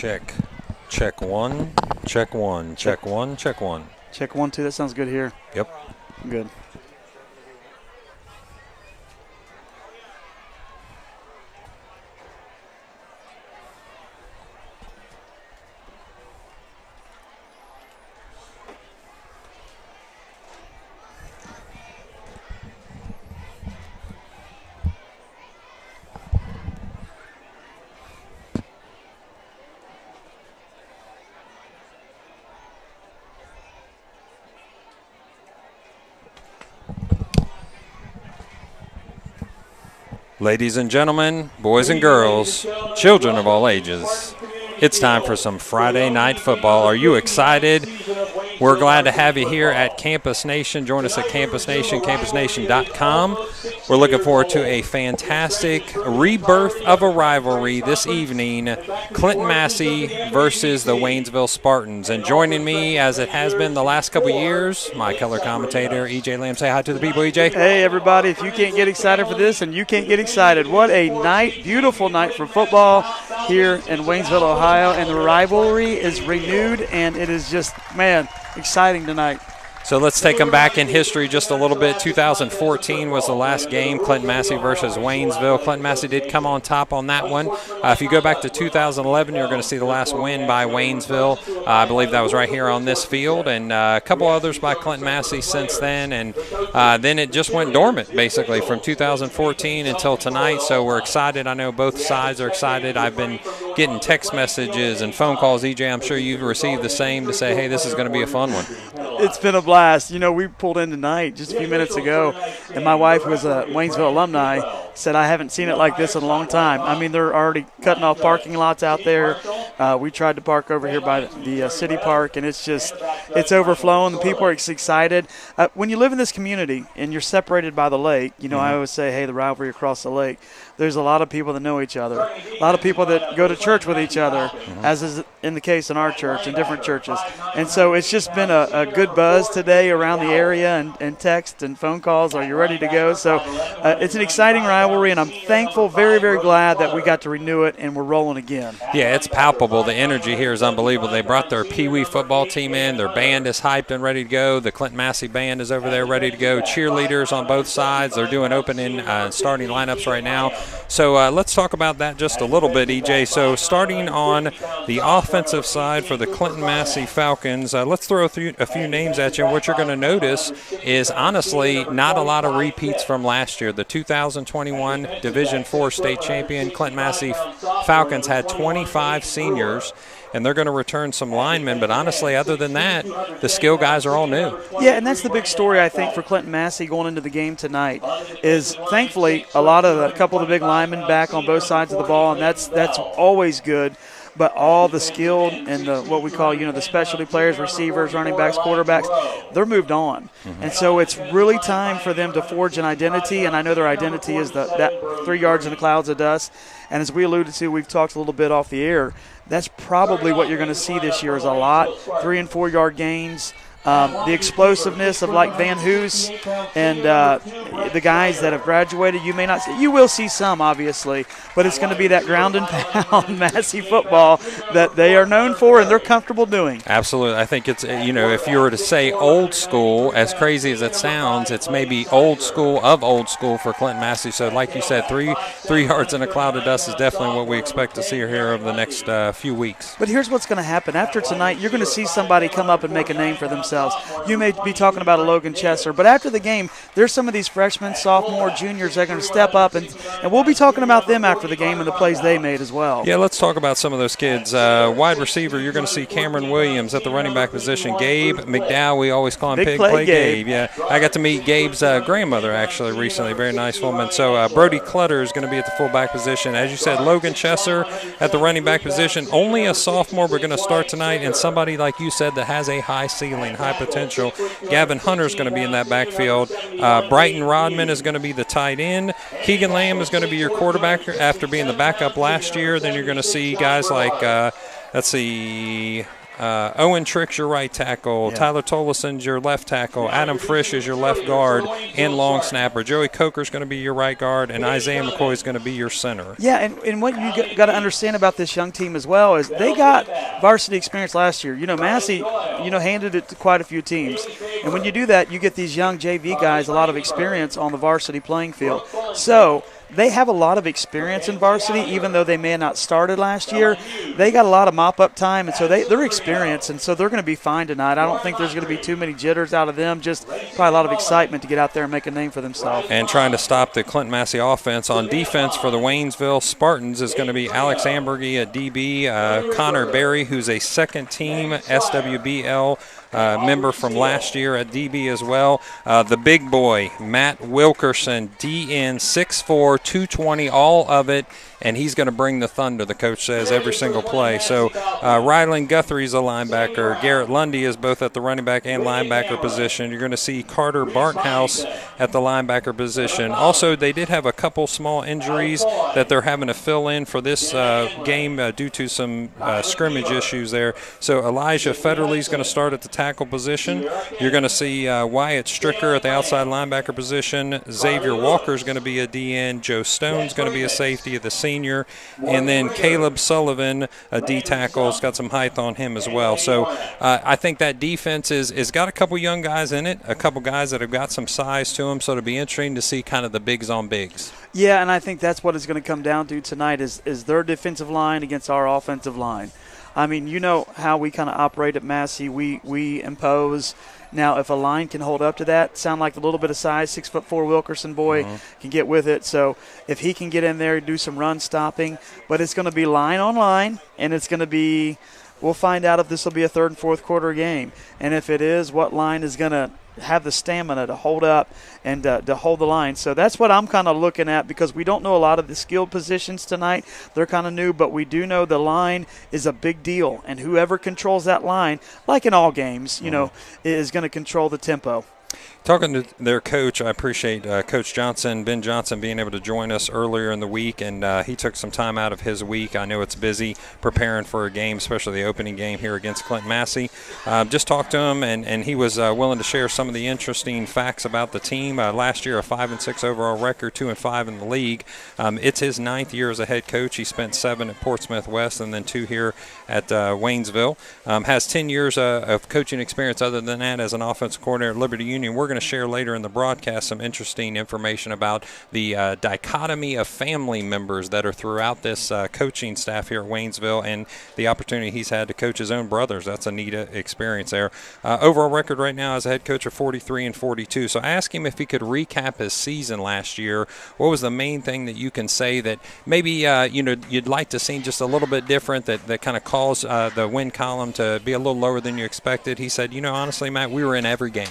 Check. Check one. Check one. Check one. Check one. Check 1, 2. That sounds good here. Yep. Good. Ladies and gentlemen, boys and girls, children of all ages, it's time for some Friday night football. Are you excited? We're glad to have you here at Campus Nation. Join us at Campus Nation, campusnation.com. We're looking forward to a fantastic rebirth of a rivalry this evening, Clinton-Massie versus the Waynesville Spartans. And joining me, as it has been the last couple years, my color commentator, E.J. Lamb. Say hi to the people, E.J. Hey, everybody. If you can't get excited for this, and you can't get excited, what a night, beautiful night for football here in Waynesville, Ohio. And the rivalry is renewed, and it is just, man, exciting tonight. So let's take them back in history just a little bit. 2014 was the last game, Clinton-Massie versus Waynesville. Clinton-Massie did come on top on that one. If you go back to 2011, you're going to see the last win by Waynesville. I believe that was right here on this field, and a couple others by Clinton-Massie since then. And then it just went dormant, basically, from 2014 until tonight. So we're excited. I know both sides are excited. I've been getting text messages and phone calls. EJ, I'm sure you've received the same to say, hey, this is going to be a fun one. It's been a blast. You know, we pulled in tonight just a few minutes ago, and my wife was a Waynesville alumni, said I haven't seen it like this in a long time. I mean, they're already cutting off parking lots out there. We tried to park over here by the city park, and it's overflowing. The people are excited. When you live in this community and you're separated by the lake, you know, I always say, hey, the rivalry across the lake. There's a lot of people that know each other, a lot of people that go to church with each other, as is in the case in our church and different churches. And so it's just been a good buzz today around the area, and text and phone calls. Are you ready to go? So it's an exciting rivalry, and I'm thankful, very, very glad that we got to renew it, and we're rolling again. Yeah, it's palpable. The energy here is unbelievable. They brought their Pee Wee football team in. Their band is hyped and ready to go. The Clinton-Massie band is over there ready to go. Cheerleaders on both sides. They're doing opening starting lineups right now. So let's talk about that just a little bit, EJ. So starting on the offensive side for the Clinton-Massie Falcons, let's throw a few names at you. And what you're going to notice is, honestly, not a lot of repeats from last year. The 2021 Division IV state champion Clinton-Massie Falcons had 25 seniors, and they're going to return some linemen. But honestly, other than that, the skill guys are all new. Yeah, and that's the big story, I think, for Clinton-Massie going into the game tonight is, thankfully, a couple of the big linemen back on both sides of the ball, and that's always good. But all the skilled and what we call, the specialty players, receivers, running backs, quarterbacks, they're moved on. And so it's really time for them to forge an identity, and I know their identity is that 3 yards in the clouds of dust. And as we alluded to, we've talked a little bit off the air, that's probably what you're going to see this year is a lot, 3 and 4 yard gains. The explosiveness of like Van Hoos and the guys that have graduated, you may not see. You will see some, obviously, but it's going to be that ground and pound Massey football that they are known for and they're comfortable doing. Absolutely. I think it's, if you were to say old school, as crazy as it sounds, it's maybe old school for Clinton-Massie. So like you said, 3 yards in a cloud of dust is definitely what we expect to see here over the next few weeks. But here's what's going to happen. After tonight, you're going to see somebody come up and make a name for themselves. You may be talking about a Logan Chesser, but after the game, there's some of these freshmen, sophomore, juniors that are going to step up, and we'll be talking about them after the game and the plays they made as well. Yeah, let's talk about some of those kids. Wide receiver, you're going to see Cameron Williams at the running back position. Gabe McDowell, we always call him Big Play Gabe. Yeah, I got to meet Gabe's grandmother actually recently, very nice woman. So Brody Clutter is going to be at the fullback position. As you said, Logan Chesser at the running back position. Only a sophomore, we're going to start tonight, and somebody like you said that has a high ceiling, high potential. Gavin Hunter is going to be in that backfield. Brighton Rodman is going to be the tight end. Keegan Lamb is going to be your quarterback after being the backup last year. Then you're going to see guys like, Owen Trick's your right tackle. Yeah. Tyler Tollison's your left tackle. Adam Frisch is your left guard and long snapper. Joey Coker's going to be your right guard, and Isaiah McCoy is going to be your center. Yeah, and what you got to understand about this young team as well is they got varsity experience last year. Massey, handed it to quite a few teams. And when you do that, you get these young JV guys a lot of experience on the varsity playing field. So they have a lot of experience in varsity, even though they may have not started last year. They got a lot of mop-up time, and so they're experienced, and so they're going to be fine tonight. I don't think there's going to be too many jitters out of them, just probably a lot of excitement to get out there and make a name for themselves. And trying to stop the Clinton-Massie offense. On defense for the Waynesville Spartans is going to be Alex Ambergy at DB, Connor Berry, who's a second-team SWBL member from last year at DB as well. The big boy, Matt Wilkerson, DN, 6'4", 220, all of it, and he's going to bring the thunder, the coach says, every single play. So Rylan Guthrie's a linebacker. Garrett Lundy is both at the running back and linebacker position. You're going to see Carter Barthouse at the linebacker position. Also, they did have a couple small injuries that they're having to fill in for this game due to some scrimmage issues there. So Elijah Federley's going to start at the tackle position. You're going to see Wyatt Stricker at the outside linebacker position. Xavier Walker's going to be a DN. Joe Stone's going to be a safety at the senior. And then Caleb Sullivan, a D tackle, has got some height on him as well. So I think that defense is got a couple young guys in it, a couple guys that have got some size to them. So it'll be interesting to see kind of the bigs on bigs. Yeah, and I think that's what it's going to come down to tonight is their defensive line against our offensive line. I mean, you know how we kind of operate at Massey. We impose. Now, if a line can hold up to that, sound like a little bit of size, 6'4" Wilkerson boy can get with it. So if he can get in there, do some run stopping. But it's going to be line on line, and it's going to be – we'll find out if this will be a third and fourth quarter game. And if it is, what line is going to have the stamina to hold up and to hold the line. So that's what I'm kind of looking at because we don't know a lot of the skilled positions tonight. They're kind of new, but we do know the line is a big deal. And whoever controls that line, like in all games, is going to control the tempo. Talking to their coach, I appreciate Coach Johnson, Ben Johnson, being able to join us earlier in the week, and he took some time out of his week. I know it's busy preparing for a game, especially the opening game here against Clinton-Massie. Just talked to him, and he was willing to share some of the interesting facts about the team. Last year, a 5-6 overall record, 2-5 in the league. It's his 9th year as a head coach. He spent 7 at Portsmouth West and then 2 here at Waynesville. Has 10 years of coaching experience other than that as an offensive coordinator at Liberty Union. We're going to share later in the broadcast some interesting information about the dichotomy of family members that are throughout this coaching staff here at Waynesville and the opportunity he's had to coach his own brothers. That's a neat experience there. Overall record right now as a head coach of 43-42. So I asked him if he could recap his season last year. What was the main thing that you can say that maybe you'd like to see just a little bit different that kind of caused the win column to be a little lower than you expected? He said, honestly, Matt, we were in every game.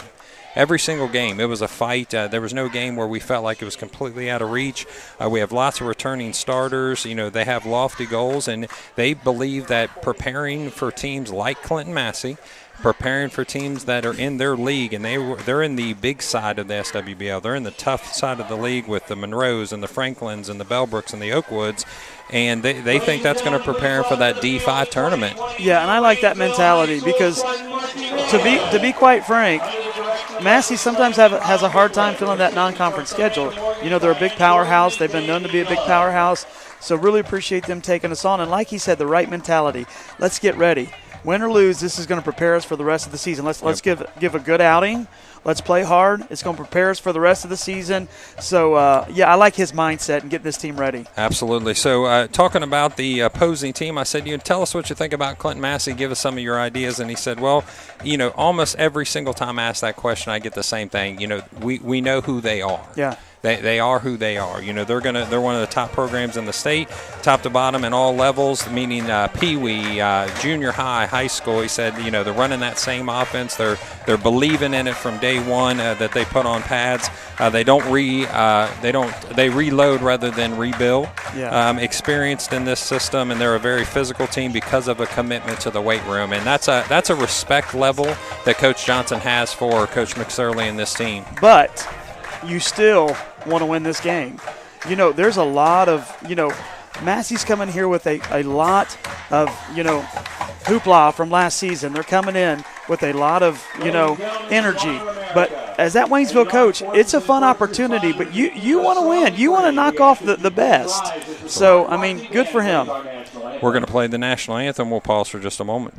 Every single game, it was a fight. There was no game where we felt like it was completely out of reach. We have lots of returning starters. They have lofty goals, and they believe that preparing for teams like Clinton-Massie, preparing for teams that are in their league, and they're in the big side of the SWBL. They're in the tough side of the league with the Monroes and the Franklins and the Bellbrooks and the Oakwoods, and they think that's going to prepare for that D5 tournament. Yeah, and I like that mentality because to be quite frank, Massey sometimes has a hard time filling that non-conference schedule. They're a big powerhouse. They've been known to be a big powerhouse. So really appreciate them taking us on. And like he said, the right mentality. Let's get ready. Win or lose, this is going to prepare us for the rest of the season. Let's give a good outing. Let's play hard. It's going to prepare us for the rest of the season. So, I like his mindset and getting this team ready. Absolutely. So, talking about the opposing team, I said, tell us what you think about Clinton-Massie. Give us some of your ideas. And he said, well, almost every single time I ask that question, I get the same thing. We know who they are. Yeah. They are who they are. They're one of the top programs in the state, top to bottom in all levels, meaning Pee-wee, junior high, high school. He said, they're running that same offense. They're believing in it from day one that they put on pads. They reload rather than rebuild. Yeah. Experienced in this system, and they're a very physical team because of a commitment to the weight room. And that's a respect level that Coach Johnson has for Coach McSorley and this team. But you still want to win this game. There's a lot of, Massey's coming here with a lot of, hoopla from last season. They're coming in with a lot of, energy. But as that Waynesville coach, it's a fun opportunity, but you want to win. You want to knock off the best. So, good for him. We're going to play the national anthem. We'll pause for just a moment.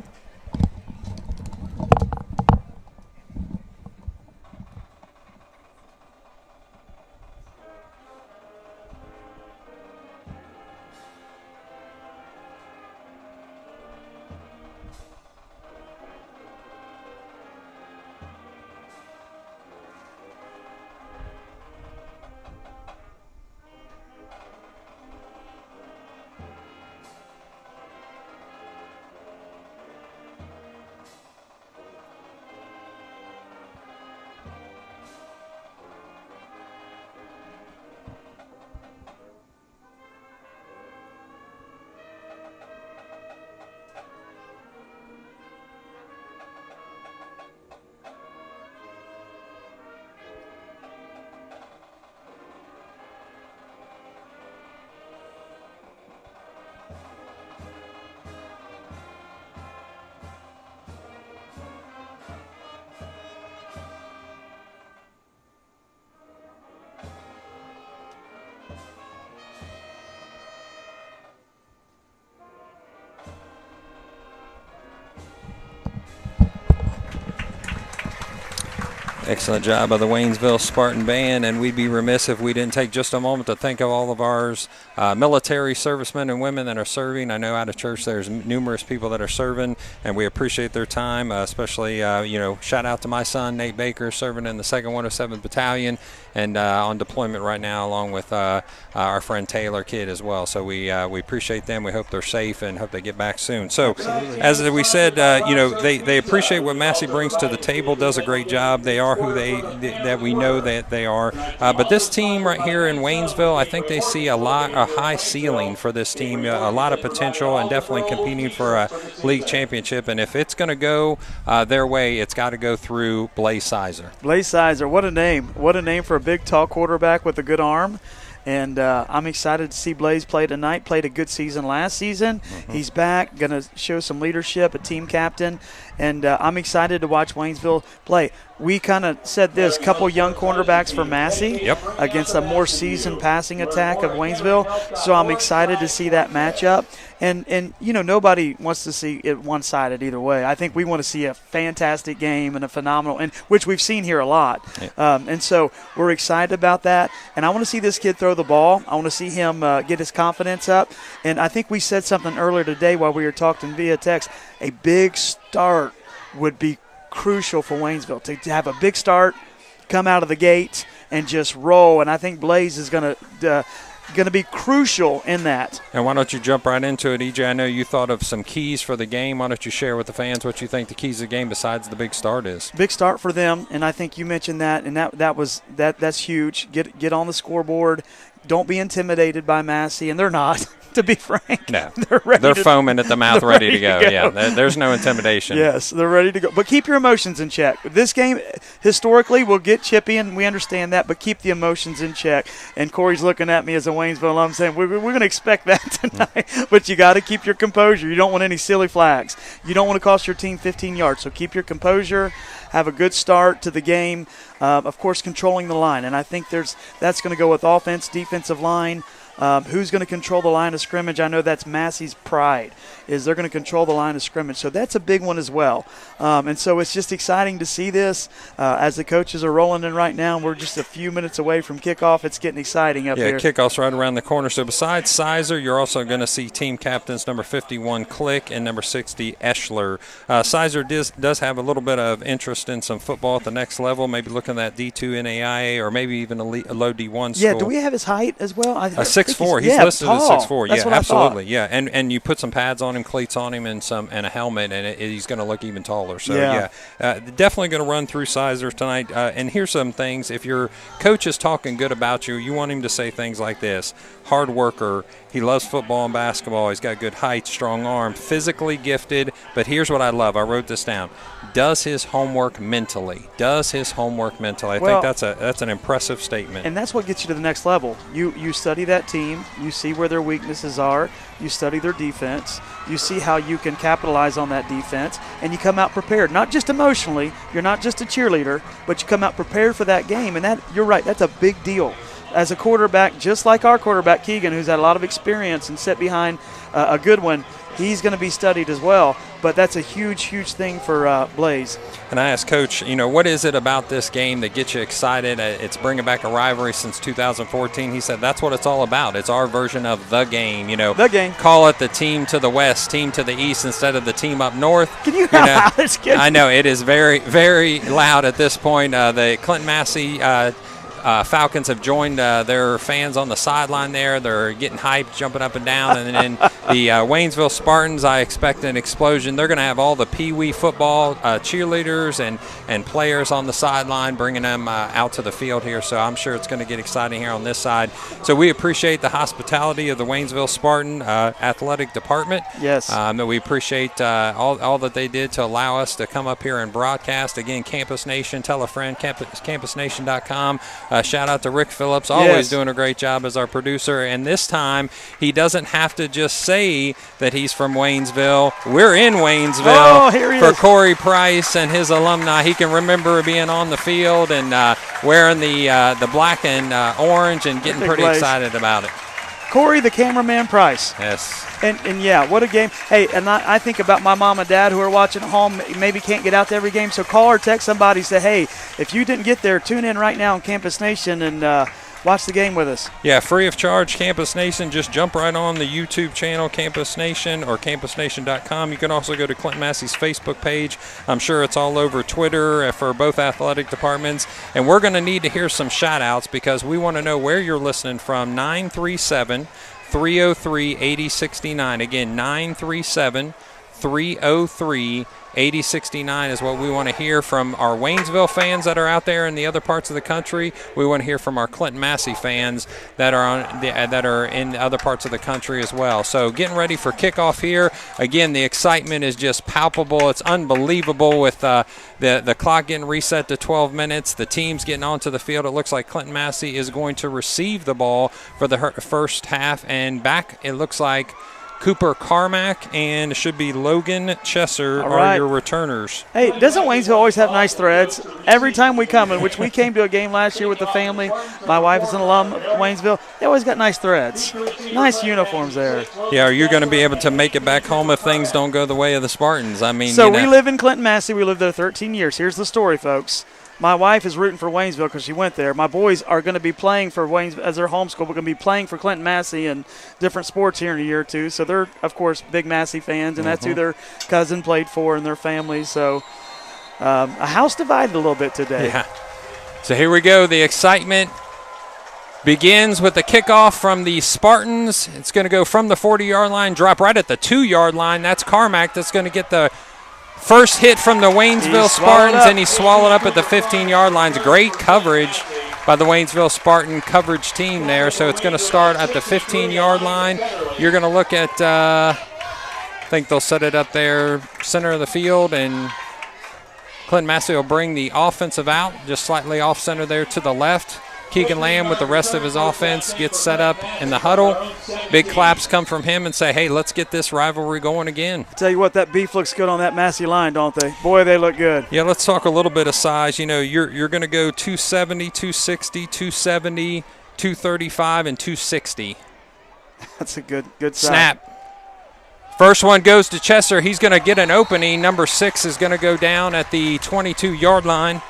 Excellent job by the Waynesville Spartan Band, and we'd be remiss if we didn't take just a moment to think of all of our military servicemen and women that are serving. I know out of church there's numerous people that are serving, and we appreciate their time, especially, shout out to my son, Nate Baker, serving in the 2nd 107th Battalion and on deployment right now, along with our friend Taylor Kidd as well. So we appreciate them. We hope they're safe and hope they get back soon. So Absolutely. As we said, they appreciate what Massie brings to the table, does a great job. They are who that we know that they are. But this team right here in Waynesville, I think they see a high ceiling for this team, a lot of potential, and definitely competing for a league championship. And if it's going to go their way, it's got to go through Blaze Sizer. Blaze Sizer, what a name. What a name for a big, tall quarterback with a good arm. And I'm excited to see Blaze play tonight. Played a good season last season. Mm-hmm. He's back, going to show some leadership, a team captain. And I'm excited to watch Waynesville play. We kind of said this, couple young cornerbacks for Massie against a more seasoned passing attack of Waynesville. So I'm excited to see that matchup. And nobody wants to see it one-sided either way. I think we want to see a fantastic game and a phenomenal, and which we've seen here a lot. And so we're excited about that. And I want to see this kid throw the ball. I want to see him get his confidence up. And I think we said something earlier today while we were talking via text. A big start would be crucial for Waynesville to have a big start, come out of the gate, and just roll. And I think Blaze is going to be crucial in that. And why don't you jump right into it, EJ? I know you thought of some keys for the game. Why don't you share with the fans what you think the keys of the game besides the big start is? Big start for them, and I think you mentioned that, and that's huge. Get on the scoreboard. Don't be intimidated by Massie, and they're not. To be frank, no, they're foaming at the mouth, ready to go. Yeah, there's no intimidation. Yes, they're ready to go. But keep your emotions in check. This game, historically, will get chippy, and we understand that. But keep the emotions in check. And Corey's looking at me as a Waynesville alum, saying we're going to expect that tonight. But you got to keep your composure. You don't want any silly flags. You don't want to cost your team 15 yards. So keep your composure. Have a good start to the game. Of course, controlling the line, and I think that's going to go with offense, defensive line. Who's going to control the line of scrimmage? I know that's Massie's pride, is they're going to control the line of scrimmage. So that's a big one as well. And so it's just exciting to see this as the coaches are rolling in right now. We're just a few minutes away from kickoff. It's getting exciting up here. Yeah, kickoff's right around the corner. So besides Sizer, you're also going to see team captains number 51, Click, and number 60, Eschler. Sizer does have a little bit of interest in some football at the next level, maybe looking at D2 NAIA or maybe even a low D1 school. Yeah, do we have his height as well? 6'4". He's listed tall. as 6'4". That's Yeah, absolutely. Yeah, and you put some pads on him, cleats on him, and a helmet, and he's going to look even taller. So definitely going to run through Sizer tonight. And here's some things: if your coach is talking good about you, you want him to say things like this: hard worker. He loves football and basketball. He's got good height, strong arm, physically gifted. But here's what I love. I wrote this down. Does his homework mentally. I think that's an impressive statement. And that's what gets you to the next level. You study that team, you see where their weaknesses are, you study their defense, you see how you can capitalize on that defense, and you come out prepared. Not just emotionally, you're not just a cheerleader, but you come out prepared for that game, and that, you're right, that's a big deal. As a quarterback, just like our quarterback Keegan, who's had a lot of experience and sit behind a good one, he's going to be studied as well. But that's a huge, huge thing for Blaze. And I asked Coach, what is it about this game that gets you excited? It's bringing back a rivalry since 2014. He said that's what it's all about. It's our version of the game. The game. Call it the team to the west, team to the east instead of the team up north. Can you hear how loud it's getting? I know it is very, very loud at this point. The Clinton-Massie Falcons have joined their fans on the sideline there. They're getting hyped, jumping up and down. And then the Waynesville Spartans, I expect an explosion. They're going to have all the Pee-wee football cheerleaders and players on the sideline, bringing them out to the field here. So I'm sure it's going to get exciting here on this side. So we appreciate the hospitality of the Waynesville Spartan athletic department. Yes. We appreciate all that they did to allow us to come up here and broadcast. Again, Campus Nation, tell a friend, campusnation.com. Shout out to Rick Phillips, always doing a great job as our producer. And this time, he doesn't have to just say that he's from Waynesville. We're in Waynesville for Corey Price and his alumni. He can remember being on the field and wearing the black and orange and getting pretty excited about it. Corey, the cameraman Price. Yes. And yeah, what a game. Hey, and I think about my mom and dad who are watching at home, maybe can't get out to every game, so call or text somebody, say, hey, if you didn't get there, tune in right now on Campus Nation and watch the game with us. Yeah, free of charge, Campus Nation. Just jump right on the YouTube channel, Campus Nation, or campusnation.com. You can also go to Clinton-Massie's Facebook page. I'm sure it's all over Twitter for both athletic departments. And we're going to need to hear some shout-outs because we want to know where you're listening from. 937-303-8069. Again, 937-303-8069 is what we want to hear from our Waynesville fans that are out there in the other parts of the country. We want to hear from our Clinton-Massie fans that are in the other parts of the country as well. So getting ready for kickoff here. Again, the excitement is just palpable. It's unbelievable with the clock getting reset to 12 minutes. The team's getting onto the field. It looks like Clinton-Massie is going to receive the ball for the first half. And back, it looks like Cooper Carmack and it should be Logan Chesser are your returners. Hey, doesn't Waynesville always have nice threads? Every time we come, in which we came to a game last year with the family, my wife is an alum of Waynesville, they always got nice threads. Nice uniforms there. Yeah, are you going to be able to make it back home if things don't go the way of the Spartans? I mean, so we live in Clinton-Massie. We lived there 13 years. Here's the story, folks. My wife is rooting for Waynesville because she went there. My boys are going to be playing for Waynesville as their homeschool. We're going to be playing for Clinton-Massie and different sports here in a year or two. So they're, of course, big Massey fans, and that's who their cousin played for and their family. So a house divided a little bit today. Yeah. So here we go. The excitement begins with the kickoff from the Spartans. It's going to go from the 40-yard line, drop right at the 2-yard line. That's Carmack that's going to get the first hit from the Waynesville Spartans, and he swallowed up at the 15-yard lines. Great coverage by the Waynesville Spartan coverage team there. So it's going to start at the 15-yard line. You're going to look at, I think they'll set it up there, center of the field, and Clinton-Massie will bring the offensive out, just slightly off center there to the left. Keegan Lamb with the rest of his offense gets set up in the huddle. Big claps come from him and say, hey, let's get this rivalry going again. I tell you what, that beef looks good on that Massey line, don't they? Boy, they look good. Yeah, let's talk a little bit of size. You know, you're going to go 270, 260, 270, 235, and 260. That's a good size. Snap. First one goes to Chesser. He's going to get an opening. Number 6 is going to go down at the 22-yard line.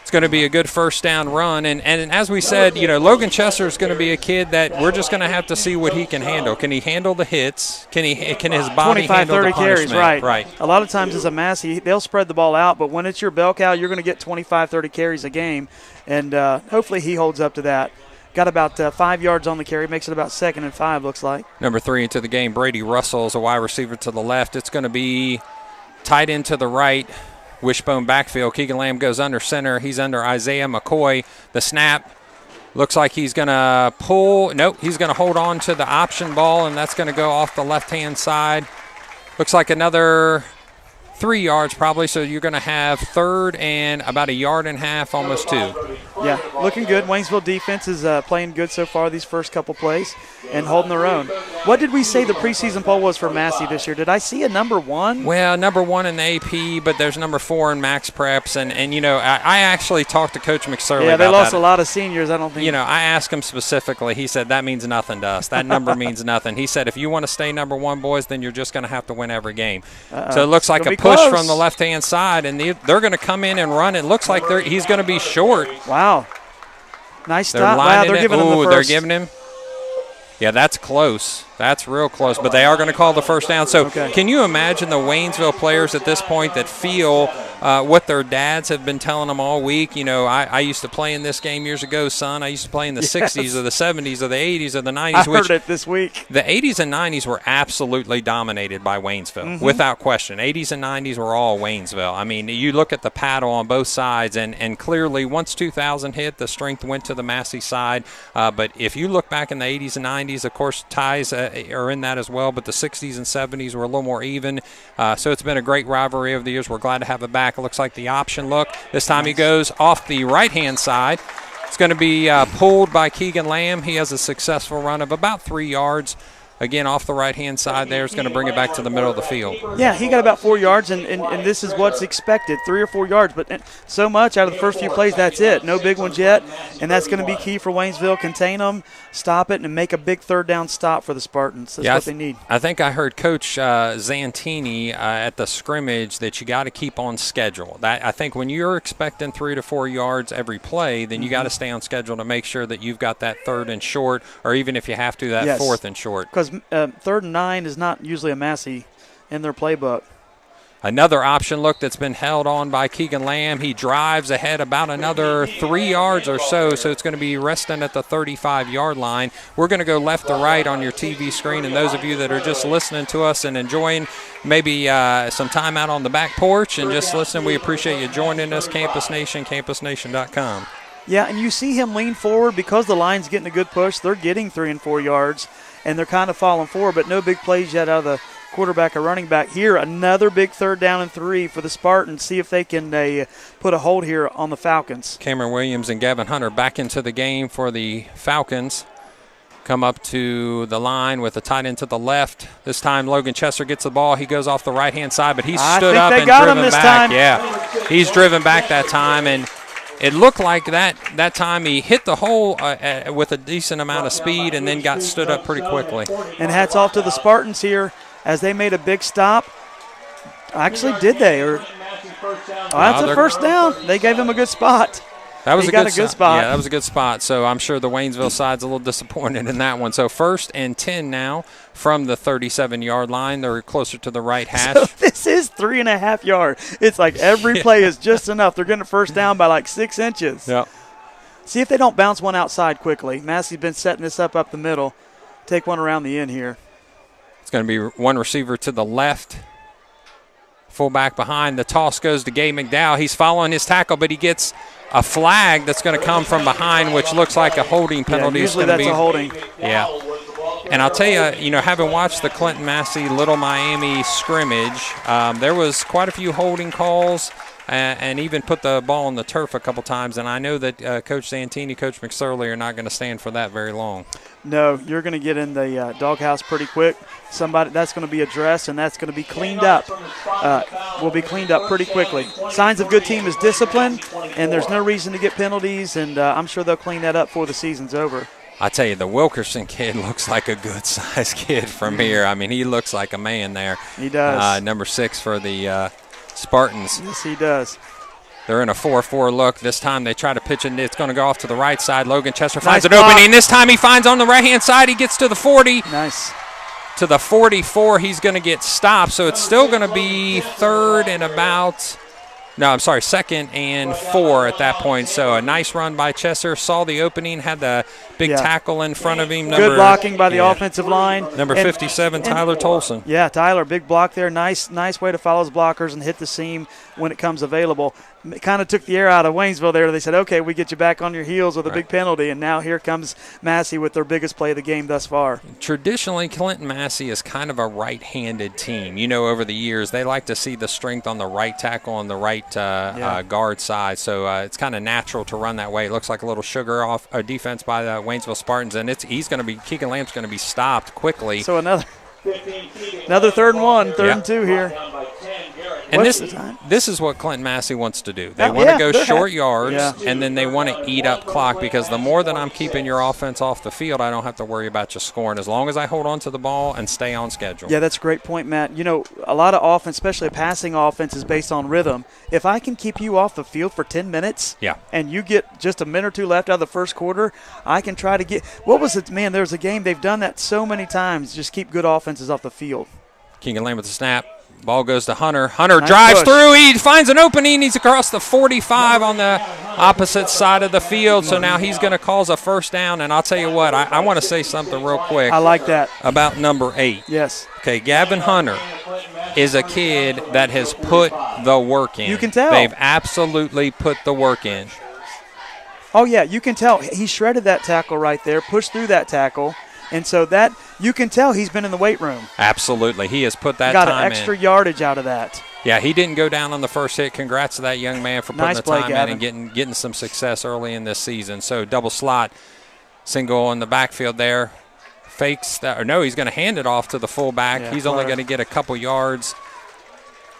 It's going to be a good first down run. And as we said, you know, Logan Chesser is going to be a kid that we're just going to have to see what he can handle. Can he handle the hits? Can his body handle the punishment? 25, 30 carries, right. A lot of times as a Massey, they'll spread the ball out, but when it's your bell cow, you're going to get 25, 30 carries a game. And hopefully he holds up to that. Got about 5 yards on the carry, makes it about 2nd and 5, looks like. Number 3 into the game, Brady Russell is a wide receiver to the left. It's going to be tight end to the right. Wishbone backfield. Keegan Lamb goes under center. He's under Isaiah McCoy. The snap looks like he's going to pull. Nope, he's going to hold on to the option ball, and that's going to go off the left-hand side. Looks like another 3 yards probably, so you're going to have third and about 1.5 yards, almost 2. Yeah, looking good. Waynesville defense is playing good so far these first couple plays and holding their own. What did we say the preseason poll was for Massie this year? Did I see a number 1? Well, number 1 in the AP, but there's number 4 in Max Preps. And you know, I actually talked to Coach McSorley about that. Yeah, they lost a lot of seniors, I don't think. You know, I asked him specifically. He said, that means nothing to us. That number means nothing. He said, if you want to stay number 1, boys, then you're just going to have to win every game. So it looks like a push from the left-hand side, and they're going to come in and run. It looks like he's going to be short. Wow. Nice stop. Wow, they're giving him the first. They're giving him. Yeah, that's close. That's real close. But they are going to call the first down. So Can you imagine the Waynesville players at this point that feel what their dads have been telling them all week? You know, I used to play in this game years ago, son. I used to play in the 60s or the 70s or the 80s or the 90s. I heard it this week. The 80s and 90s were absolutely dominated by Waynesville, without question. 80s and 90s were all Waynesville. I mean, you look at the paddle on both sides, and clearly once 2000 hit, the strength went to the Massie side. But if you look back in the 80s and 90s, of course, ties are in that as well, but the 60s and 70s were a little more even. So it's been a great rivalry over the years. We're glad to have it back. It looks like the option look. This time he goes off the right-hand side. It's going to be pulled by Keegan Lamb. He has a successful run of about 3 yards. Again, off the right-hand side there. It's going to bring it back to the middle of the field. Yeah, he got about 4 yards, and this is what's expected, 3 or 4 yards. But so much out of the first few plays, that's it. No big ones yet, and that's going to be key for Waynesville. Contain them, stop it, and make a big third down stop for the Spartans. That's what they need. I think I heard Coach Zantini at the scrimmage that you got to keep on schedule. I think when you're expecting 3 to 4 yards every play, then you got to stay on schedule to make sure that you've got that third and short, or even if you have to, that fourth and short. Because 3rd and 9 is not usually a Massie in their playbook. Another option look that's been held on by Keegan Lamb. He drives ahead about another 3 yards or so, so it's going to be resting at the 35-yard line. We're going to go left to right on your TV screen, and those of you that are just listening to us and enjoying maybe some time out on the back porch and just listening, we appreciate you joining us, Campus Nation, campusnation.com. Yeah, and you see him lean forward because the line's getting a good push. They're getting 3 and 4 yards, and they're kind of falling forward, but no big plays yet out of the quarterback or running back. Here, another big 3rd down and 3 for the Spartans. See if they can put a hold here on the Falcons. Cameron Williams and Gavin Hunter back into the game for the Falcons. Come up to the line with the tight end to the left. This time Logan Chester gets the ball. He goes off the right-hand side, but he's stood up and driven back. Yeah, he's driven back that time, and it looked like that time he hit the hole with a decent amount of speed and then got stood up pretty quickly. And hats off to the Spartans here as they made a big stop. Actually, did they? That's a first down. They gave him a good spot. That was a good spot. Yeah, that was a good spot. So I'm sure the Waynesville side's a little disappointed in that one. So 1st and 10 now from the 37-yard line. They're closer to the right hash. So this is 3.5 yards. It's like every play is just enough. They're getting a first down by like 6 inches. Yeah. See if they don't bounce one outside quickly. Massie's been setting this up the middle. Take one around the end here. It's going to be one receiver to the left. Fullback behind. The toss goes to Gabe McDowell. He's following his tackle, but he gets a flag that's going to come from behind, which looks like a holding penalty. Yeah, usually that's a holding. Yeah. And I'll tell you, having watched the Clinton-Massie Little Miami scrimmage, there was quite a few holding calls and even put the ball on the turf a couple times. And I know that Coach Santini, Coach McSorley are not going to stand for that very long. No, you're going to get in the doghouse pretty quick. Somebody that's going to be addressed, and that's going to be cleaned up. Will be cleaned up pretty quickly. Signs of good team is discipline, and there's no reason to get penalties, and I'm sure they'll clean that up before the season's over. I tell you, the Wilkerson kid looks like a good-sized kid from here. I mean, he looks like a man there. He does. Number 6 for the Spartans. Yes, he does. They're in a 4-4 look. This time they try to pitch it. It's going to go off to the right side. Logan Chester finds an opening. This time he finds on the right-hand side. He gets to the 40. Nice. To the 44, he's going to get stopped. So it's still going to be 2nd and 4 at that point. So a nice run by Chester. Saw the opening, had the big tackle in front of him. Good blocking by the offensive line. Number 57, Tyler Tolson. Yeah, Tyler, big block there. Nice way to follow his blockers and hit the seam when it comes available. It kind of took the air out of Waynesville there. They said, okay, we get you back on your heels with a big penalty, and now here comes Massie with their biggest play of the game thus far. Traditionally, Clinton-Massie is kind of a right-handed team. You know, over the years, they like to see the strength on the right tackle and the right guard side, so it's kind of natural to run that way. It looks like a little sugar off defense by the Waynesville Spartans, and Keegan Lamb's going to be stopped quickly. So another 3rd and 1, 3rd and 2 here. And this is what Clinton-Massie wants to do. They want to go short yards, and then they want to eat up clock, because the more that I'm keeping your offense off the field, I don't have to worry about you scoring as long as I hold on to the ball and stay on schedule. Yeah, that's a great point, Matt. You know, a lot of offense, especially a passing offense, is based on rhythm. If I can keep you off the field for 10 minutes and you get just a minute or two left out of the first quarter, I can try to get – what was it? Man, there's a game. They've done that so many times, just keep good offenses off the field. Keegan Lamb with the snap. Ball goes to Hunter. Hunter drives through. He finds an opening. He's across the 45 on the opposite side of the field. So now he's going to cause a first down. And I'll tell you what, I want to say something real quick. I like that. About number 8. Yes. Okay, Gavin Hunter is a kid that has put the work in. You can tell. They've absolutely put the work in. Oh, yeah, you can tell. He shredded that tackle right there, pushed through that tackle. And so that you can tell he's been in the weight room. Absolutely. He has put that time in. Got an extra yardage out of that. Yeah, he didn't go down on the first hit. Congrats to that young man for putting the time in and getting some success early in this season. So double slot, single in the backfield there. Fakes that, or no, he's going to hand it off to the fullback. Yeah, he's only going to get a couple yards.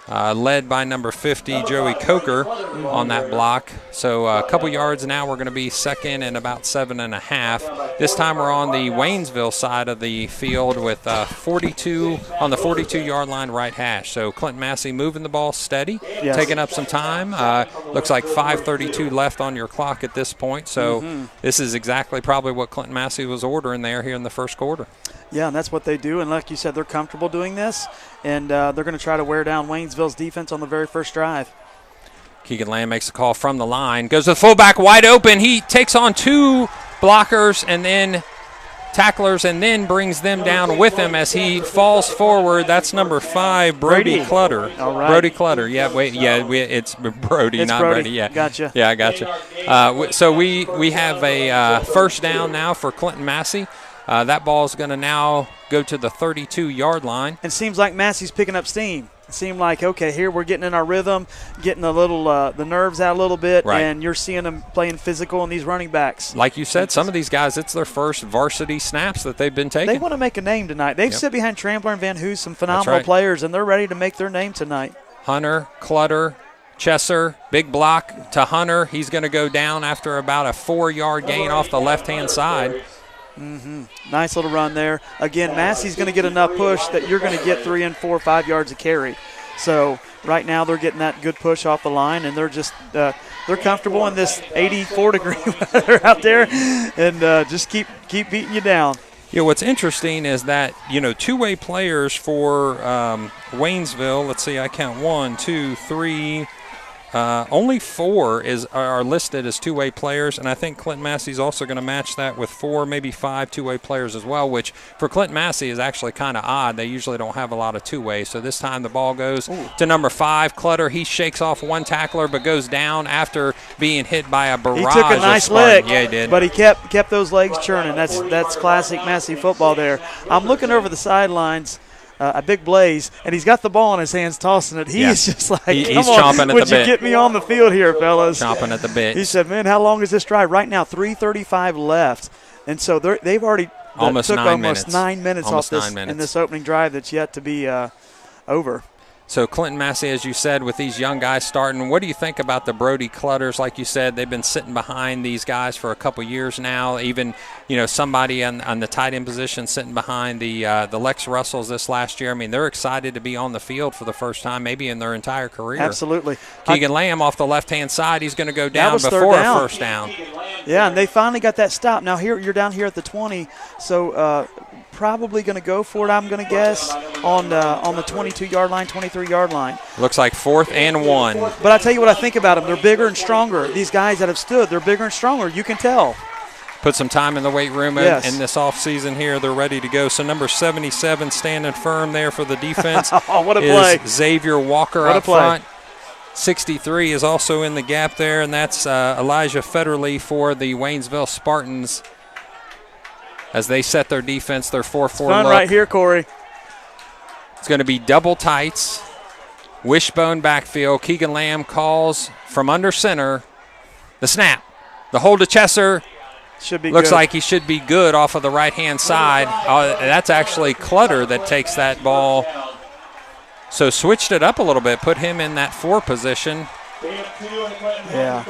Led by number 50, Joey Coker, on that block. So a couple yards now. We're going to be second and about 7.5. This time we're on the Waynesville side of the field with 42 on the 42-yard line right hash. So Clinton-Massie moving the ball steady, taking up some time. Looks like 5:32 left on your clock at this point. So this is exactly probably what Clinton-Massie was ordering there here in the first quarter. Yeah, and that's what they do. And like you said, they're comfortable doing this, and they're going to try to wear down Waynesville's defense on the very first drive. Keegan Lamb makes a call from the line, goes to the fullback wide open. He takes on 2 blockers and then tacklers and then brings them down with him as he falls forward. That's number 5, Brody Clutter. All right. Brody Clutter. Yeah, it's Brody, it's not Brody. Yeah. Gotcha. Yeah, I gotcha. So we have a first down now for Clinton-Massie. That ball is going to now go to the 32-yard line. It seems like Massey's picking up steam. It seemed like, okay, here we're getting in our rhythm, getting a little the nerves out a little bit, and you're seeing them playing physical in these running backs. Like you said, some of these guys, it's their first varsity snaps that they've been taking. They want to make a name tonight. They've sit behind Trampler and Van Hoos, some phenomenal players, and they're ready to make their name tonight. Hunter, Clutter, Chesser, big block to Hunter. He's going to go down after about a 4-yard gain off the left-hand side. Nice little run there. Again, Massey's going to get enough push that you're going to get 3 and 4 or 5 yards of carry. So right now they're getting that good push off the line, and they're just they're comfortable in this 84-degree weather out there, and just keep beating you down. Yeah, what's interesting is that, two-way players for Waynesville, let's see, I count 1, 2, 3, only 4 are listed as two-way players, and I think Clinton-Massie's also going to match that with 4, maybe 5 two-way players as well, which for Clinton-Massie is actually kind of odd. They usually don't have a lot of two-way. So this time the ball goes to number 5, Clutter. He shakes off one tackler but goes down after being hit by a barrage. He took a nice lick, yeah, he did. But he kept those legs churning. That's classic Massie football there. I'm looking over the sidelines. A big Blaze, and he's got the ball in his hands, tossing it. He is just like, he's chomping at the bit. Would you get me on the field here, fellas? Chomping at the bit. He said, man, how long is this drive? Right now, 3:35 left. And so they've already almost took 9 almost minutes. 9 minutes almost off 9 minutes in this opening drive that's yet to be over. So Clinton-Massie, as you said, with these young guys starting, what do you think about the Brody Clutters? Like you said, they've been sitting behind these guys for a couple years now. Even, somebody on the tight end position sitting behind the Lex Russells this last year. I mean, they're excited to be on the field for the first time maybe in their entire career. Absolutely. Keegan Lamb off the left-hand side, he's going to go down before a first down. Yeah, and they finally got that stop. Now here you're down here at the 20, so probably going to go for it, I'm going to guess, on the 22-yard line, 23-yard line. Looks like 4th and 1. But I tell you what I think about them. They're bigger and stronger. These guys that have stood, they're bigger and stronger. You can tell. put some time in the weight room Yes. in this offseason here. They're ready to go. So number 77 standing firm there for the defense Oh, what a is play. Xavier Walker What a up play. front. 63 is also in the gap there, and that's Elijah Federley for the Waynesville Spartans as they set their defense, their 4-4 Fun look. right here, Corey. It's going to be double tights, wishbone backfield. Keegan Lamb calls from under center. The snap, the hold to Chesser. Should be Looks good. like he should be good off of the right-hand side. That's actually Clutter that takes that ball. So switched it up a little bit, put him in that 4 position. Yeah.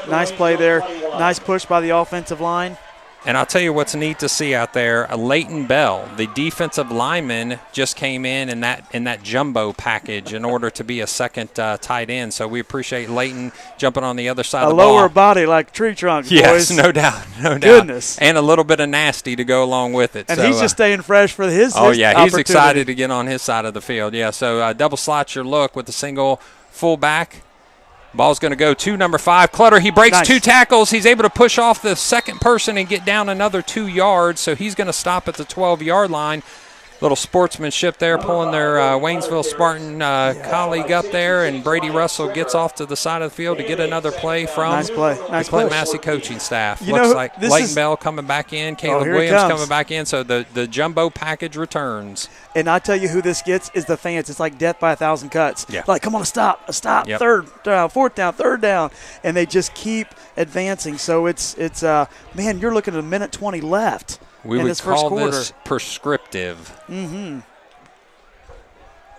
Nice play there. Nice push by the offensive line. And I'll tell you what's neat to see out there. Leighton Bell, the defensive lineman, just came in that jumbo package in order to be a second tight end. So we appreciate Leighton jumping on the other side of the ball. A lower body like tree trunk, Yes, boys. no doubt, no doubt. Goodness. And a little bit of nasty to go along with it. And so, he's just staying fresh for his oh, yeah, he's opportunity. excited to get on his side of the field. Yeah, so double slot your look with the single fullback. Ball's going to go to number 5. Clutter, he breaks Nice. 2 tackles. He's able to push off the second person and get down another 2 yards, so he's going to stop at the 12-yard line. Little sportsmanship there, pulling their Waynesville Spartan colleague up there, and Brady Russell gets off to the side of the field to get another play from Nice play. Nice the Clinton push. Massie coaching staff. You Looks know, like this Leighton is- Bell coming back in, Caleb here it Williams comes. coming back in, so the jumbo package returns. And I tell you who this gets is the fans. It's like death by 1,000 cuts. Yeah. Like, come on, a stop, Yep. third down, fourth down, third down. And they just keep advancing. So it's man, you're looking at a minute 20 left We in would this first call quarter. this prescriptive.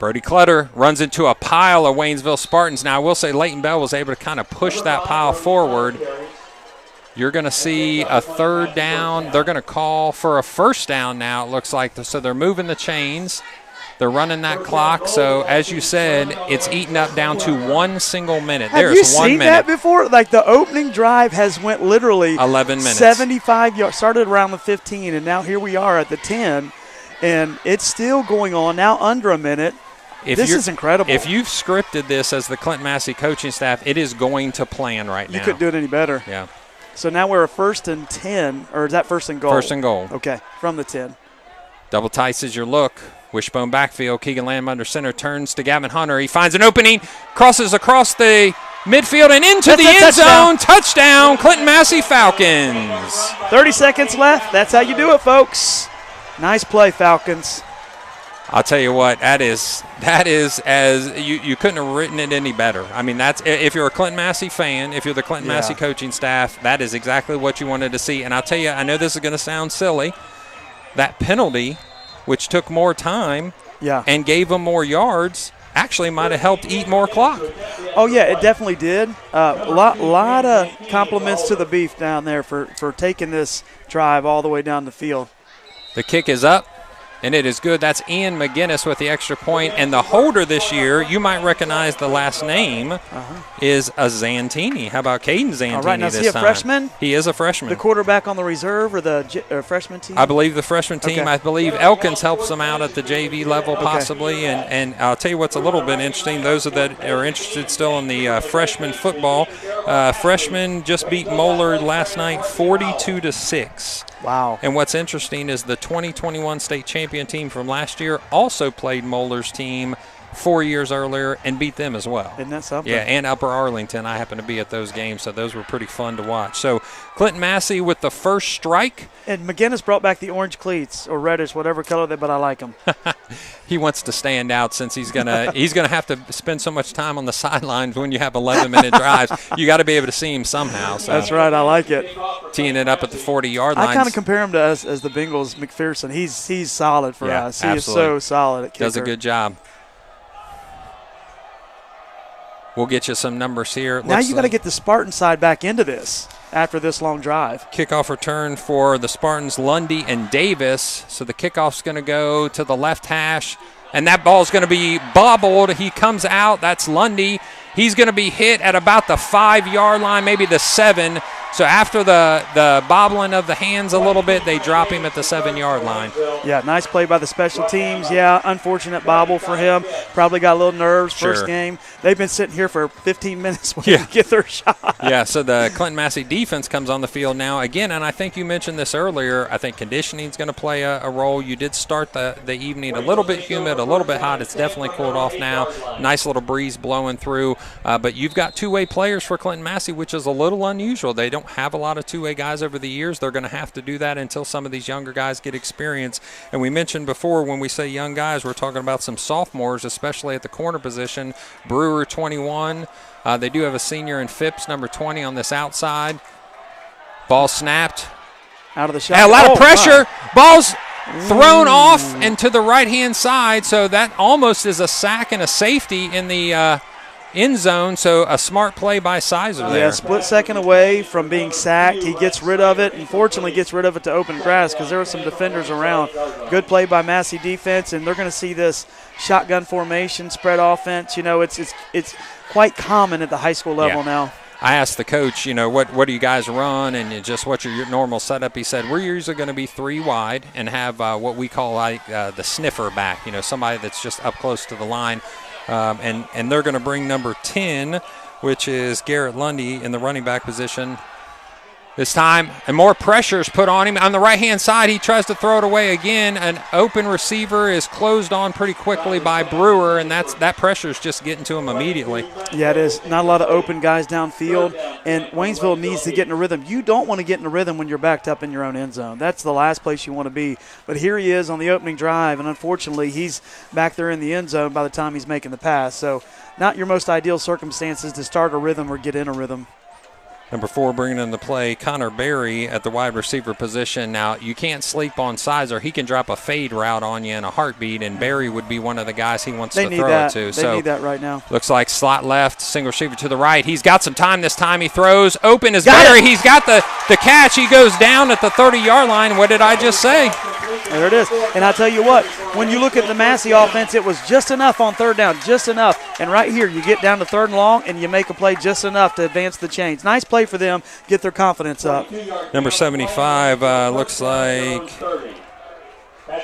Brody Clutter runs into a pile of Waynesville Spartans. Now, I will say Leighton Bell was able to kind of push that pile forward. You're going to see a third down. They're going to call for a first down now, it looks like. So they're moving the chains. They're running that clock. So, as you said, it's eaten up down to 1 single minute. Have There's you 1 seen minute. that before? Like the opening drive has went literally 11 minutes. 75 yards, started around the 15, and now here we are at the 10, and it's still going on now under a minute. This is incredible. If you've scripted this as the Clinton-Massie coaching staff, it is going to plan right now. You couldn't do it any better. Yeah. So now we're a 1st and 10, or is that 1st and goal? 1st and goal. Okay, from the 10. Double tights is your look. Wishbone backfield. Keegan Lamb under center turns to Gavin Hunter. He finds an opening, crosses across the midfield and into the end zone. Touchdown, Clinton-Massie Falcons. 30 seconds left. That's how you do it, folks. Nice play, Falcons. I'll tell you what, that is as you couldn't have written it any better. I mean, that's if you're a Clinton-Massie fan, if you're the Clinton-Massie coaching staff, that is exactly what you wanted to see. And I'll tell you, I know this is going to sound silly, that penalty, which took more time and gave them more yards, actually might have helped eat more clock. Oh, yeah, it definitely did. A lot of compliments to the Beef down there for taking this drive all the way down the field. The kick is up, and it is good. That's Ian McGinnis with the extra point. And the holder this year, you might recognize the last name, is a Zantini. How about Caden Zantini All right, now this is he a time? freshman? He is a freshman. The quarterback on the reserve or the freshman team? I believe the freshman team. Okay. I believe Elkins helps them out at the JV level possibly. And I'll tell you what's a little bit interesting. Those that are interested still in the freshman football, freshmen just beat Moeller last night 42-6. Wow. And what's interesting is the 2021 state champion team from last year also played Moeller's team 4 years earlier and beat them as well. Isn't that something? Yeah, and Upper Arlington. I happened to be at those games, so those were pretty fun to watch. So Clinton-Massie with the first strike. And McGinnis brought back the orange cleats or reddish, whatever color but I like them. He wants to stand out since he's gonna have to spend so much time on the sidelines when you have 11-minute drives. You got to be able to see him somehow. So That's right. I like it. teeing it up at the 40-yard line. I kind of compare him to us as the Bengals. McPherson. He's solid for us. He absolutely. is so solid at kicker. Does a good job. We'll get you some numbers here. Now you got to get the Spartan side back into this after this long drive. Kickoff return for the Spartans, Lundy and Davis. So the kickoff's going to go to the left hash, and that ball's going to be bobbled. He comes out. That's Lundy. He's going to be hit at about the 5-yard line, maybe the 7. So after the bobbling of the hands a little bit, they drop him at the 7-yard line. Yeah, nice play by the special teams. Yeah, unfortunate bobble for him. Probably got a little nerves first game. They've been sitting here for 15 minutes waiting to get their shot. Yeah, so the Clinton-Massie defense comes on the field now again, and I think you mentioned this earlier. I think conditioning is going to play a role. You did start the evening a little bit humid, a little bit hot. It's definitely cooled off now. Nice little breeze blowing through. But you've got two-way players for Clinton-Massie, which is a little unusual. They don't have a lot of two-way guys over the years. They're going to have to do that until some of these younger guys get experience. And we mentioned before, when we say young guys, we're talking about some sophomores, especially at the corner position. Brewer, 21. They do have a senior in Phipps, number 20, on this outside. Ball snapped. Out of the shot. A lot of pressure. Ball's thrown off and to the right-hand side, so that almost is a sack and a safety in the end zone, so a smart play by Sizer there. Yeah, split second away from being sacked. He gets rid of it, and fortunately gets rid of it to open grass because there were some defenders around. Good play by Massey defense, and they're going to see this shotgun formation, spread offense. You know, it's quite common at the high school level now. I asked the coach, you know, what do you guys run and just what's your normal setup? He said, we're usually going to be 3 wide and have what we call the sniffer back, you know, somebody that's just up close to the line. And they're going to bring number 10, which is Garrett Lundy, in the running back position this time. And more pressure is put on him. On the right-hand side, he tries to throw it away again. An open receiver is closed on pretty quickly by Brewer, and that pressure is just getting to him immediately. Yeah, it is. Not a lot of open guys downfield, and Waynesville needs to get in a rhythm. You don't want to get in a rhythm when you're backed up in your own end zone. That's the last place you want to be. But here he is on the opening drive, and unfortunately he's back there in the end zone by the time he's making the pass. So not your most ideal circumstances to start a rhythm or get in a rhythm. Number 4 bringing in the play, Connor Berry at the wide receiver position. Now, you can't sleep on Sizer. He can drop a fade route on you in a heartbeat, and Berry would be one of the guys he wants to throw it to. They need that right now. Looks like slot left, single receiver to the right. He's got some time this time. He throws. Open is Berry. He's got the catch. He goes down at the 30-yard line. What did I just say? There it is. And I'll tell you what, when you look at the Massey offense, it was just enough on third down, just enough. And right here, you get down to third and long, and you make a play just enough to advance the chains. Nice play for them, get their confidence up. Number 75 looks like –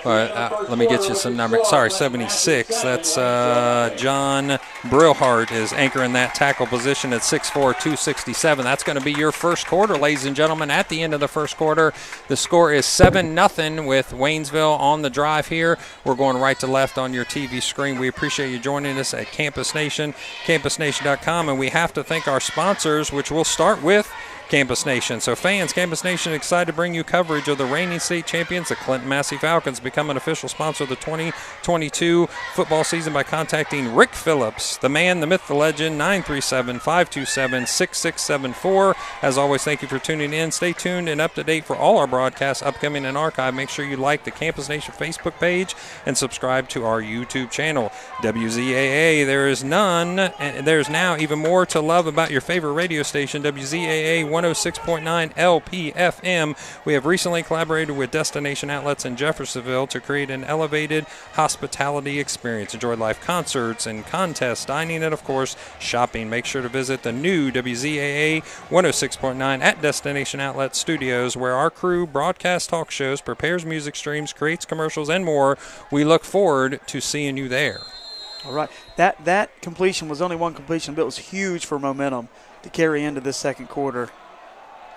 let me get you some number. Sorry, 76. That's John Brilhart is anchoring that tackle position at 6'4", 267. That's going to be your first quarter, ladies and gentlemen. At the end of the first quarter, the score is 7-0 with Waynesville on the drive here. We're going right to left on your TV screen. We appreciate you joining us at Campus Nation, campusnation.com, and we have to thank our sponsors, which we'll start with Campus Nation. So fans, Campus Nation excited to bring you coverage of the reigning state champions, the Clinton-Massie Falcons. Become an official sponsor of the 2022 football season by contacting Rick Phillips, the man, the myth, the legend, 937-527-6674. As always, thank you for tuning in. Stay tuned and up to date for all our broadcasts, upcoming and archive. Make sure you like the Campus Nation Facebook page and subscribe to our YouTube channel. WZAA, there is none, and there's now even more to love about your favorite radio station, WZAA 106.9 LPFM. We have recently collaborated with Destination Outlets in Jeffersonville to create an elevated hospitality experience. Enjoy live concerts and contests, dining, and, of course, shopping. Make sure to visit the new WZAA 106.9 at Destination Outlet Studios, where our crew broadcasts talk shows, prepares music streams, creates commercials, and more. We look forward to seeing you there. All right. That completion was only one completion, but it was huge for momentum to carry into this second quarter.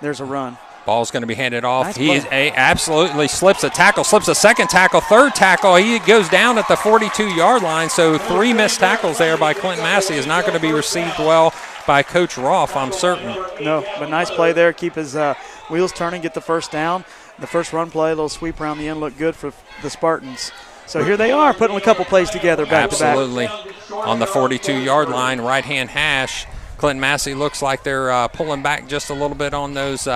There's a run. Ball's going to be handed off. Nice He absolutely slips a tackle, slips a second tackle, third tackle. He goes down at the 42-yard line, so 3 missed tackles there by Clinton-Massie is not going to be received well by Coach Roth, I'm certain. No, but nice play there. Keep his wheels turning, get the first down. The first run play, a little sweep around the end, looked good for the Spartans. So here they are, putting a couple plays together back to back. Absolutely. On the 42-yard line, right-hand hash, Clinton-Massie looks like they're pulling back just a little bit on those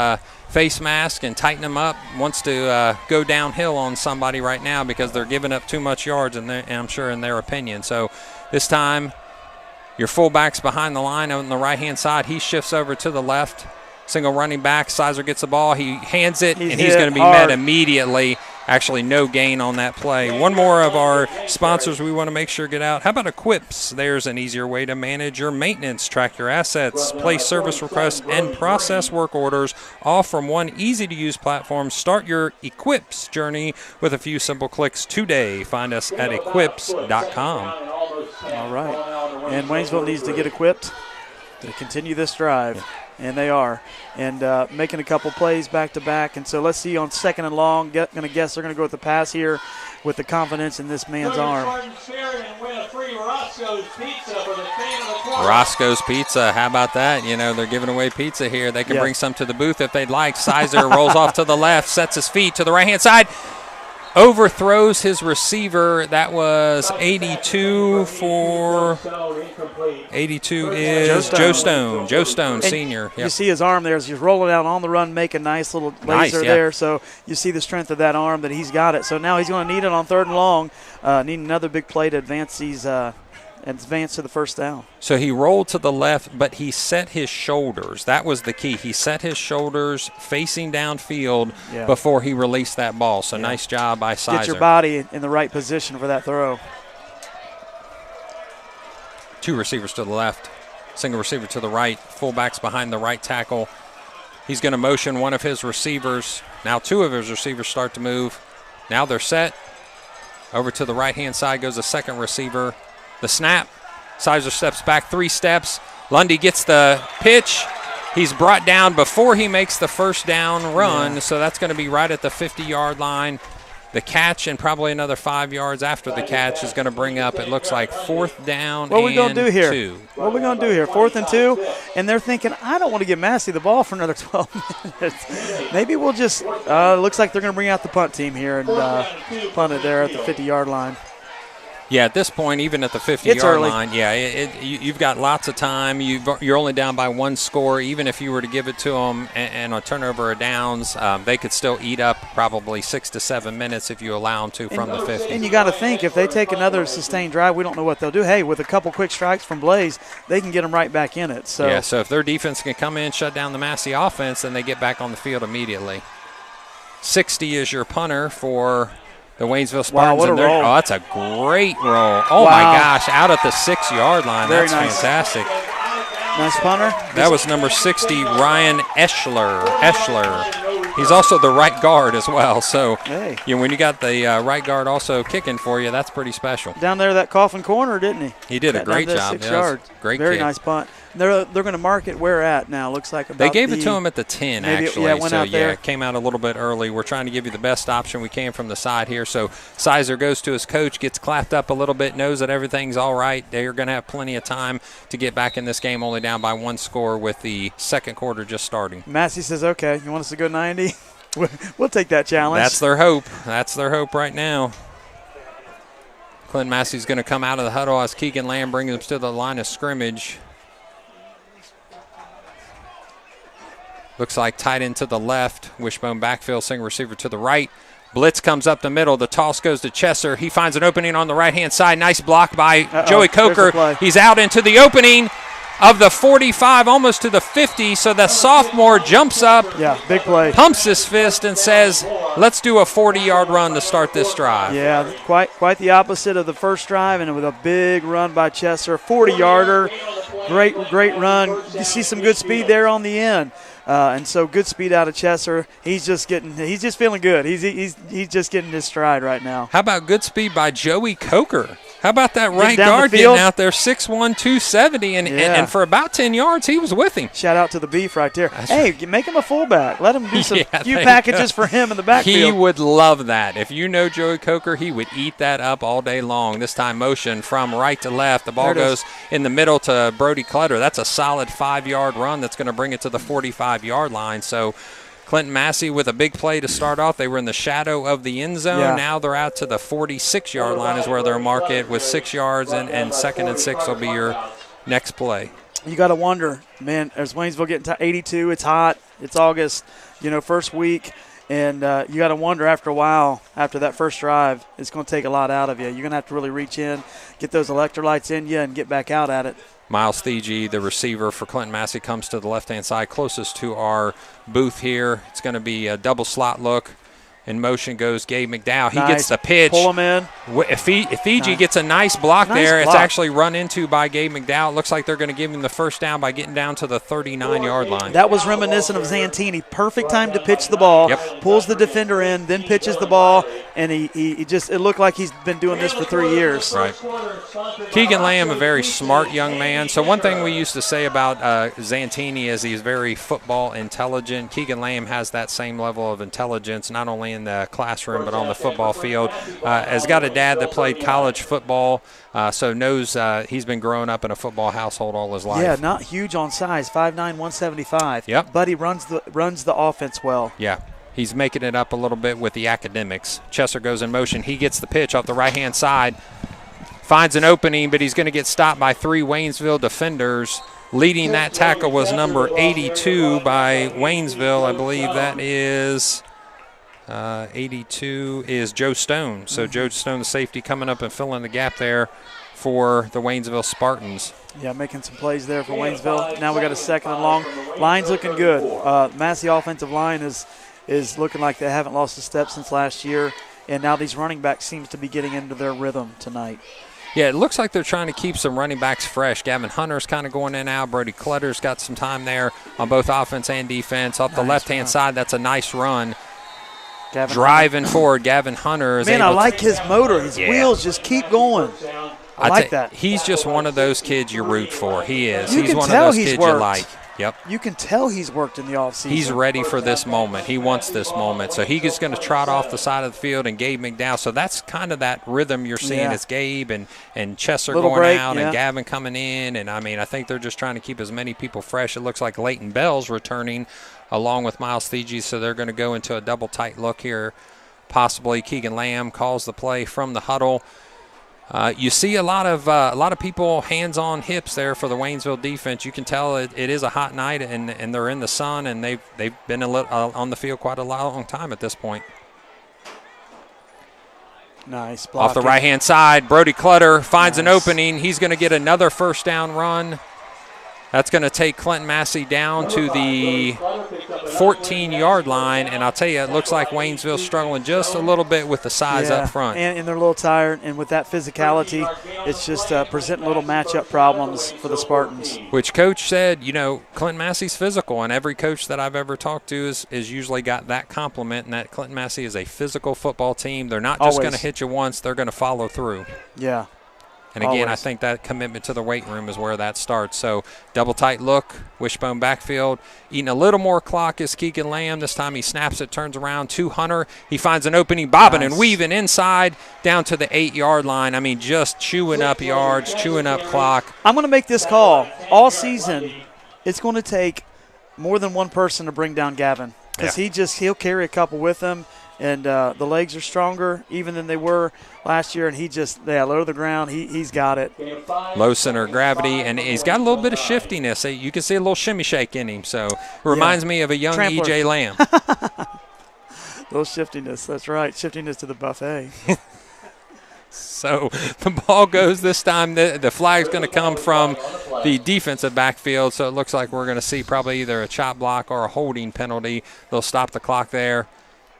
face masks and tighten them up. Wants to go downhill on somebody right now because they're giving up too much yards, and I'm sure in their opinion. So this time your fullback's behind the line on the right-hand side. He shifts over to the left. Single running back. Sizer gets the ball. He hands it, and he's going to be met immediately. Actually, no gain on that play. One more of our sponsors we want to make sure get out. How about Equips? There's an easier way to manage your maintenance, track your assets, place service requests, and process work orders, all from one easy-to-use platform. Start your Equips journey with a few simple clicks today. Find us at equips.com. All right. And Waynesville needs to get equipped to continue this drive. And they are. And making a couple plays back-to-back. And so let's see on 2nd and long. Going to guess they're going to go with the pass here with the confidence in this man's arm. Roscoe's Pizza. How about that? You know, they're giving away pizza here. They can bring some to the booth if they'd like. Sizer rolls off to the left, sets his feet to the right-hand side. Overthrows his receiver. That was 82 for 82 is Joe Stone. Joe Stone, senior. You see his arm there as he's rolling out on the run, make a nice little laser there. So you see the strength of that arm that he's got it. So now he's going to need it on 3rd and long. Need another big play to advance these advance to the first down. So he rolled to the left, but he set his shoulders. That was the key. He set his shoulders facing downfield before he released that ball. So nice job by Sizer. Get your body in the right position for that throw. 2 receivers to the left, single receiver to the right, fullbacks behind the right tackle. He's going to motion one of his receivers. Now 2 of his receivers start to move. Now they're set. Over to the right-hand side goes a second receiver. The snap. Sizer steps back 3 steps. Lundy gets the pitch. He's brought down before he makes the first down run, so that's going to be right at the 50-yard line. The catch and probably another 5 yards after the catch is going to bring up, it looks like, 4th down what are we going to do here? 2. What are we going to do here? 4th and 2, and they're thinking, I don't want to give Massey the ball for another 12 minutes. Maybe we'll just looks like they're going to bring out the punt team here and punt it there at the 50-yard line. Yeah, at this point, even at the 50-yard line, you've got lots of time. You're only down by 1 score. Even if you were to give it to them and a turnover of downs, they could still eat up probably 6 to 7 minutes if you allow them to from the 50. And you got to think, if they take another sustained drive, we don't know what they'll do. Hey, with a couple quick strikes from Blaze, they can get them right back in it. So so if their defense can come in, shut down the Massey offense, then they get back on the field immediately. 60 is your punter for the Waynesville Spartans. Wow, what a roll. Oh, that's a great roll. Oh, my gosh, out at the 6-yard line. Very That's nice. Fantastic. Nice punter. That was number 60, Ryan Eschler. He's also the right guard as well. So when you got the right guard also kicking for you, that's pretty special. Down there that coffin corner, didn't he? He did a great job. 6 yards. Great Very kick. nice punt. They're going to mark it where at now. Looks like about they gave it to him at the 10, actually. It went out there. It came out a little bit early. We're trying to give you the best option we can from the side here. So Sizer goes to his coach, gets clapped up a little bit, knows that everything's all right. They're going to have plenty of time to get back in this game, only down by 1 score with the second quarter just starting. Massey says, okay, you want us to go 90? We'll take that challenge. That's their hope. That's their hope right now. Clinton-Massie's going to come out of the huddle as Keegan Lamb brings them to the line of scrimmage. Looks like tight end to the left. Wishbone backfield, single receiver to the right. Blitz comes up the middle. The toss goes to Chesser. He finds an opening on the right-hand side. Nice block by Joey Coker. He's out into the opening of the 45, almost to the 50. So the sophomore jumps up. Yeah, big play. Pumps his fist and says, let's do a 40-yard run to start this drive. Yeah, quite the opposite of the first drive, and with a big run by Chesser. 40-yarder. Great run. You see some good speed there on the end. And so good speed out of Chesser. He's just feeling good. He's just getting his stride right now. How about good speed by Joey Coker? How about that right guard getting out there, 6'1", 270, and for about 10 yards, he was with him. Shout out to the beef right there. Make him a fullback. Let him do some few packages for him in the backfield. He would love that. If you know Joey Coker, he would eat that up all day long. This time motion from right to left. The ball goes in the middle to Brody Clutter. That's a solid 5-yard run that's going to bring it to the 45-yard line. So Clinton-Massie with a big play to start off. They were in the shadow of the end zone. Yeah. Now they're out to the 46-yard line is where they'll mark it with 6 yards, and 2nd and 6 will be your next play. You got to wonder, man, as Waynesville getting to 82, it's hot. It's August, first week. And you got to wonder after a while, after that first drive, it's going to take a lot out of you. You're going to have to really reach in, get those electrolytes in you, and get back out at it. Miles Thiegy, the receiver for Clinton-Massie, comes to the left-hand side, closest to our booth here. It's going to be a double slot look. In motion goes Gabe McDowell. He Nice. gets the pitch. Pull him in. If Fiji gets a nice block there, it's actually run into by Gabe McDowell. It looks like they're going to give him the first down by getting down to the 39-yard line. That was reminiscent of Zantini. Perfect time to pitch the ball. Yep. Pulls the defender in, then pitches the ball, and he just, it looked like he's been doing this for 3 years. Right. Keegan Lamb, a very smart young man. So one thing we used to say about Zantini is he's very football intelligent. Keegan Lamb has that same level of intelligence, not only in the classroom but on the football field. Has got a dad that played college football, so knows he's been growing up in a football household all his life. Yeah, not huge on size, 5'9", 175. Yep. But he runs the offense well. Yeah. He's making it up a little bit with the academics. Chesser goes in motion. He gets the pitch off the right-hand side, finds an opening, but he's going to get stopped by 3 Waynesville defenders. Leading that tackle was number 82 by Waynesville. I believe that is 82 is Joe Stone. So Joe Stone, the safety, coming up and filling the gap there for the Waynesville Spartans. Yeah, making some plays there for Waynesville. Now we got a 2nd and long. Line's looking good. Massey offensive line is looking like they haven't lost a step since last year, and now these running backs seems to be getting into their rhythm tonight. Yeah, it looks like they're trying to keep some running backs fresh. Gavin Hunter's kind of going in and out. Brody Clutter's got some time there on both offense and defense. Off the left-hand side, that's a nice run. Driving forward, Gavin Hunter is Man, able I like his motor. His wheels just keep going. I like that. He's just one of those kids you root for. He is. He's one of those kids worked. you like. Yep. You can tell he's worked in the offseason. He's ready for this moment. He wants this moment. So he's going to trot off the side of the field, and Gabe McDowell. So that's kind of that rhythm you're seeing. It's Gabe and Chesser going out and Gavin coming in. And, I think they're just trying to keep as many people fresh. It looks like Leighton Bell's returning along with Miles Thiegy, so they're going to go into a double tight look here. Possibly Keegan Lamb calls the play from the huddle. You see a lot of people hands on hips there for the Waynesville defense. You can tell it is a hot night, and they're in the sun, and they've been on the field quite a long time at this point. Nice blocking. Off the right-hand side, Brody Clutter finds an opening. He's going to get another first down run. That's going to take Clinton-Massie down to the 14-yard line, and I'll tell you, it looks like Waynesville's struggling just a little bit with the size up front. And they're a little tired, and with that physicality, it's just presenting little matchup problems for the Spartans. Which Coach said, Clinton-Massie's physical, and every coach that I've ever talked to is usually got that compliment, and that Clinton-Massie is a physical football team. They're not just going to hit you once, they're going to follow through. Yeah. And again, I think that commitment to the weight room is where that starts. So double tight look, wishbone backfield. Eating a little more clock is Keegan Lamb. This time he snaps it, turns around to Hunter. He finds an opening, bobbing and weaving inside down to the 8-yard line. Just chewing up yards, chewing up clock. I'm going to make this call. All season, it's going to take more than one person to bring down Gavin because he'll carry a couple with him. And the legs are stronger even than they were last year, and he just low to the ground. He's got it. Low center of gravity, and he's got a little bit of shiftiness. You can see a little shimmy shake in him. So it reminds me of a young Trampler. E.J. Lamb. Little shiftiness, that's right. Shiftiness to the buffet. So the ball goes this time. The flag's going to come from the defensive backfield, so it looks like we're going to see probably either a chop block or a holding penalty. They'll stop the clock there.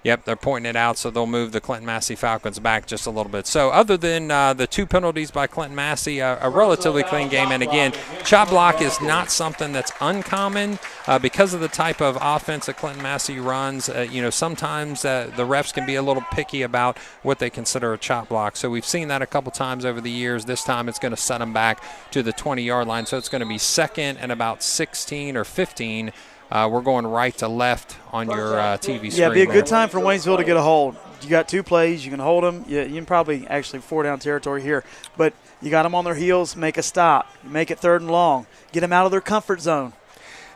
Yep, they're pointing it out, so they'll move the Clinton-Massie Falcons back just a little bit. So other than the 2 penalties by Clinton-Massie, a relatively clean game. And, again, chop block is not something that's uncommon because of the type of offense that Clinton-Massie runs. Sometimes the refs can be a little picky about what they consider a chop block. So we've seen that a couple times over the years. This time it's going to set them back to the 20-yard line. So it's going to be 2nd and about 16 or 15. We're going right to left on your TV screen. Yeah, it'd be a good time for Waynesville to get a hold. You got 2 plays. You can hold them. You can probably actually 4-down territory here. But you got them on their heels. Make a stop. Make it 3rd and long. Get them out of their comfort zone.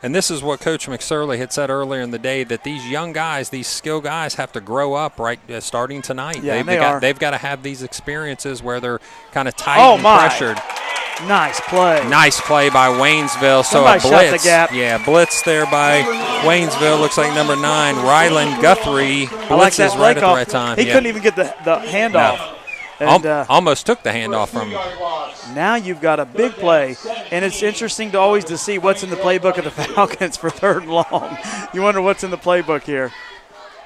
And this is what Coach McSorley had said earlier in the day, that these young guys, these skill guys, have to grow up starting tonight. Yeah, they've got to have these experiences where they're kind of tight and pressured. Nice play. Nice play by Waynesville. Somebody so a blitz. Shut the gap. Yeah, blitz there by Waynesville. Looks like number 9, Ryland Guthrie. Blitzes right at the right time. He couldn't even get the handoff. No. And, almost took the handoff from him. Now you've got a big play, and it's interesting to see what's in the playbook of the Falcons for 3rd and long. You wonder what's in the playbook here.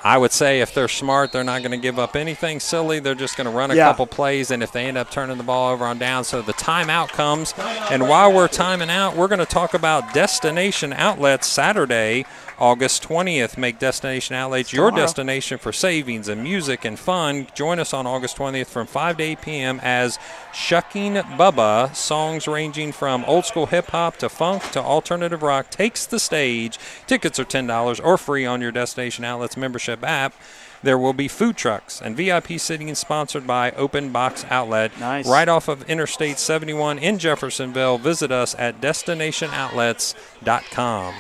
I would say if they're smart, they're not going to give up anything silly. They're just going to run a couple plays, and if they end up turning the ball over on down, so the timeout comes. And while we're timing out, we're going to talk about Destination Outlets Saturday, August 20th. Make Destination Outlets your destination for savings and music and fun. Join us on August 20th from 5 to 8 p.m. as Shucking Bubba, songs ranging from old school hip-hop to funk to alternative rock, takes the stage. Tickets are $10 or free on your Destination Outlets membership app. There will be food trucks and VIP seating sponsored by Open Box Outlet. Nice. Right off of Interstate 71 in Jeffersonville. Visit us at destinationoutlets.com.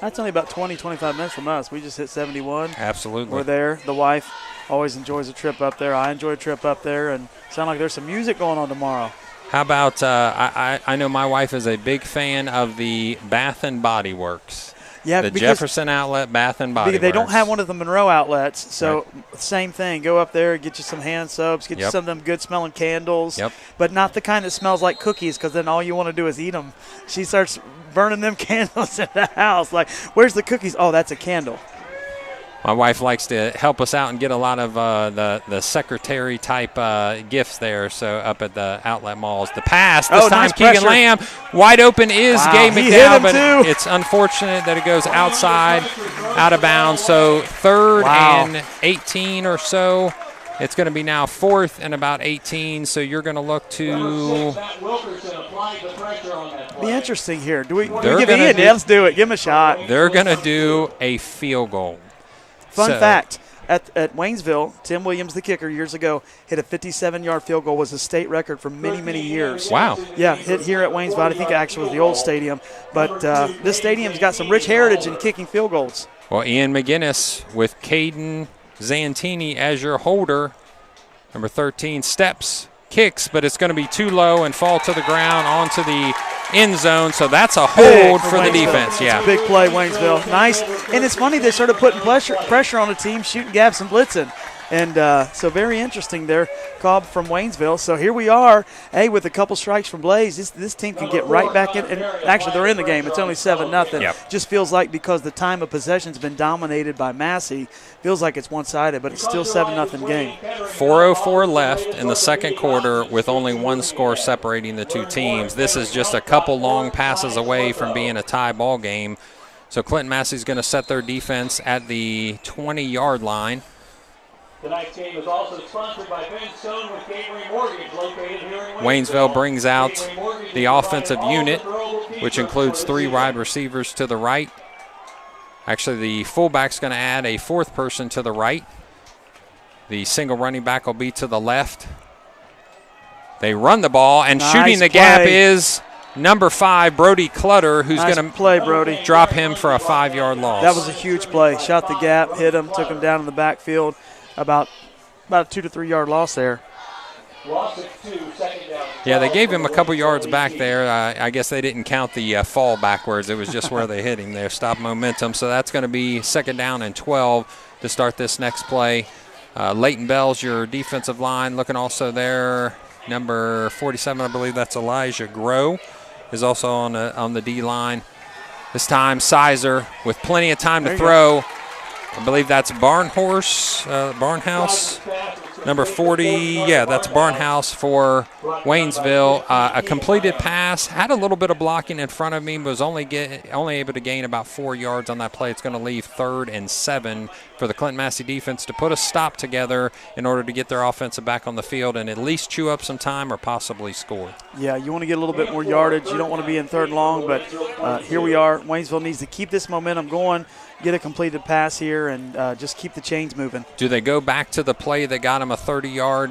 That's only about 20, 25 minutes from us. We just hit 71. Absolutely. We're there. The wife always enjoys a trip up there. I enjoy a trip up there, and sound like there's some music going on tomorrow. How about, I know my wife is a big fan of the Bath and Body Works. Yeah, the Jefferson Outlet, Bath and Body Works. They don't have one of the Monroe outlets, so same thing. Go up there, get you some hand soaps, get you some of them good-smelling candles, but not the kind that smells like cookies, because then all you want to do is eat them. She starts burning them candles in the house. Like, where's the cookies? Oh, that's a candle. My wife likes to help us out and get a lot of the secretary-type gifts there, so up at the outlet malls. The pass, this time nice Keegan Lamb, wide open is Gabe McDowell, but it's unfortunate that it goes outside, out of bounds. So 3rd and 18 or so. It's going to be now 4th and about 18, so you're going to look to be interesting here. Do we give Ian? Let's do it. Give him a shot. They're going to do a field goal. Fun fact, at Waynesville, Tim Williams, the kicker, years ago, hit a 57-yard field goal, was a state record for many, many years. Wow. Yeah, hit here at Waynesville. I think it actually was the old stadium. But this stadium's got some rich heritage in kicking field goals. Well, Ian McGinnis with Caden Zantini as your holder. Number 13 steps, kicks, but it's going to be too low and fall to the ground onto the end zone, so that's a hold for the defense. Yeah, big play, Waynesville. Nice. And it's funny, they started putting pressure on the team, shooting gaps and blitzing. And so very interesting there, Cobb from Waynesville. So here we are, with a couple strikes from Blaze. This team can get right back in. And actually, they're in the game. It's only 7-0. Yep. Just feels like because the time of possession has been dominated by Massey, feels like it's one-sided, but it's still 7-0 game. 4:04 left in the second quarter with only one score separating the two teams. This is just a couple long passes away from being a tie ball game. So Clinton-Massie's going to set their defense at the 20-yard line. Tonight's game is also sponsored by Ben Stone with Gateway Mortgage, located here in Waynesville brings out the offensive unit, which includes 3 wide receivers to the right. Actually, the fullback's going to add a 4th person to the right. The single running back will be to the left. They run the ball, and shooting the gap is number 5, Brody Clutter, who's going to drop him for a 5-yard loss. That was a huge play. Shot the gap, hit him, took him down in the backfield. About a 2 to 3 yard loss there. Yeah, they gave him a couple yards back there. I guess they didn't count the fall backwards. It was just where they hit him there, stop momentum. So that's going to be 2nd down and 12 to start this next play. Leighton Bell's your defensive line. Looking also there, number 47, I believe that's Elijah Groh, is also on the D-line. This time, Sizer with plenty of time to throw. I believe that's Barnhouse, number 40. Yeah, that's Barnhouse for Waynesville. A completed pass, had a little bit of blocking in front of me, was only able to gain about 4 yards on that play. It's going to leave 3rd and 7 for the Clinton-Massie defense to put a stop together in order to get their offensive back on the field and at least chew up some time or possibly score. Yeah, you want to get a little bit more yardage. You don't want to be in 3rd and long, but here we are. Waynesville needs to keep this momentum going, get a completed pass here, and just keep the chains moving. Do they go back to the play that got him a 30-yard,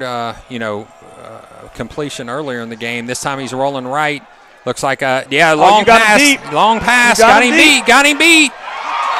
completion earlier in the game? This time he's rolling right. Looks like long pass. Long pass. Got him beat.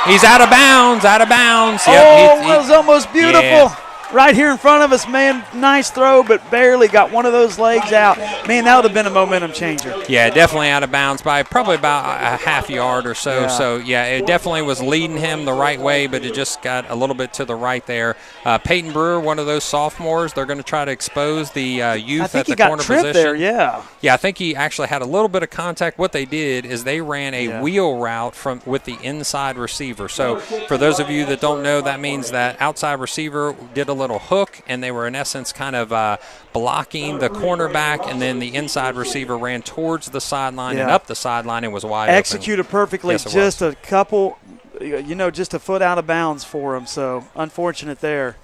He's out of bounds. Yep, that was almost beautiful. Yeah. right here in front of us, man. Nice throw, but barely got one of those legs out. Man, that would have been a momentum changer. Yeah, definitely out of bounds by probably about a half yard or so. Yeah. So, yeah, it definitely was leading him the right way, but it just got a little bit to the right there. Peyton Brewer, one of those sophomores, they're going to try to expose the youth at the corner position. I think he got tripped there, yeah. Yeah, I think he actually had a little bit of contact. What they did is they ran a wheel route with the inside receiver. So for those of you that don't know, that means that outside receiver did a little hook, and they were in essence kind of blocking the cornerback, and then the inside receiver ran towards the sideline and up the sideline and was wide open. Executed perfectly. Yes, just a couple, just a foot out of bounds for him. So unfortunate there.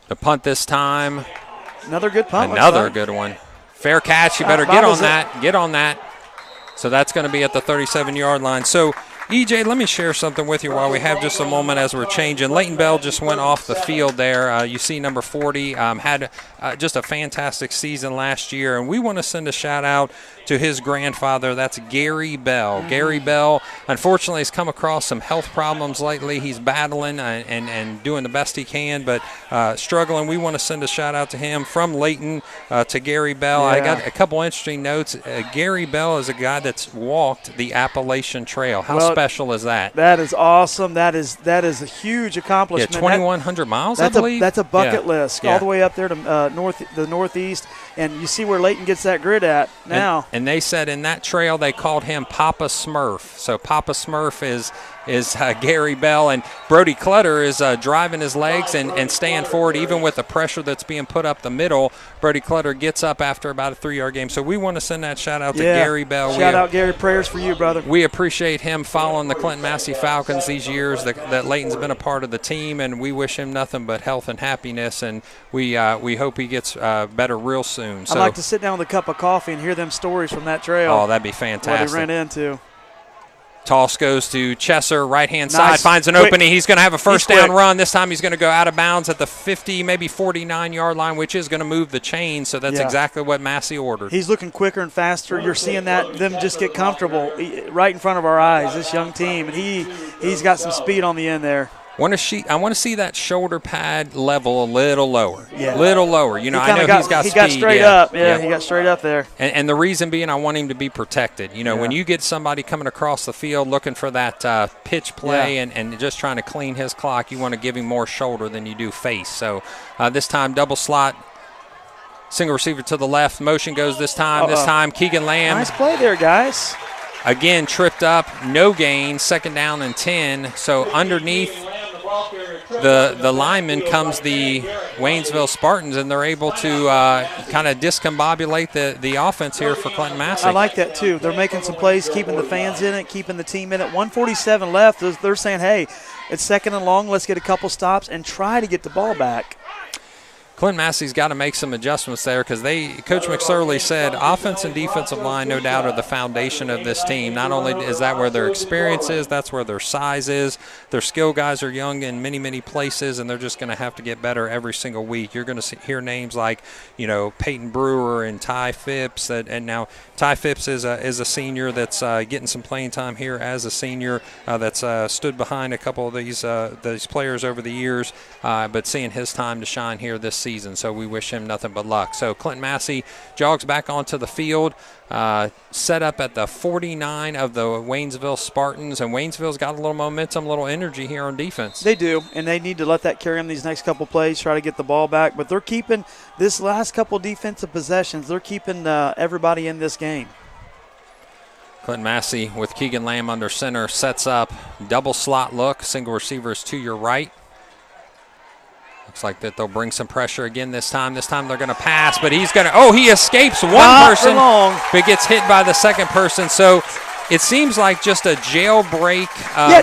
The punt this time. Another good punt. Another good one. Fair catch. You better get on that. Get on that. So that's going to be at the 37-yard line. So, EJ, let me share something with you while we have just a moment as we're changing. Leighton Bell just went off the field there. You see number 40 had just a fantastic season last year, and we want to send a shout-out to his grandfather. That's Gary Bell. Gary Bell, unfortunately, has come across some health problems lately. He's battling and doing the best he can, but struggling. We want to send a shout-out to him from Leighton to Gary Bell. Yeah. I got a couple interesting notes. Gary Bell is a guy that's walked the Appalachian Trail. How special is that? That is awesome. That is a huge accomplishment. Yeah, 2,100 miles, I believe. That's a bucket list all the way up there to the northeast, and you see where Leighton gets that grid at now. And they said in that trail they called him Papa Smurf. So Papa Smurf is Gary Bell, and Brody Clutter is driving his legs and staying forward even with the pressure that's being put up the middle. Brody Clutter gets up after about a 3-yard game. So we want to send that shout out to Gary Bell. Shout out Gary, prayers for you, brother. We appreciate him following the Clinton-Massie Falcons these years that Leighton's been a part of the team, and we wish him nothing but health and happiness, and we hope he gets better real soon. So, I'd like to sit down with a cup of coffee and hear them stories from that trail. Oh, that'd be fantastic. What he ran into. Toss goes to Chesser, right-hand side, finds an opening. He's going to have a first down run. This time he's going to go out of bounds at the 50, maybe 49-yard line, which is going to move the chain, so that's exactly what Massie ordered. He's looking quicker and faster. You're seeing them just get comfortable right in front of our eyes, this young team, and he's got some speed on the end there. I want to see that shoulder pad level a little lower. Yeah. Little lower. I know he's got speed. He got straight up. Yeah, he got straight up there. And the reason being, I want him to be protected. When you get somebody coming across the field looking for that pitch play and just trying to clean his clock, you want to give him more shoulder than you do face. So this time, double slot, single receiver to the left. Motion goes this time. This time, Keegan Lamb. Nice play there, guys. Again, tripped up, no gain, 2nd down and 10. So underneath the lineman comes the Waynesville Spartans, and they're able to kind of discombobulate the offense here for Clinton-Massie. I like that, too. They're making some plays, keeping the fans in it, keeping the team in it. 1:47 left. They're saying, hey, it's 2nd and long. Let's get a couple stops and try to get the ball back. Clinton-Massie's got to make some adjustments there because Coach McSorley said offense and defensive line, no doubt, are the foundation of this team. Not only is that where their experience is, that's where their size is. Their skill guys are young in many, many places, and they're just going to have to get better every single week. You're going to hear names like, Peyton Brewer and Ty Phipps. And now Ty Phipps is a senior that's getting some playing time here as a senior that's stood behind a couple of these players over the years, but seeing his time to shine here this season, so we wish him nothing but luck. So Clinton-Massie jogs back onto the field, set up at the 49 of the Waynesville Spartans, and Waynesville's got a little momentum, a little energy here on defense. They do, and they need to let that carry them these next couple plays, try to get the ball back, but they're keeping this last couple defensive possessions, they're keeping everybody in this game. Clinton-Massie with Keegan Lamb under center sets up double slot look, single receivers to your right. Looks like that they'll bring some pressure again this time. This time they're going to pass, but he escapes one person, but gets hit by the second person. So it seems like just a jailbreak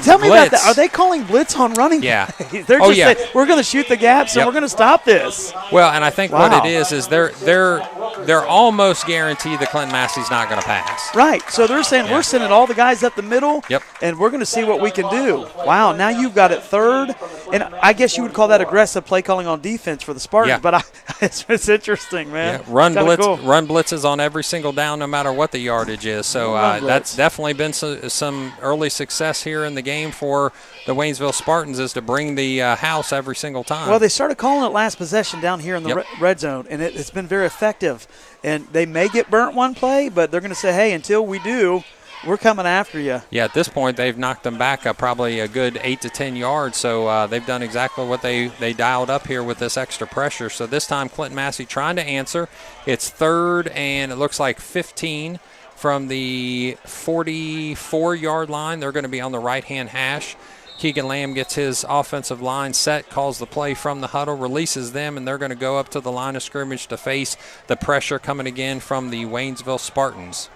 tell me blitz. about that. Are they calling blitz on running plays? They're just saying, we're going to shoot the gaps and we're going to stop this. Well, and I think what it is they're almost guaranteed that Clinton-Massie's not going to pass. Right. So they're saying we're sending all the guys up the middle, and we're going to see what we can do. Wow. Now you've got it 3rd, and I guess you would call that aggressive play calling on defense for the Spartans. But It's interesting, man. Yeah, run blitzes on every single down, no matter what the yardage is. So that's definitely been some early success here in the game for the Waynesville Spartans, is to bring the house every single time. Well, they started calling it last possession down here in the red zone, and it's been very effective. And they may get burnt one play, but they're going to say, hey, until we do, we're coming after you. Yeah, at this point, they've knocked them back probably a good 8 to 10 yards. So they've done exactly what they dialed up here with this extra pressure. So this time, Clinton-Massie trying to answer. It's 3rd and it looks like 15 from the 44-yard line. They're going to be on the right-hand hash. Keegan Lamb gets his offensive line set, calls the play from the huddle, releases them, and they're going to go up to the line of scrimmage to face the pressure coming again from the Waynesville Spartans.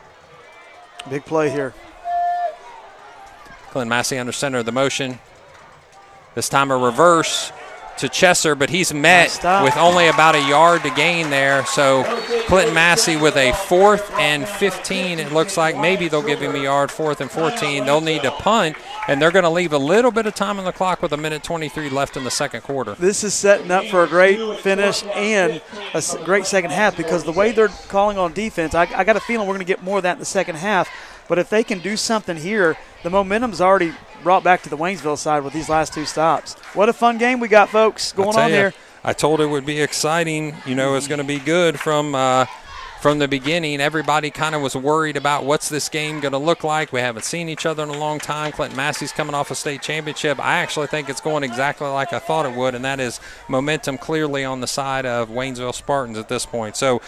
Big play here. Clinton-Massie under center of the motion. This time a reverse to Chesser, but he's met with only about a yard to gain there. So Clinton-Massie with a 4th and 15. It looks like maybe they'll give him a yard. 4th and 14. They'll need to punt, and they're going to leave a little bit of time on the clock with 1:23 left in the second quarter. This is setting up for a great finish and a great second half, because the way they're calling on defense, I got a feeling we're going to get more of that in the second half. But if they can do something here, the momentum's already brought back to the Waynesville side with these last 2 stops. What a fun game we got, folks, going on here. I told it would be exciting. You know, it's going to be good from the beginning. Everybody kind of was worried about what's this game going to look like. We haven't seen each other in a long time. Clinton-Massie's coming off a state championship. I actually think it's going exactly like I thought it would, and that is momentum clearly on the side of Waynesville Spartans at this point. So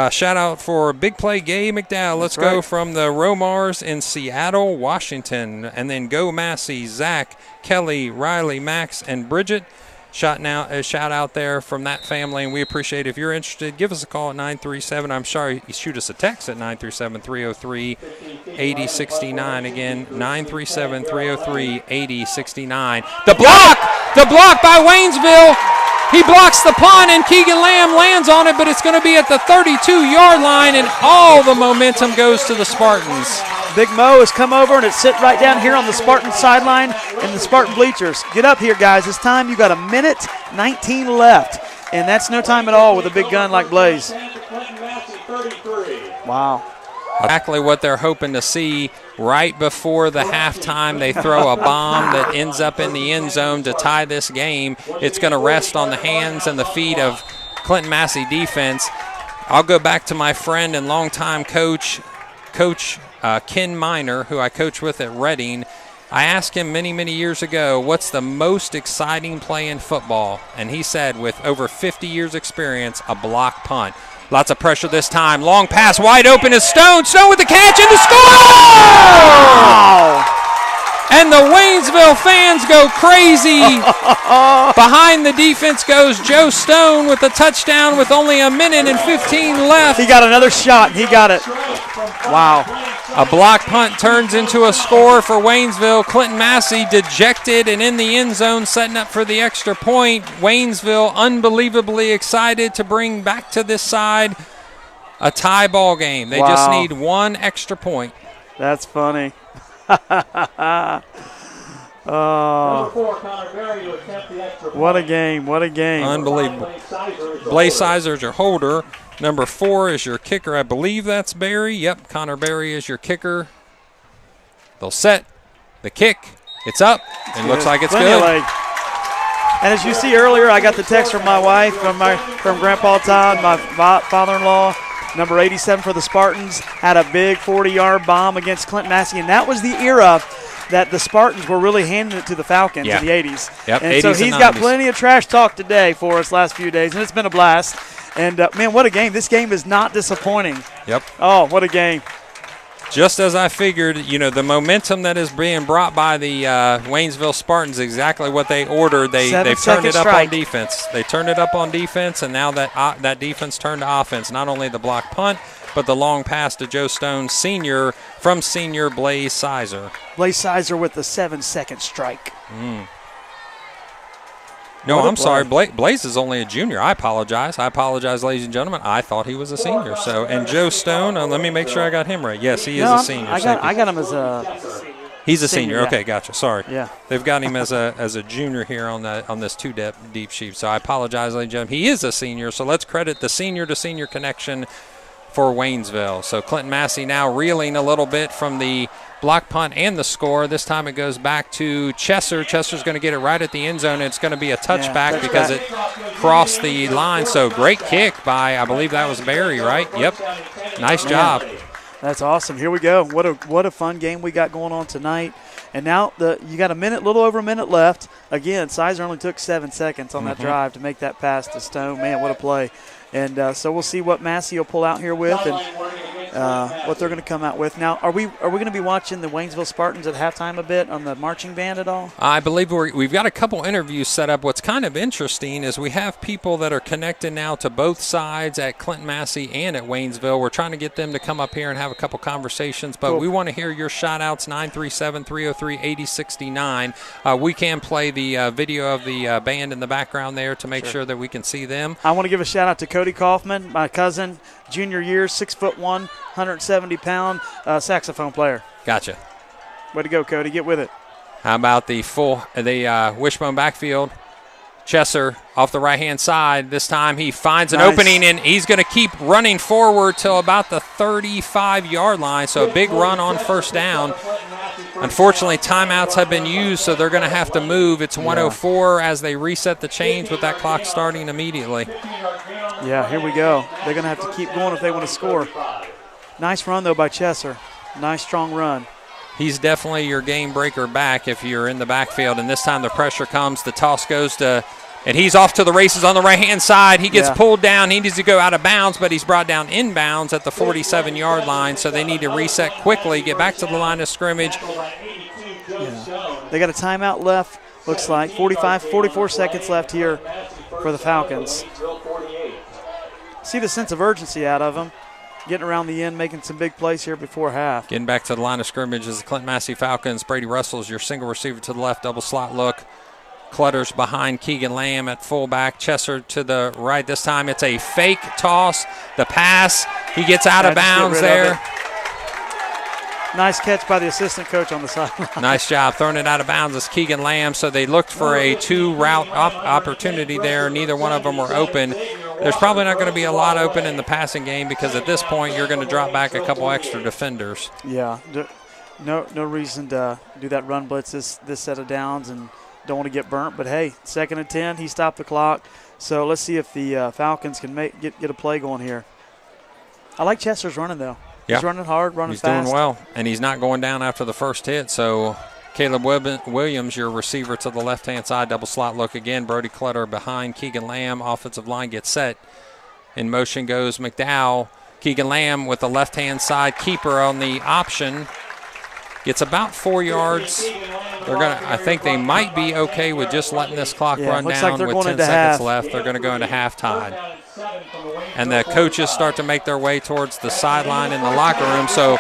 shout out for big play Gabe McDowell. Let's go from the Romars in Seattle, Washington, and then go Massey, Zach, Kelly, Riley, Max, and Bridget. Shout out there from that family, and we appreciate it. If you're interested, give us a call at 937. I'm sorry, shoot us a text at 937-303-8069. Again, 937-303-8069. The block by Waynesville. He blocks the punt, and Keegan Lamb lands on it, but it's going to be at the 32-yard line, and all the momentum goes to the Spartans. Big Mo has come over, and it's sitting right down here on the Spartan sideline in the Spartan bleachers. Get up here, guys. It's time. You got 1:19 left, and that's no time at all with a big gun like Blaze. Wow. Exactly what they're hoping to see. Right before the halftime, they throw a bomb that ends up in the end zone to tie this game. It's going to rest on the hands and the feet of Clinton-Massie defense. I'll go back to my friend and longtime coach Ken Miner, who I coach with at Reading. I asked him many, many years ago, what's the most exciting play in football? And he said, with over 50 years experience, a block punt. Lots of pressure this time. Long pass, wide open is Stone. Stone with the catch and the score! Wow. And the Waynesville fans go crazy. Behind the defense goes Joe Stone with the touchdown with only 1:15 left. He got another shot, and he got it. Wow. A block punt turns into a score for Waynesville. Clinton-Massie dejected and in the end zone, setting up for the extra point. Waynesville unbelievably excited to bring back to this side a tie ball game. They just need one extra point. That's funny. What a game, what a game. Unbelievable. Blaze Sizer is your holder. Number 4 is your kicker. I believe that's Barry. Yep, Connor Barry is your kicker. They'll set the kick. It's up. It looks like it's good. And as you see earlier, I got the text from my wife, from Grandpa Todd, my father-in-law. Number 87 for the Spartans had a big 40-yard bomb against Clinton-Massie, and that was the era that the Spartans were really handing it to the Falcons in the 80s. Yep, and 80s so he's got plenty of trash talk today for us last few days, and it's been a blast. And, man, what a game. This game is not disappointing. Yep. Oh, what a game. Just as I figured, you know, the momentum that is being brought by the Waynesville Spartans, exactly what they ordered. They've turned it up on defense. They turned it up on defense, and now that defense turned to offense. Not only the block punt, but the long pass to Joe Stone, senior, from senior Blaze Sizer. Blaze Sizer with the 7-second strike. No, I'm sorry. Blaze is only a junior. I apologize. Ladies and gentlemen. I thought he was a senior. So, and Joe Stone, let me make sure I got him right. Yes, he is a senior. I got him as a He's a senior. yeah. Okay, gotcha. Sorry. Yeah. They've got him as a junior here on this deep sheet. So I apologize, ladies and gentlemen. He is a senior, so let's credit the senior-to-senior connection for Waynesville. So Clinton-Massie now reeling a little bit from the block punt and the score. This time it goes back to Chesser. Chesser's going to get it right at the end zone. It's going to be a touchback because it crossed the line. So great kick by, I believe that was Barry, right? Yep. Nice job. That's awesome. Here we go. What a fun game we got going on tonight. And now you got little over a minute left. Again, Sizer only took 7 seconds on that drive to make that pass to Stone. Man, what a play. And so we'll see what Massie will pull out here with and what they're going to come out with. Now, are we going to be watching the Waynesville Spartans at halftime a bit on the marching band at all? I believe we've got a couple interviews set up. What's kind of interesting is we have people that are connected now to both sides at Clinton-Massie and at Waynesville. We're trying to get them to come up here and have a couple conversations, but we want to hear your shout-outs, 937-303-8069. We can play the video of the band in the background there to make sure that we can see them. I want to give a shout-out to Cody Kaufman, my cousin, junior year, 6'1", 170-pound saxophone player. Gotcha. Way to go, Cody. Get with it. How about the wishbone backfield? Chesser off the right-hand side. This time he finds an opening, and he's going to keep running forward till about the 35-yard line, so a big run on first down. Unfortunately, timeouts have been used, so they're going to have to move. It's 1:04 as they reset the chains with that clock starting immediately. Yeah, here we go. They're going to have to keep going if they want to score. Nice run, though, by Chesser. Nice, strong run. He's definitely your game breaker back if you're in the backfield, and this time the pressure comes. The toss goes to, and he's off to the races on the right-hand side. He gets pulled down. He needs to go out of bounds, but he's brought down inbounds at the 47-yard line, so they need to reset quickly, get back to the line of scrimmage. Yeah. They got a timeout left, looks like. 44 seconds left here for the Falcons. See the sense of urgency out of them. Getting around the end, making some big plays here before half. Getting back to the line of scrimmage is the Clinton-Massie Falcons. Brady Russell's your single receiver to the left, double slot look. Clutters behind Keegan Lamb at fullback. Chesser to the right. This time it's a fake toss. The pass, he gets out of bounds there. Nice catch by the assistant coach on the sideline. Nice job. Throwing it out of bounds is Keegan Lamb. So they looked for a two-route opportunity there. Neither one of them were open. There's probably not going to be a lot open in the passing game because at this point you're going to drop back a couple extra defenders. Yeah, no reason to do that run blitz this set of downs and don't want to get burnt. But, hey, 2nd and 10, he stopped the clock. So let's see if the Falcons can get a play going here. I like Chester's running, though. Yeah. He's running hard, running fast. He's doing well, and he's not going down after the first hit. So Caleb Williams, your receiver to the left-hand side, double slot look again. Brody Clutter behind Keegan Lamb. Offensive line gets set. In motion goes McDowell. Keegan Lamb with the left-hand side keeper on the option. Gets about 4 yards. I think they might be okay with just letting this clock run down with 10 seconds left. They're going to go into halftime. And the coaches start to make their way towards the sideline in the locker room. So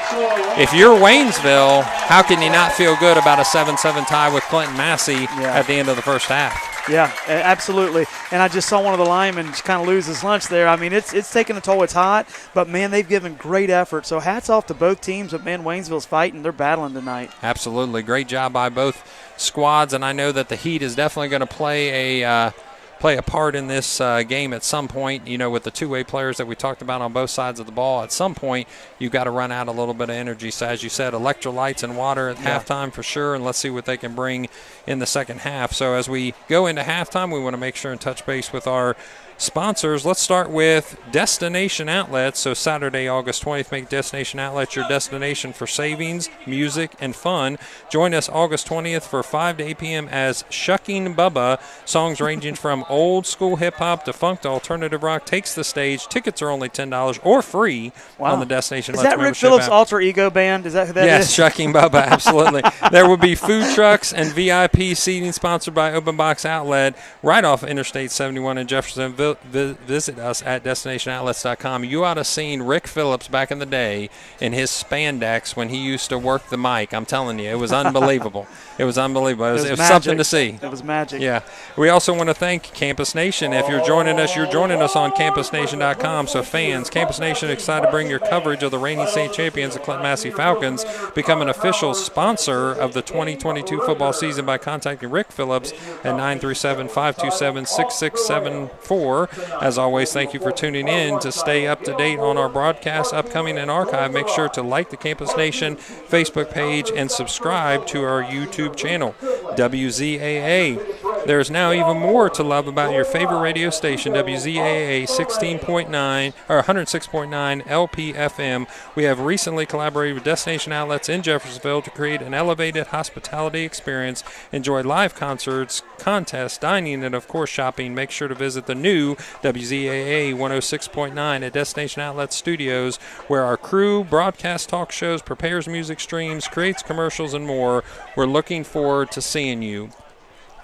if you're Waynesville, how can you not feel good about a 7-7 tie with Clinton-Massie at the end of the first half? Yeah, absolutely. And I just saw one of the linemen just kind of lose his lunch there. I mean, it's taking a toll. It's hot, but, man, they've given great effort. So hats off to both teams, but, man, Waynesville's fighting. They're battling tonight. Absolutely. Great job by both squads, and I know that the Heat is definitely going to play a part in this game at some point. You know, with the two-way players that we talked about on both sides of the ball, at some point you've got to run out a little bit of energy. So as you said, electrolytes and water at halftime for sure, and let's see what they can bring in the second half. So as we go into halftime, we want to make sure and touch base with our sponsors. Let's start with Destination Outlets. So Saturday, August 20th, make Destination Outlets your destination for savings, music, and fun. Join us August 20th for 5 to 8 p.m. as Shucking Bubba. Songs ranging from old school hip-hop to funk to alternative rock takes the stage. Tickets are only $10 or free on the Destination Outlets. Is that Rick Phillips' alter ego band? Is that who that is? Yes, Shucking Bubba, absolutely. There will be food trucks and VIP seating sponsored by Open Box Outlet right off Interstate 71 in Jeffersonville. visit us at destinationoutlets.com. You ought to have seen Rick Phillips back in the day in his spandex when he used to work the mic. I'm telling you, it was unbelievable. It was unbelievable. It was something to see. It was magic. Yeah. We also want to thank Campus Nation. If you're joining us on campusnation.com. So fans, Campus Nation excited to bring your coverage of the reigning state champions, the Clinton-Massie Falcons. Become an official sponsor of the 2022 football season by contacting Rick Phillips at 937-527-6674. As always, thank you for tuning in. To stay up to date on our broadcasts, upcoming and archive, make sure to like the Campus Nation Facebook page and subscribe to our YouTube channel, WZAA. There's now even more to love about your favorite radio station, WZAA 16.9 or 106.9 LPFM. We have recently collaborated with Destination Outlets in Jeffersonville to create an elevated hospitality experience. Enjoy live concerts, contests, dining, and of course shopping. Make sure to visit the new WZAA 106.9 at Destination Outlet Studios, where our crew broadcasts talk shows, prepares music streams, creates commercials, and more. We're looking forward to seeing you.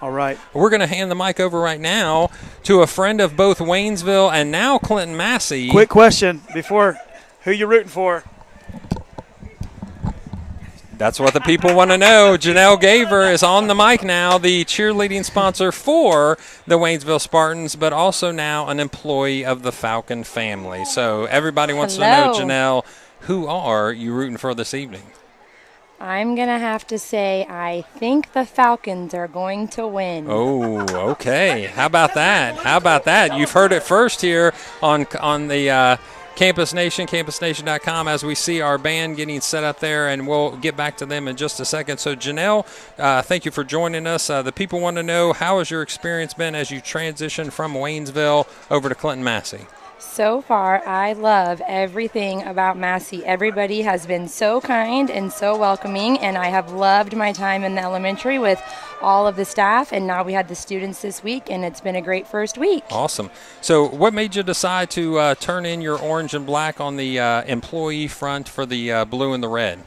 All right. We're going to hand the mic over right now to a friend of both Waynesville and now Clinton-Massie. Quick question before, who you rooting for? That's what the people want to know. Janelle Gaver is on the mic now, the cheerleading sponsor for the Waynesville Spartans, but also now an employee of the Falcon family. So everybody wants to know, Janelle, who are you rooting for this evening? I'm going to have to say I think the Falcons are going to win. Oh, okay. How about that? How about that? You've heard it first here on the Campus Nation, campusnation.com, as we see our band getting set up there, and we'll get back to them in just a second. So, Janelle, thank you for joining us. The people want to know, how has your experience been as you transition from Waynesville over to Clinton-Massie? So far, I love everything about Massie. Everybody has been so kind and so welcoming, and I have loved my time in the elementary with all of the staff, and now we had the students this week, and it's been a great first week. Awesome. So what made you decide to turn in your orange and black on the employee front for the blue and the red?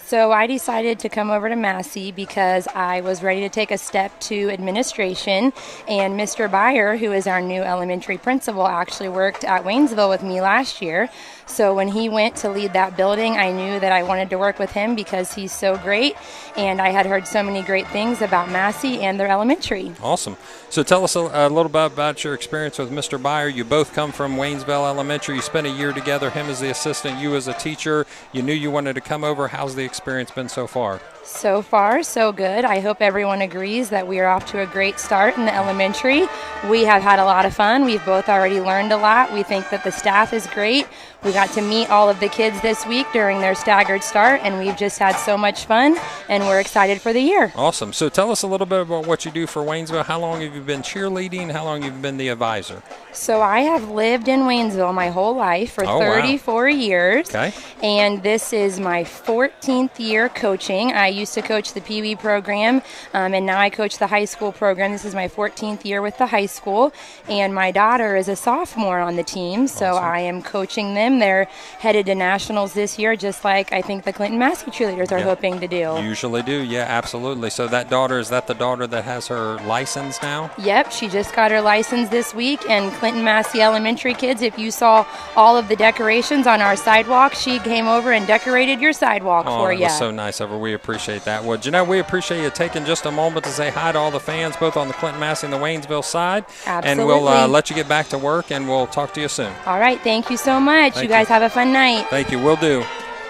So I decided to come over to Massie because I was ready to take a step to administration, and Mr. Byer, who is our new elementary principal, actually worked at Waynesville with me last year. So when he went to lead that building, I knew that I wanted to work with him because he's so great, and I had heard so many great things about Massie and their elementary. Awesome. So tell us a little bit about your experience with Mr. Byer. You both come from Waynesville Elementary. You spent a year together, him as the assistant, you as a teacher. You knew you wanted to come over. How's the experience been so far? So far, so good. I hope everyone agrees that we are off to a great start in the elementary. We have had a lot of fun. We've both already learned a lot. We think that the staff is great. We got to meet all of the kids this week during their staggered start, and we've just had so much fun, and we're excited for the year. Awesome. So tell us a little bit about what you do for Waynesville. How long have you been cheerleading? How long have you been the advisor? So I have lived in Waynesville my whole life for 34 years. Okay. And this is my 14th year coaching. I used to coach the Pee Wee program, and now I coach the high school program. This is my 14th year with the high school, and my daughter is a sophomore on the team, so awesome. I am coaching them. They're headed to nationals this year, just like I think the Clinton-Massie cheerleaders are hoping to do. Usually do, yeah, absolutely. So that daughter, is that the daughter that has her license now? Yep, she just got her license this week, and Clinton-Massie Elementary kids, if you saw all of the decorations on our sidewalk, she came over and decorated your sidewalk for you. Oh, that was so nice of her. We appreciate that. Well, Janelle, we appreciate you taking just a moment to say hi to all the fans, both on the Clinton-Massie and the Waynesville side. Absolutely. And we'll let you get back to work, and we'll talk to you soon. All right, thank you so much. Thank you guys you. have a fun night. Thank you. Will do.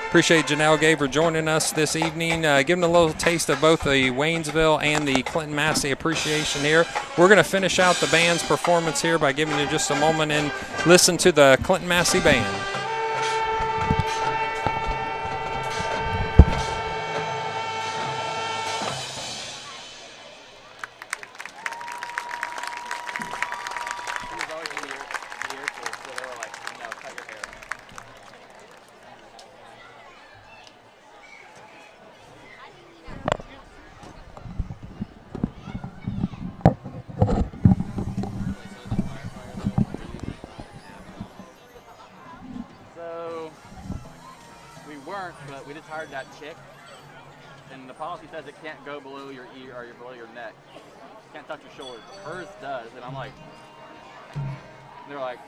Appreciate Janelle Gaver joining us this evening, giving a little taste of both the Waynesville and the Clinton-Massie appreciation here. We're going to finish out the band's performance here by giving you just a moment and listen to the Clinton-Massie band. But we just hired that chick, and the policy says it can't go below your ear or below your neck. Can't touch your shoulders. Hers does, and I'm like, they're like,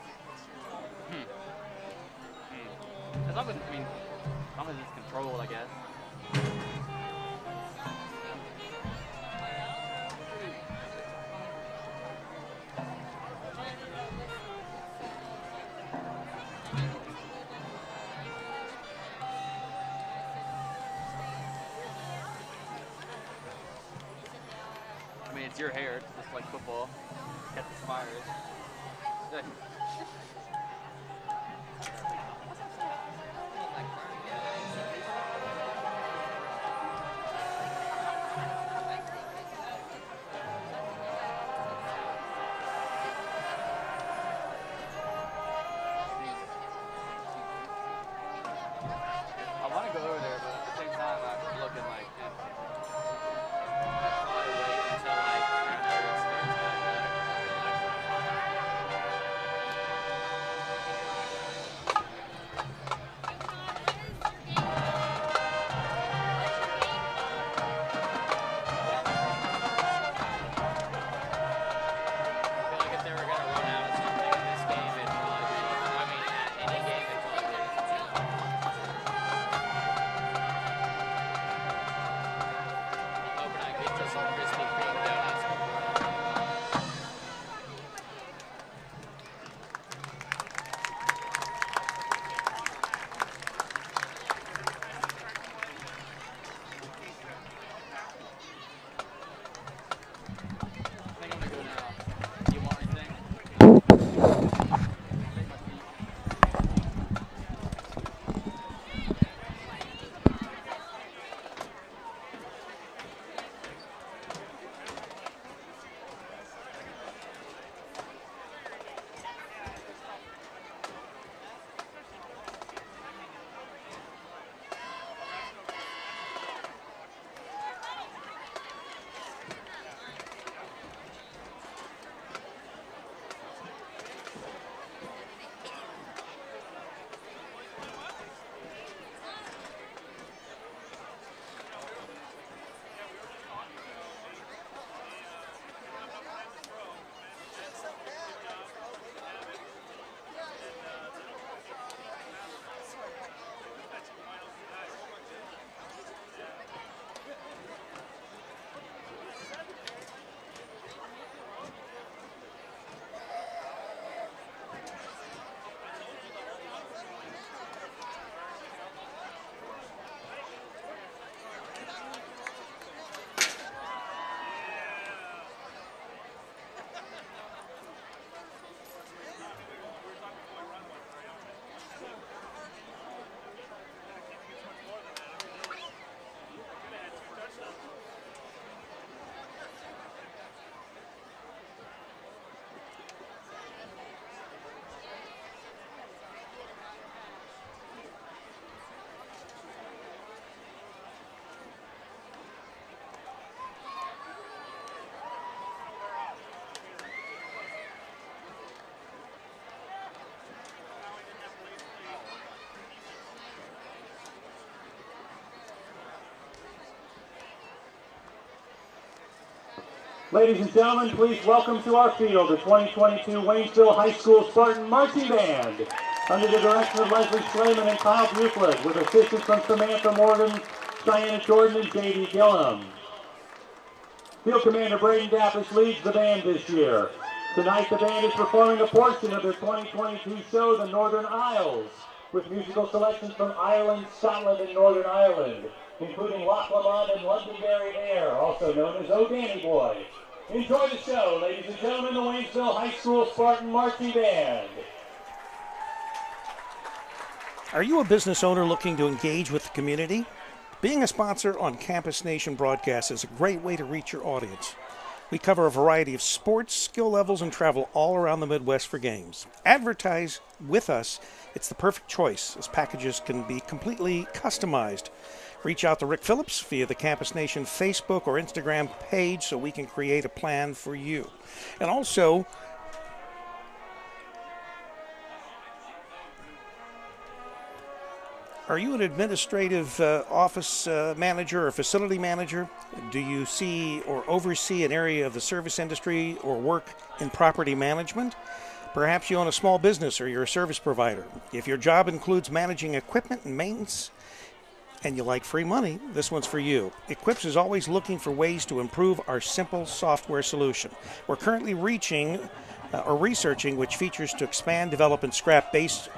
As long as, as long as it's controlled, I guess. It's your hair, it's just like football. Catch the fires. I want to go over there, but at the same time, I'm looking like, Ladies and gentlemen, please welcome to our field the 2022 Waynesville High School Spartan Marching Band under the direction of Leslie Slayman and Kyle Buchler with assistance from Samantha Morgan, Diana Jordan, and J.D. Gillum. Field Commander Braden Dappish leads the band this year. Tonight the band is performing a portion of their 2022 show, The Northern Isles, with musical selections from Ireland, Scotland, and Northern Ireland, including Loch Lomond and Londonderry Air, also known as Oh Danny Boy. Enjoy the show, ladies and gentlemen, the Waynesville High School Spartan Marching Band. Are you a business owner looking to engage with the community? Being a sponsor on Campus Nation broadcast is a great way to reach your audience. We cover a variety of sports, skill levels, and travel all around the Midwest for games. Advertise with us. It's the perfect choice, as packages can be completely customized. Reach out to Rick Phillips via the Campus Nation Facebook or Instagram page so we can create a plan for you. And also, are you an administrative office manager or facility manager? Do you see or oversee an area of the service industry or work in property management? Perhaps you own a small business or you're a service provider. If your job includes managing equipment and maintenance and you like free money, this one's for you. Equips is always looking for ways to improve our simple software solution. We're currently researching which features to expand, develop, and scrap based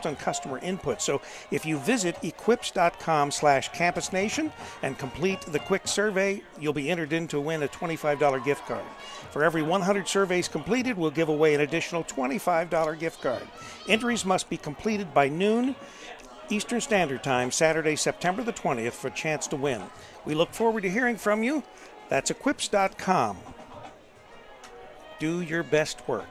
on customer input. So if you visit equips.com/campusnation and complete the quick survey, you'll be entered in to win a $25 gift card. For every 100 surveys completed, we'll give away an additional $25 gift card. Entries must be completed by noon Eastern Standard Time, Saturday, September the 20th, for a chance to win. We look forward to hearing from you. That's equips.com. Do your best work.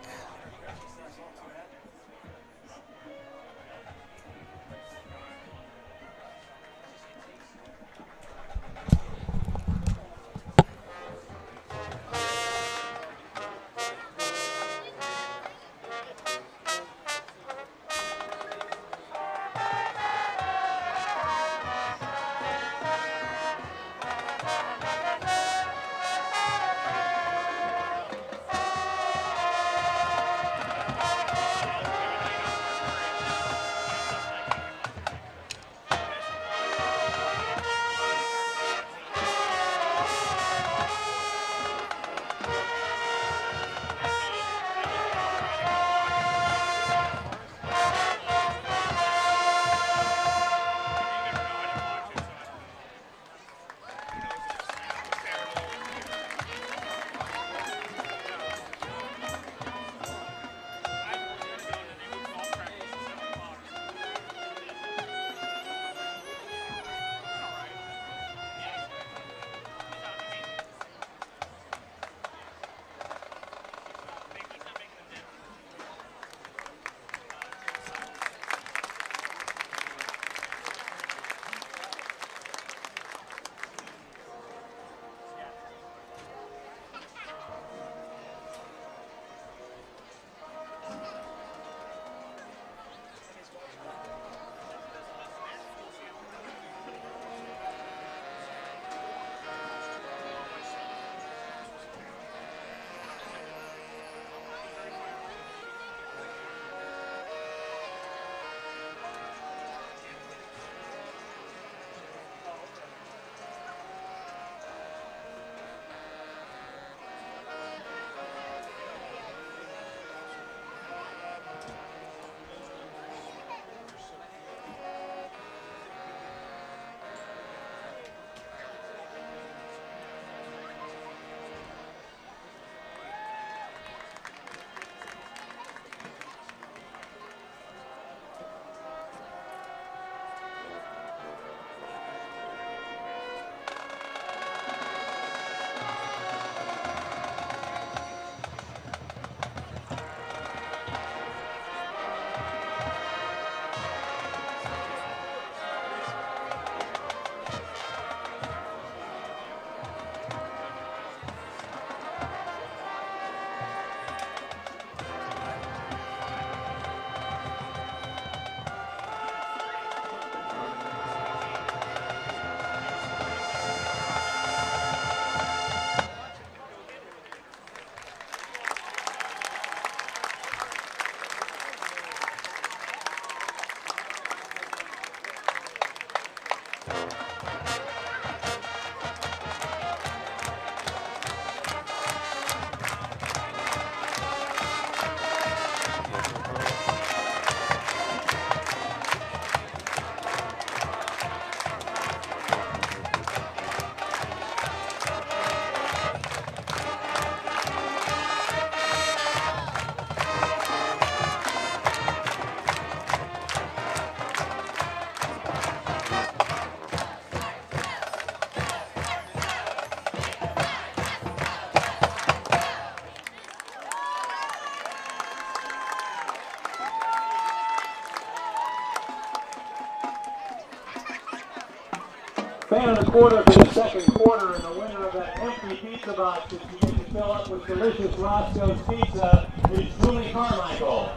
Fan of the quarter for the second quarter, and the winner of that empty pizza box that you get to fill up with delicious Roscoe's Pizza is Julie Carmichael.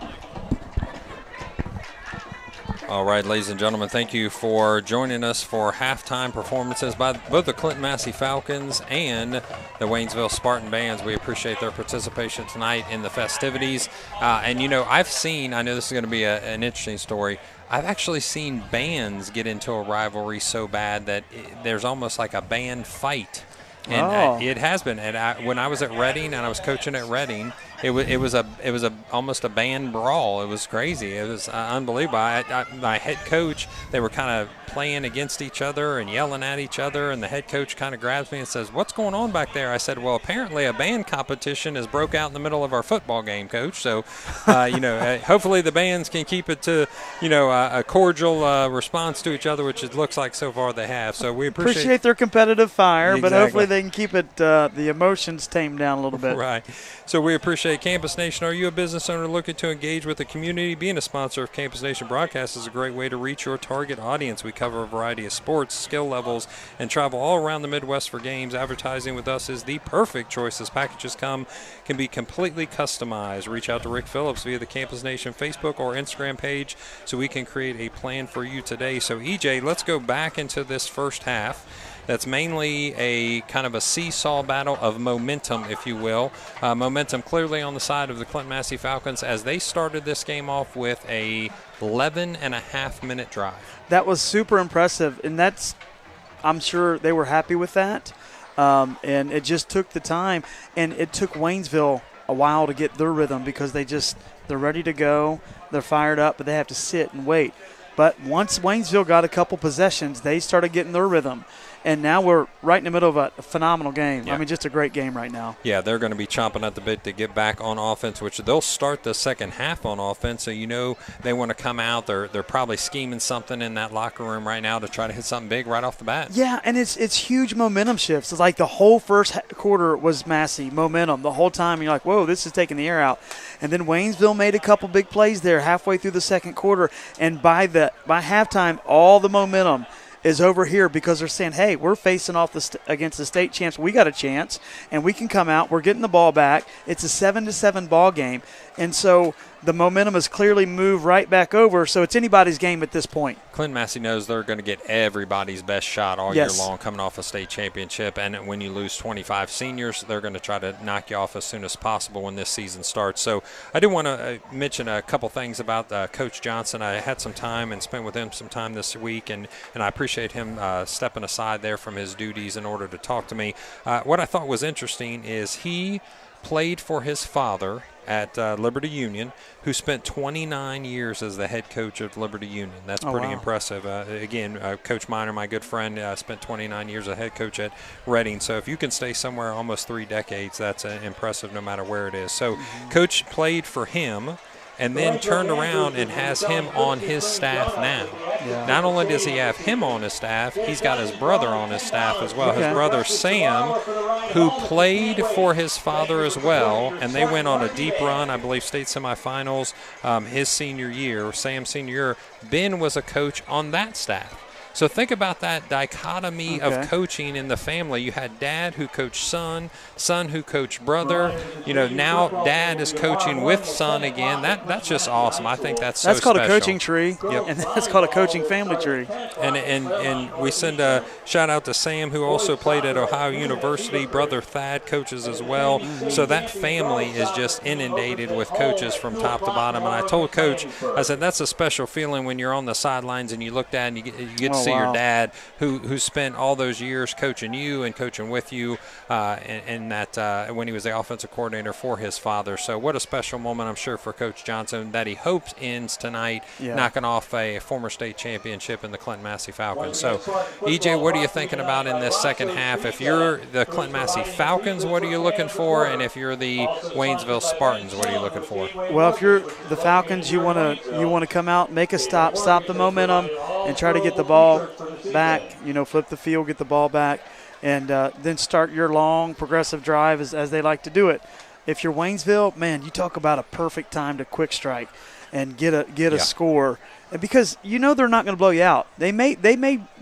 All right, ladies and gentlemen, thank you for joining us for halftime performances by both the Clinton-Massie Falcons and the Waynesville Spartan bands. We appreciate their participation tonight in the festivities. And, you know, I know this is going to be an interesting story. I've actually seen bands get into a rivalry so bad that there's almost like a band fight. And it has been. And when I was at Reading and I was coaching at Reading, it was almost a band brawl. It was crazy. It was unbelievable. My head coach, they were kind of playing against each other and yelling at each other, and the head coach kind of grabs me and says, "What's going on back there?" I said, "Well, apparently a band competition has broke out in the middle of our football game, Coach. So, hopefully the bands can keep it to, a cordial response to each other, which it looks like so far they have. So we appreciate their competitive fire, Exactly. but hopefully they can keep it the emotions tamed down a little bit. Right. So we appreciate Campus Nation. Are you a business owner looking to engage with the community? Being a sponsor of Campus Nation Broadcast is a great way to reach your target audience. We cover a variety of sports, skill levels, and travel all around the Midwest for games. Advertising with us is the perfect choice as packages can be completely customized. Reach out to Rick Phillips via the Campus Nation Facebook or Instagram page so we can create a plan for you today. So, EJ, let's go back into this first half. That's mainly a kind of a seesaw battle of momentum, if you will. Momentum clearly on the side of the Clinton-Massie Falcons as they started this game off with a 11.5-minute drive. That was super impressive, and I'm sure they were happy with that. And it just took the time, and it took Waynesville a while to get their rhythm because they're ready to go, they're fired up, but they have to sit and wait. But once Waynesville got a couple possessions, they started getting their rhythm. And now we're right in the middle of a phenomenal game. Yeah. I mean, just a great game right now. Yeah, they're going to be chomping at the bit to get back on offense, which they'll start the second half on offense. So, they want to come out. They're probably scheming something in that locker room right now to try to hit something big right off the bat. Yeah, and it's huge momentum shifts. It's like the whole first quarter was Massie momentum the whole time. You're like, whoa, this is taking the air out. And then Waynesville made a couple big plays there halfway through the second quarter. And by halftime, all the momentum is over here because they're saying, hey, we're facing off against the state champs. We got a chance, and we can come out. We're getting the ball back. It's a 7-7 ball game. And so the momentum has clearly moved right back over, so it's anybody's game at this point. Clinton-Massie knows they're going to get everybody's best shot all year long coming off a state championship. And when you lose 25 seniors, they're going to try to knock you off as soon as possible when this season starts. So I do want to mention a couple things about Coach Johnson. I had some time and spent with him some time this week, and I appreciate him stepping aside there from his duties in order to talk to me. What I thought was interesting is he played for his father at Liberty Union, who spent 29 years as the head coach of Liberty Union. That's pretty impressive. Again, Coach Miner, my good friend, spent 29 years as head coach at Reading. So if you can stay somewhere almost 3 decades, that's impressive no matter where it is. So Coach played for him and then turned around and has him on his staff now. Yeah. Not only does he have him on his staff, he's got his brother on his staff as well. His brother Sam, who played for his father as well, and they went on a deep run, I believe state semifinals his senior year, Sam's senior year. Ben was a coach on that staff. So think about that dichotomy of coaching in the family. You had dad who coached son who coached brother. Now dad is coaching with son again. That's just awesome. I think that's so special. That's called a coaching tree, and that's called a coaching family tree. And we send a shout out to Sam, who also played at Ohio University. Brother Thad coaches as well. So that family is just inundated with coaches from top to bottom. And I told Coach, I said, that's a special feeling when you're on the sidelines and you look down and you get to see your dad who spent all those years coaching you and coaching with you and that when he was the offensive coordinator for his father. So what a special moment, I'm sure, for Coach Johnson that he hopes ends tonight, knocking off a former state championship in the Clinton-Massie Falcons. So, EJ, what are you thinking about in this second half? If you're the Clinton-Massie Falcons, what are you looking for? And if you're the Waynesville Spartans, what are you looking for? Well, if you're the Falcons, you want to come out, make a stop the momentum, and try to get the ball back, flip the field, get the ball back, and then start your long progressive drive as they like to do it. If you're Waynesville, man, you talk about a perfect time to quick strike. and get a score. And because you know they're not going to blow you out. They may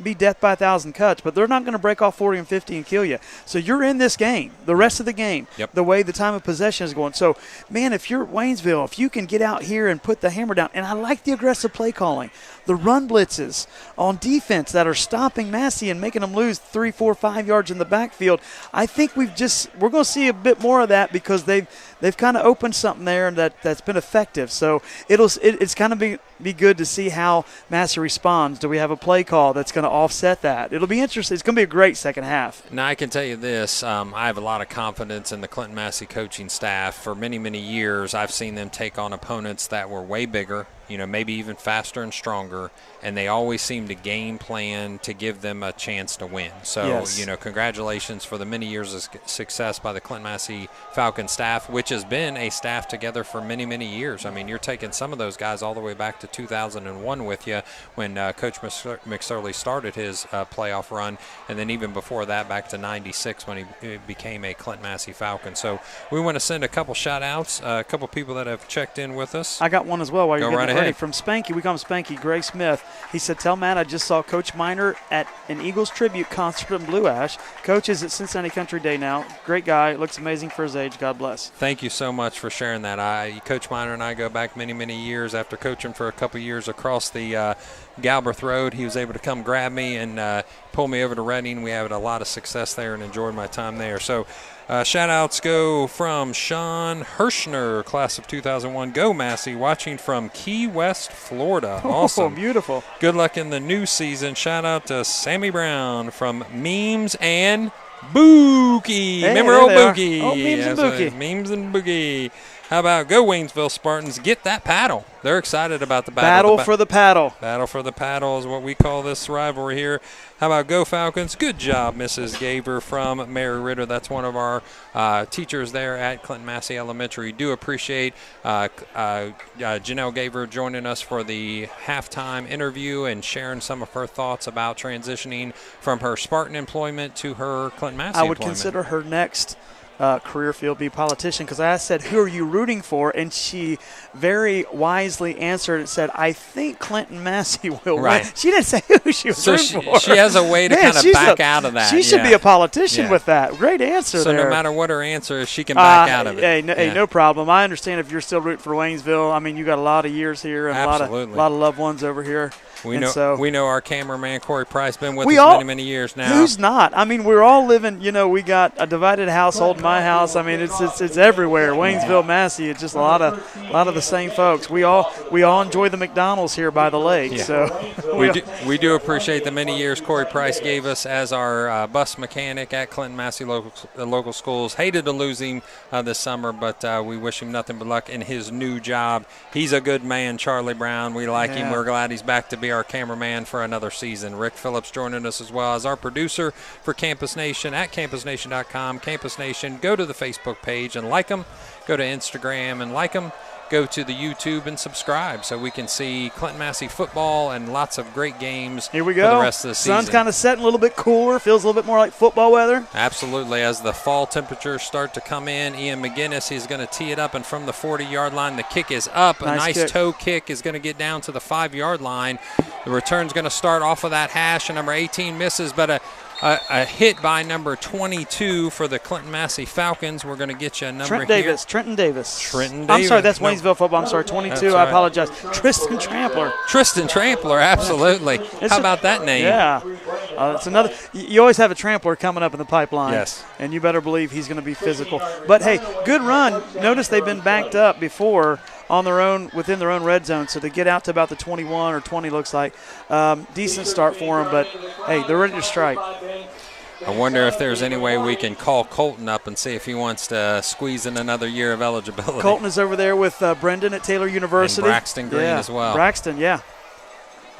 be death by 1,000 cuts, but they're not going to break off 40 and 50 and kill you. So you're in this game, the rest of the game, the way the time of possession is going. So, man, if you're Waynesville, if you can get out here and put the hammer down, and I like the aggressive play calling, the run blitzes on defense that are stopping Massie and making them lose 3, 4, 5 yards in the backfield. I think we're going to see a bit more of that because they've kind of opened something there that's been effective. So it's kind of be good to see how Massie responds. Do we have a play call that's going to offset that? It'll be interesting. It's going to be a great second half. Now, I can tell you this. I have a lot of confidence in the Clinton-Massie coaching staff. For many, many years, I've seen them take on opponents that were way bigger, maybe even faster and stronger, and they always seem to game plan to give them a chance to win. So, congratulations for the many years of success by the Clinton-Massie Falcon staff, which has been a staff together for many, many years. I mean, you're taking some of those guys all the way back to 2001 with you when Coach McSorley started his playoff run, and then even before that back to 96 when he became a Clinton-Massie Falcon. So we want to send a couple shout-outs, a couple people that have checked in with us. I got one as well while you're getting ahead. ready. From Spanky, we call him Spanky, Gray Smith. He said, tell Matt I just saw Coach Miner at an Eagles tribute concert in Blue Ash. Coach is at Cincinnati Country Day now. Great guy. Looks amazing for his age. God bless. Thank you so much for sharing that. Coach Miner and I go back many, many years. After coaching for a couple years across the Galbraith Road, he was able to come grab me and pull me over to Reading. We had a lot of success there and enjoyed my time there. So shout-outs go from Sean Hirschner, class of 2001. Go, Massie, watching from Key West, Florida. Awesome. Oh, beautiful. Good luck in the new season. Shout-out to Sammy Brown from Memes and Bookie. Hey, remember old Bookie? Oh, Memes and Bookie. Memes and Bookie. How about go Waynesville Spartans? Get that paddle. They're excited about the battle. Battle for the paddle. Battle for the paddle is what we call this rivalry here. How about go Falcons? Good job, Mrs. Gaver from Mary Ritter. That's one of our teachers there at Clinton-Massie Elementary. Do appreciate Janelle Gaver joining us for the halftime interview and sharing some of her thoughts about transitioning from her Spartan employment to her Clinton-Massie I would employment. consider her next career field be politician, because I said, who are you rooting for? And she very wisely answered and said, I think Clinton-Massie will win. She didn't say who she was rooting for. She has a way to kind of back out of that. She should be a politician with that. Great answer there. So no matter what her answer is, she can back out of it. Hey, no problem. I understand if you're still rooting for Waynesville. I mean, you got a lot of years here and a lot of loved ones over here. We know our cameraman, Corey Price, been with us many, many years now. Who's not? I mean, we're all living, we got a divided household in my house. I mean, it's everywhere. Waynesville, Massie, it's just a lot of the same folks. We all enjoy the McDonald's here by the lake. Yeah. So we do appreciate the many years Corey Price gave us as our bus mechanic at Clinton-Massie local schools. Hated to lose him this summer, but we wish him nothing but luck in his new job. He's a good man, Charlie Brown. We like him. We're glad he's back to be our cameraman for another season. Rick Phillips joining us as well as our producer for Campus Nation at campusnation.com. Campus Nation, go to the Facebook page and like them. Go to Instagram and like them. Go to the YouTube and subscribe so we can see Clinton-Massie football and lots of great games Here we go. For the rest of the season. Sun's kind of setting a little bit cooler. Feels a little bit more like football weather. Absolutely. As the fall temperatures start to come in, Ian McGinnis is going to tee it up, and from the 40-yard line, the kick is up. A nice toe kick is going to get down to the 5-yard line. The return's going to start off of that hash, and number 18 misses, but a hit by number 22 for the Clinton-Massie Falcons. We're going to get you a number here. Trenton Davis. I'm sorry, that's Waynesville football. I'm sorry, 22. I apologize. Tristan Trampler, absolutely. How about that name? Yeah. It's another. You always have a trampler coming up in the pipeline. Yes. And you better believe he's going to be physical. But, hey, good run. Notice they've been backed up before on their own, within their own red zone. So to get out to about the 21 or 20 looks like decent start for them. But, hey, they're ready to strike. I wonder if there's any way we can call Colton up and see if he wants to squeeze in another year of eligibility. Colton is over there with Brendan at Taylor University. And Braxton Green as well. Braxton, yeah.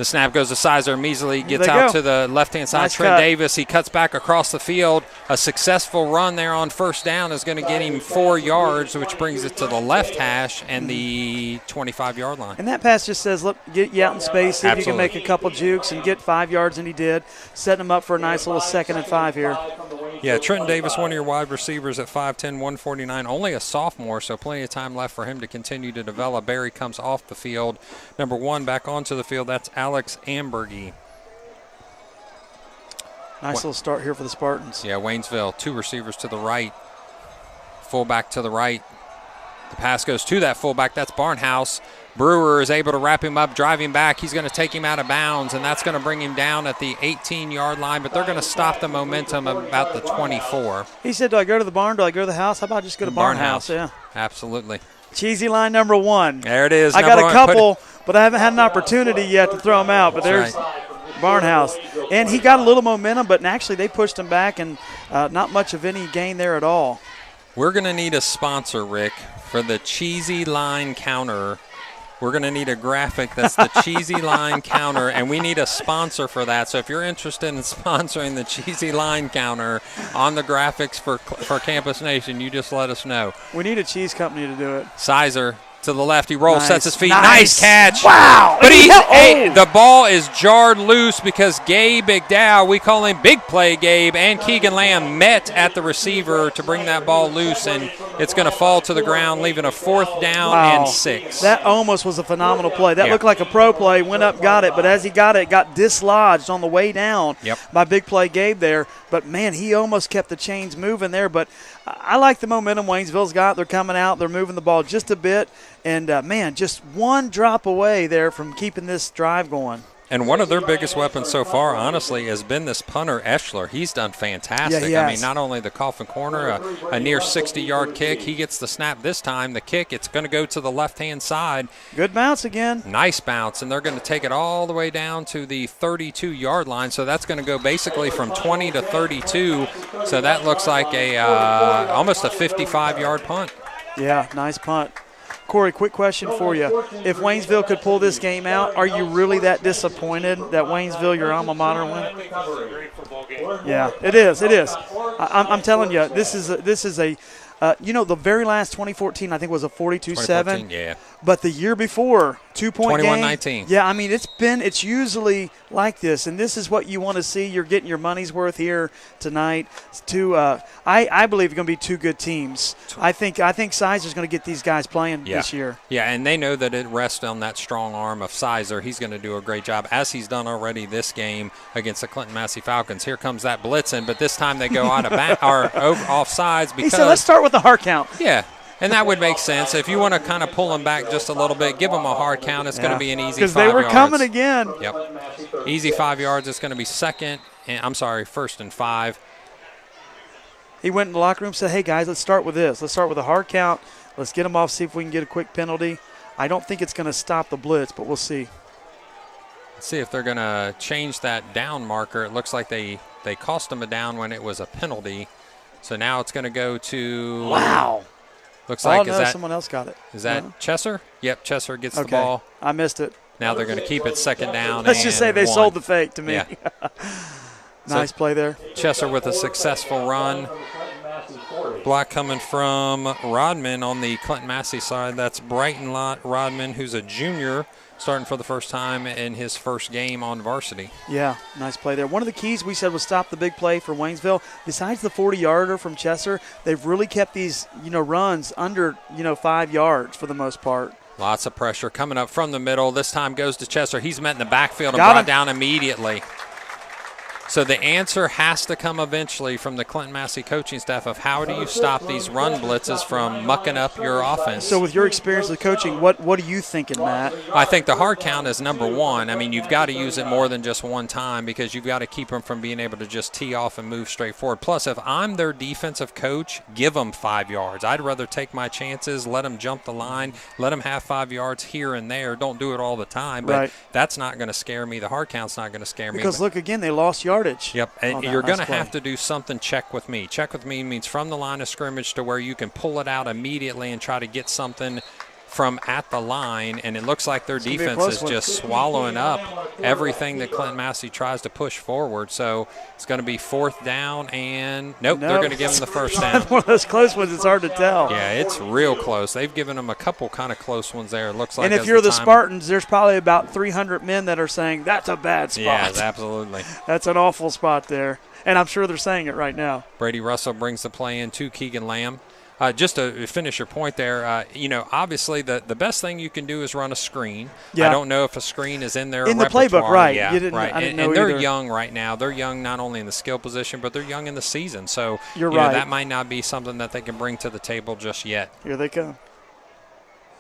The snap goes to Sizer. Measley gets They out go. to the left-hand side. Nice Trent cut. Davis, he cuts back across the field. A successful run there on first down is going to get him 4 yards, which brings it to the left hash and the 25-yard line. And that pass just says, look, get you out in space, see if you can Absolutely. make a couple jukes and get 5 yards, and he did, setting him up for a nice little 2nd and 5 here. Yeah, Trenton Davis, one of your wide receivers at 5'10", 149, only a sophomore, so plenty of time left for him to continue to develop. Barry comes off the field. Number 1 back onto the field, that's Alex Ambergy. Nice little start here for the Spartans. Yeah, Waynesville, 2 receivers to the right, fullback to the right. The pass goes to that fullback. That's Barnhouse. Brewer is able to wrap him up, drive him back. He's going to take him out of bounds, and that's going to bring him down at the 18-yard line, but they're going to stop the momentum about the 24. He said, do I go to the barn? Do I go to the house? How about just go to Barnhouse? Yeah. Absolutely. Cheesy line number 1. There it is. I got number a one. couple, but I haven't had an opportunity yet to throw them out, but there's Barnhouse. And he got a little momentum, but actually they pushed him back, and not much of any gain there at all. We're going to need a sponsor, Rick, for the cheesy line counter. We're going to need a graphic that's the cheesy line counter, and we need a sponsor for that. So if you're interested in sponsoring the cheesy line counter on the graphics for Campus Nation, you just let us know. We need a cheese company to do it. Sizer to the left. He rolls, Nice. sets his feet. Nice. Nice catch. Wow. But Hey, the ball is jarred loose because Gabe McDowell, we call him Big Play Gabe, and Keegan Lamb met at the receiver to bring that ball loose, and it's going to fall to the ground, leaving a 4th down and 6. That almost was a phenomenal play. That Yeah. looked like a pro play, went up, got it, but as he got it, got dislodged on the way down by Big Play Gabe there. But, man, he almost kept the chains moving there. But I like the momentum Waynesville's got. They're coming out. They're moving the ball just a bit. And, man, just one drop away there from keeping this drive going. And one of their biggest weapons so far, honestly, has been this punter, Eschler. He's done fantastic. Yeah, he I has. mean, not only the coffin corner, a near 60-yard kick. He gets the snap this time. The kick, it's going to go to the left-hand side. Good bounce again. Nice bounce, and they're going to take it all the way down to the 32-yard line. So that's going to go basically from 20 to 32. So that looks like a almost a 55-yard punt. Yeah, nice punt. Corey, quick question for you. If Waynesville could pull this game out, are you really that disappointed that Waynesville, your alma mater, win? Yeah, it is. It is. I'm telling you, this is a the very last 2014, I think, was a 42-7. Yeah. But the year before, 2-point game. 21-19. Yeah, I mean, it's usually like this, and this is what you want to see. You're getting your money's worth here tonight. I believe it's going to be 2 good teams. I think Sizer's going to get these guys playing this year. Yeah, and they know that it rests on that strong arm of Sizer. He's going to do a great job, as he's done already this game against the Clinton-Massie Falcons. Here comes that blitzing, but this time they go out of off sides because he said, let's start with the hard count. Yeah. And that would make sense. If you want to kind of pull them back just a little bit, give them a hard count. It's going to be an easy 5 yards. Because they were coming again. Yep. Easy 5 yards. It's going to be 1st and 5. He went in the locker room and said, hey, guys, let's start with this. Let's start with a hard count. Let's get them off, see if we can get a quick penalty. I don't think it's going to stop the blitz, but we'll see. Let's see if they're going to change that down marker. It looks like they cost them a down when it was a penalty. So now it's going to go to – wow. Looks like someone else got it. Is that Chesser? Yep, Chesser gets okay. the ball. I missed it. Now they're going to keep it 2nd down. Let's just say they sold the fake to me. Yeah. Nice play there. Chesser with a successful run. Block coming from Rodman on the Clinton-Massie side. That's Brighton Rodman, who's a junior, starting for the first time in his first game on varsity. Yeah, nice play there. One of the keys we said was stop the big play for Waynesville. Besides the 40-yarder from Chesser, they've really kept these, runs under, 5 yards for the most part. Lots of pressure coming up from the middle. This time goes to Chesser. He's met in the backfield and brought down immediately. So the answer has to come eventually from the Clinton-Massie coaching staff of how do you stop these run blitzes from mucking up your offense. So with your experience with coaching, what are you thinking, Matt? I think the hard count is number one. I mean, you've got to use it more than just one time because you've got to keep them from being able to just tee off and move straight forward. Plus, if I'm their defensive coach, give them 5 yards. I'd rather take my chances, let them jump the line, let them have 5 yards here and there. Don't do it all the time, but that's not going to scare me. The hard count's not going to scare me. Because, look, again, they lost yardage. Yep, and you're going to have to do something check with me. Check with me means from the line of scrimmage to where you can pull it out immediately and try to get something from at the line, and it looks like their defense is just swallowing up everything that Clinton-Massie tries to push forward. So it's going to be 4th down, and nope, they're going to give them the first down. One of those close ones, it's hard to tell. Yeah, it's real close. They've given them a couple kind of close ones there, it looks like. And if you're the Spartans, there's probably about 300 men that are saying, that's a bad spot. Yeah, absolutely. That's an awful spot there. And I'm sure they're saying it right now. Brady Russell brings the play in to Keegan Lamb. Just to finish your point there, obviously the best thing you can do is run a screen. Yeah. I don't know if a screen is in their in repertoire. The playbook, right. Yeah, right. And they're young right now. They're young not only in the skill position, but they're young in the season. So you're right. That might not be something that they can bring to the table just yet. Here they come.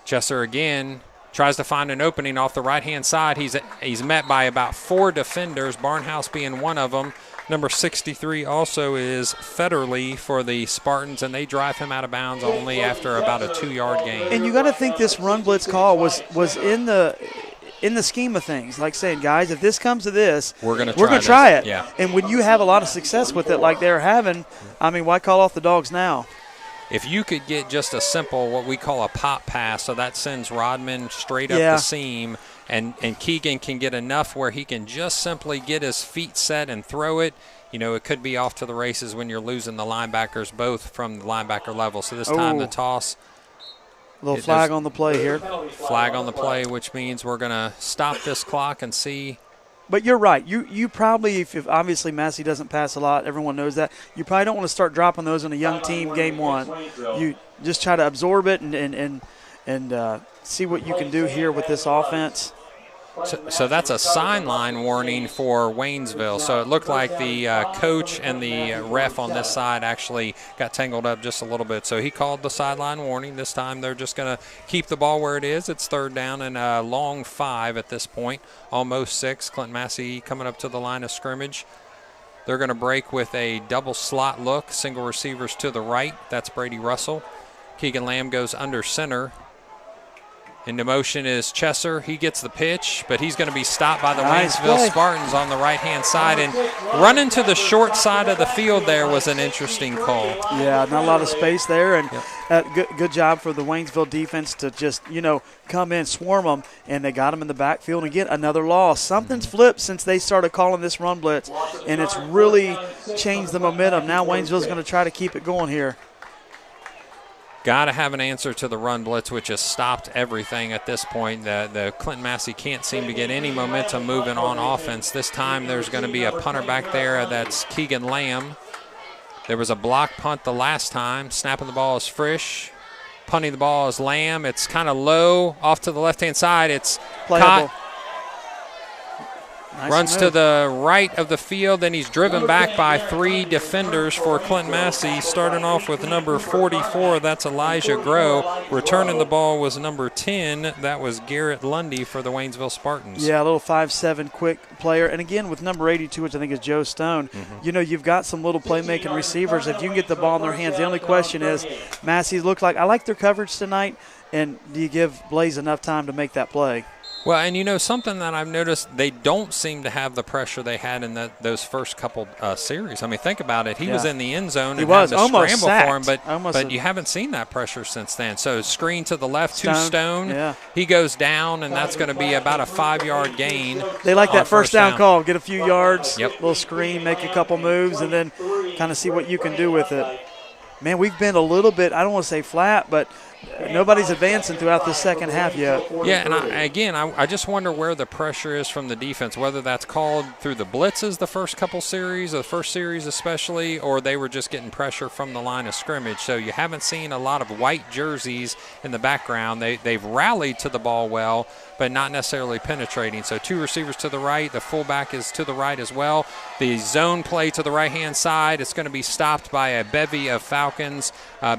Chesser again tries to find an opening off the right-hand side. He's met by about 4 defenders, Barnhouse being one of them. Number 63 also is Federley for the Spartans, and they drive him out of bounds only after about a 2-yard gain. And you got to think this run blitz call was in the scheme of things, like saying, guys, if this comes to this, we're going to try it. Yeah. And when you have a lot of success with it like they're having, I mean, why call off the dogs now? If you could get just a simple, what we call a pop pass, so that sends Rodman straight up the seam, and Keegan can get enough where he can just simply get his feet set and throw it, it could be off to the races when you're losing the linebackers both from the linebacker level. So this time the toss. A little flag on the play here. Flag on the play, which means we're going to stop this clock and see. But you're right. You probably, if obviously Massie doesn't pass a lot, everyone knows that, you probably don't want to start dropping those on a young team game one. You just try to absorb it and see what you can do here with this offense. So that's a sideline warning for Waynesville. So it looked like the coach and the ref on this side actually got tangled up just a little bit. So he called the sideline warning. This time they're just going to keep the ball where it is. It's 3rd down and a long 5 at this point, almost 6. Clinton-Massie coming up to the line of scrimmage. They're going to break with a double slot look, single receivers to the right. That's Brady Russell. Keegan Lamb goes under center. Into motion is Chesser. He gets the pitch, but he's going to be stopped by the Waynesville Spartans on the right-hand side. And running to the short side of the field there was an interesting call. Yeah, not a lot of space there. And good job for the Waynesville defense to just, come in, swarm them, and they got them in the backfield. And again, another loss. Something's flipped since they started calling this run blitz, and it's really changed the momentum. Now Waynesville's going to try to keep it going here. Got to have an answer to the run blitz, which has stopped everything at this point. The Clinton-Massie can't seem to get any momentum moving on offense. This time there's going to be a punter back there. That's Keegan Lamb. There was a block punt the last time. Snapping the ball is Frisch. Punting the ball is Lamb. It's kind of low off to the left-hand side. It's playable. Caught. Runs to the right of the field, then he's driven back by 3 defenders for Clinton-Massie, starting off with number 44, that's Elijah Groh. Returning the ball was number 10, that was Garrett Lundy for the Waynesville Spartans. Yeah, a little 5'7" quick player. And again, with number 82, which I think is Joe Stone, you've got some little playmaking receivers. If you can get the ball in their hands, the only question is, Massie's look like, I like their coverage tonight, and do you give Blaze enough time to make that play? Well, and something that I've noticed, they don't seem to have the pressure they had in those first couple series. I mean, think about it. He was in the end zone and had to scramble for him, but you haven't seen that pressure since then. So screen to the left to Stone. Yeah. He goes down, and that's going to be about a 5-yard gain. They like that first down call. Get a few yards, Yep. little screen, make a couple moves, and then kind of see what you can do with it. Man, we've been a little bit, I don't want to say flat, but nobody's advancing throughout the second half yet. Yeah, and I just wonder where the pressure is from the defense, whether that's called through the blitzes the first couple series, the first series especially, or they were just getting pressure from the line of scrimmage. So you haven't seen a lot of white jerseys in the background. They've rallied to the ball well, but not necessarily penetrating. So 2 receivers to the right. The fullback is to the right as well. The zone play to the right-hand side, it's going to be stopped by a bevy of Falcons.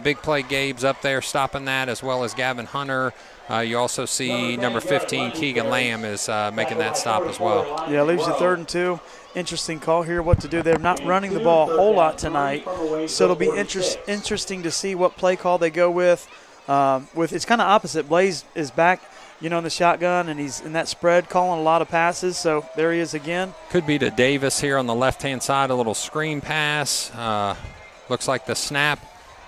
Big play Gabe's up there stopping that, as well as Gavin Hunter. You also see number 15, Keegan Lamb, is making that stop as well. Yeah, leaves you 3rd and 2. Interesting call here, what to do. They're not running the ball a whole lot tonight, so it'll be interesting to see what play call they go with. It's kind of opposite. Blaze is back, in the shotgun, and he's in that spread calling a lot of passes, so there he is again. Could be to Davis here on the left-hand side, a little screen pass. Looks like the snap.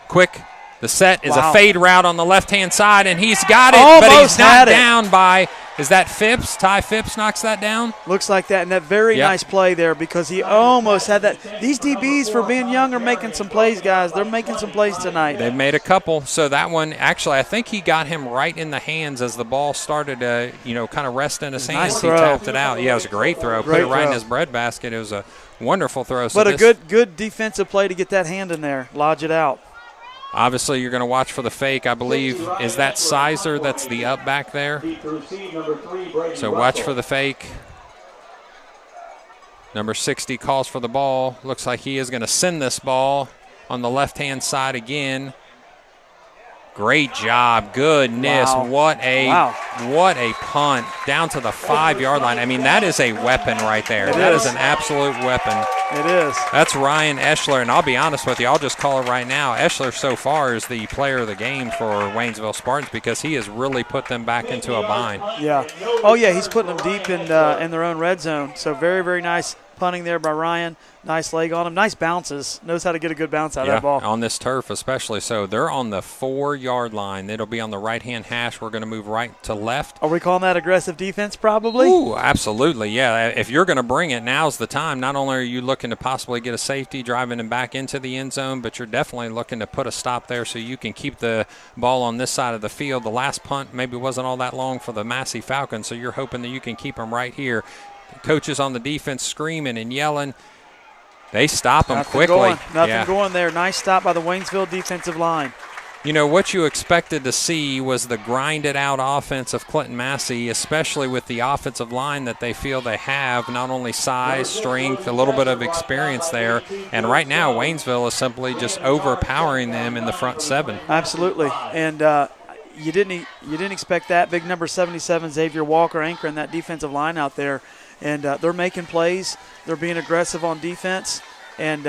Quick The set is Wow. a fade route on the left-hand side, and he's got it, but Almost he's not had it. down by, is that Phipps? Ty Phipps knocks that down? Looks like that, and that very Yep. nice play there because he almost had that. These DBs, for being young, are making some plays, guys. They're making some plays tonight. They've made a couple. So that one, actually, I think he got him right in the hands as the ball started to, kind of rest in his hands. Nice He throw. tapped it out. Yeah, it was a great throw. Put Great it right in throw. his breadbasket. It was a wonderful throw. So But a good defensive play to get that hand in there, lodge it out. obviously, you're going to watch for the fake. I believe, is that Sizer that's the up back there? So watch for the fake. Number 60 calls for the ball. Looks like he is going to send this ball on the left-hand side again. Great job. Goodness. Wow. What a punt down to the 5-yard line. I mean, that is a weapon right there. That is an absolute weapon. It is. That's Ryan Eschler, and I'll be honest with you, I'll just call it right now. Eschler so far is the player of the game for Waynesville Spartans because he has really put them back into a bind. Yeah. Oh, yeah, he's putting them deep in their own red zone. So very, very nice punting there by Ryan. Nice leg on him. Nice bounces. Knows how to get a good bounce out of that ball. On this turf especially. So they're on the 4-yard line. It'll be on the right-hand hash. We're going to move right to left. Are we calling that aggressive defense probably? Ooh, absolutely, yeah. If you're going to bring it, now's the time. Not only are you looking to possibly get a safety, driving him back into the end zone, but you're definitely looking to put a stop there so you can keep the ball on this side of the field. The last punt maybe wasn't all that long for the Massie Falcons, so you're hoping that you can keep them right here. Coaches on the defense screaming and yelling. They stop them quickly. Nothing going there. Nice stop by the Waynesville defensive line. You know, what you expected to see was the grinded-out offense of Clinton-Massie, especially with the offensive line that they feel they have, not only size, strength, a little bit of experience there. And right now, Waynesville is simply just overpowering them in the front 7. Absolutely. And you didn't expect that. Big number 77, Xavier Walker, anchoring that defensive line out there. And they're making plays. They're being aggressive on defense. And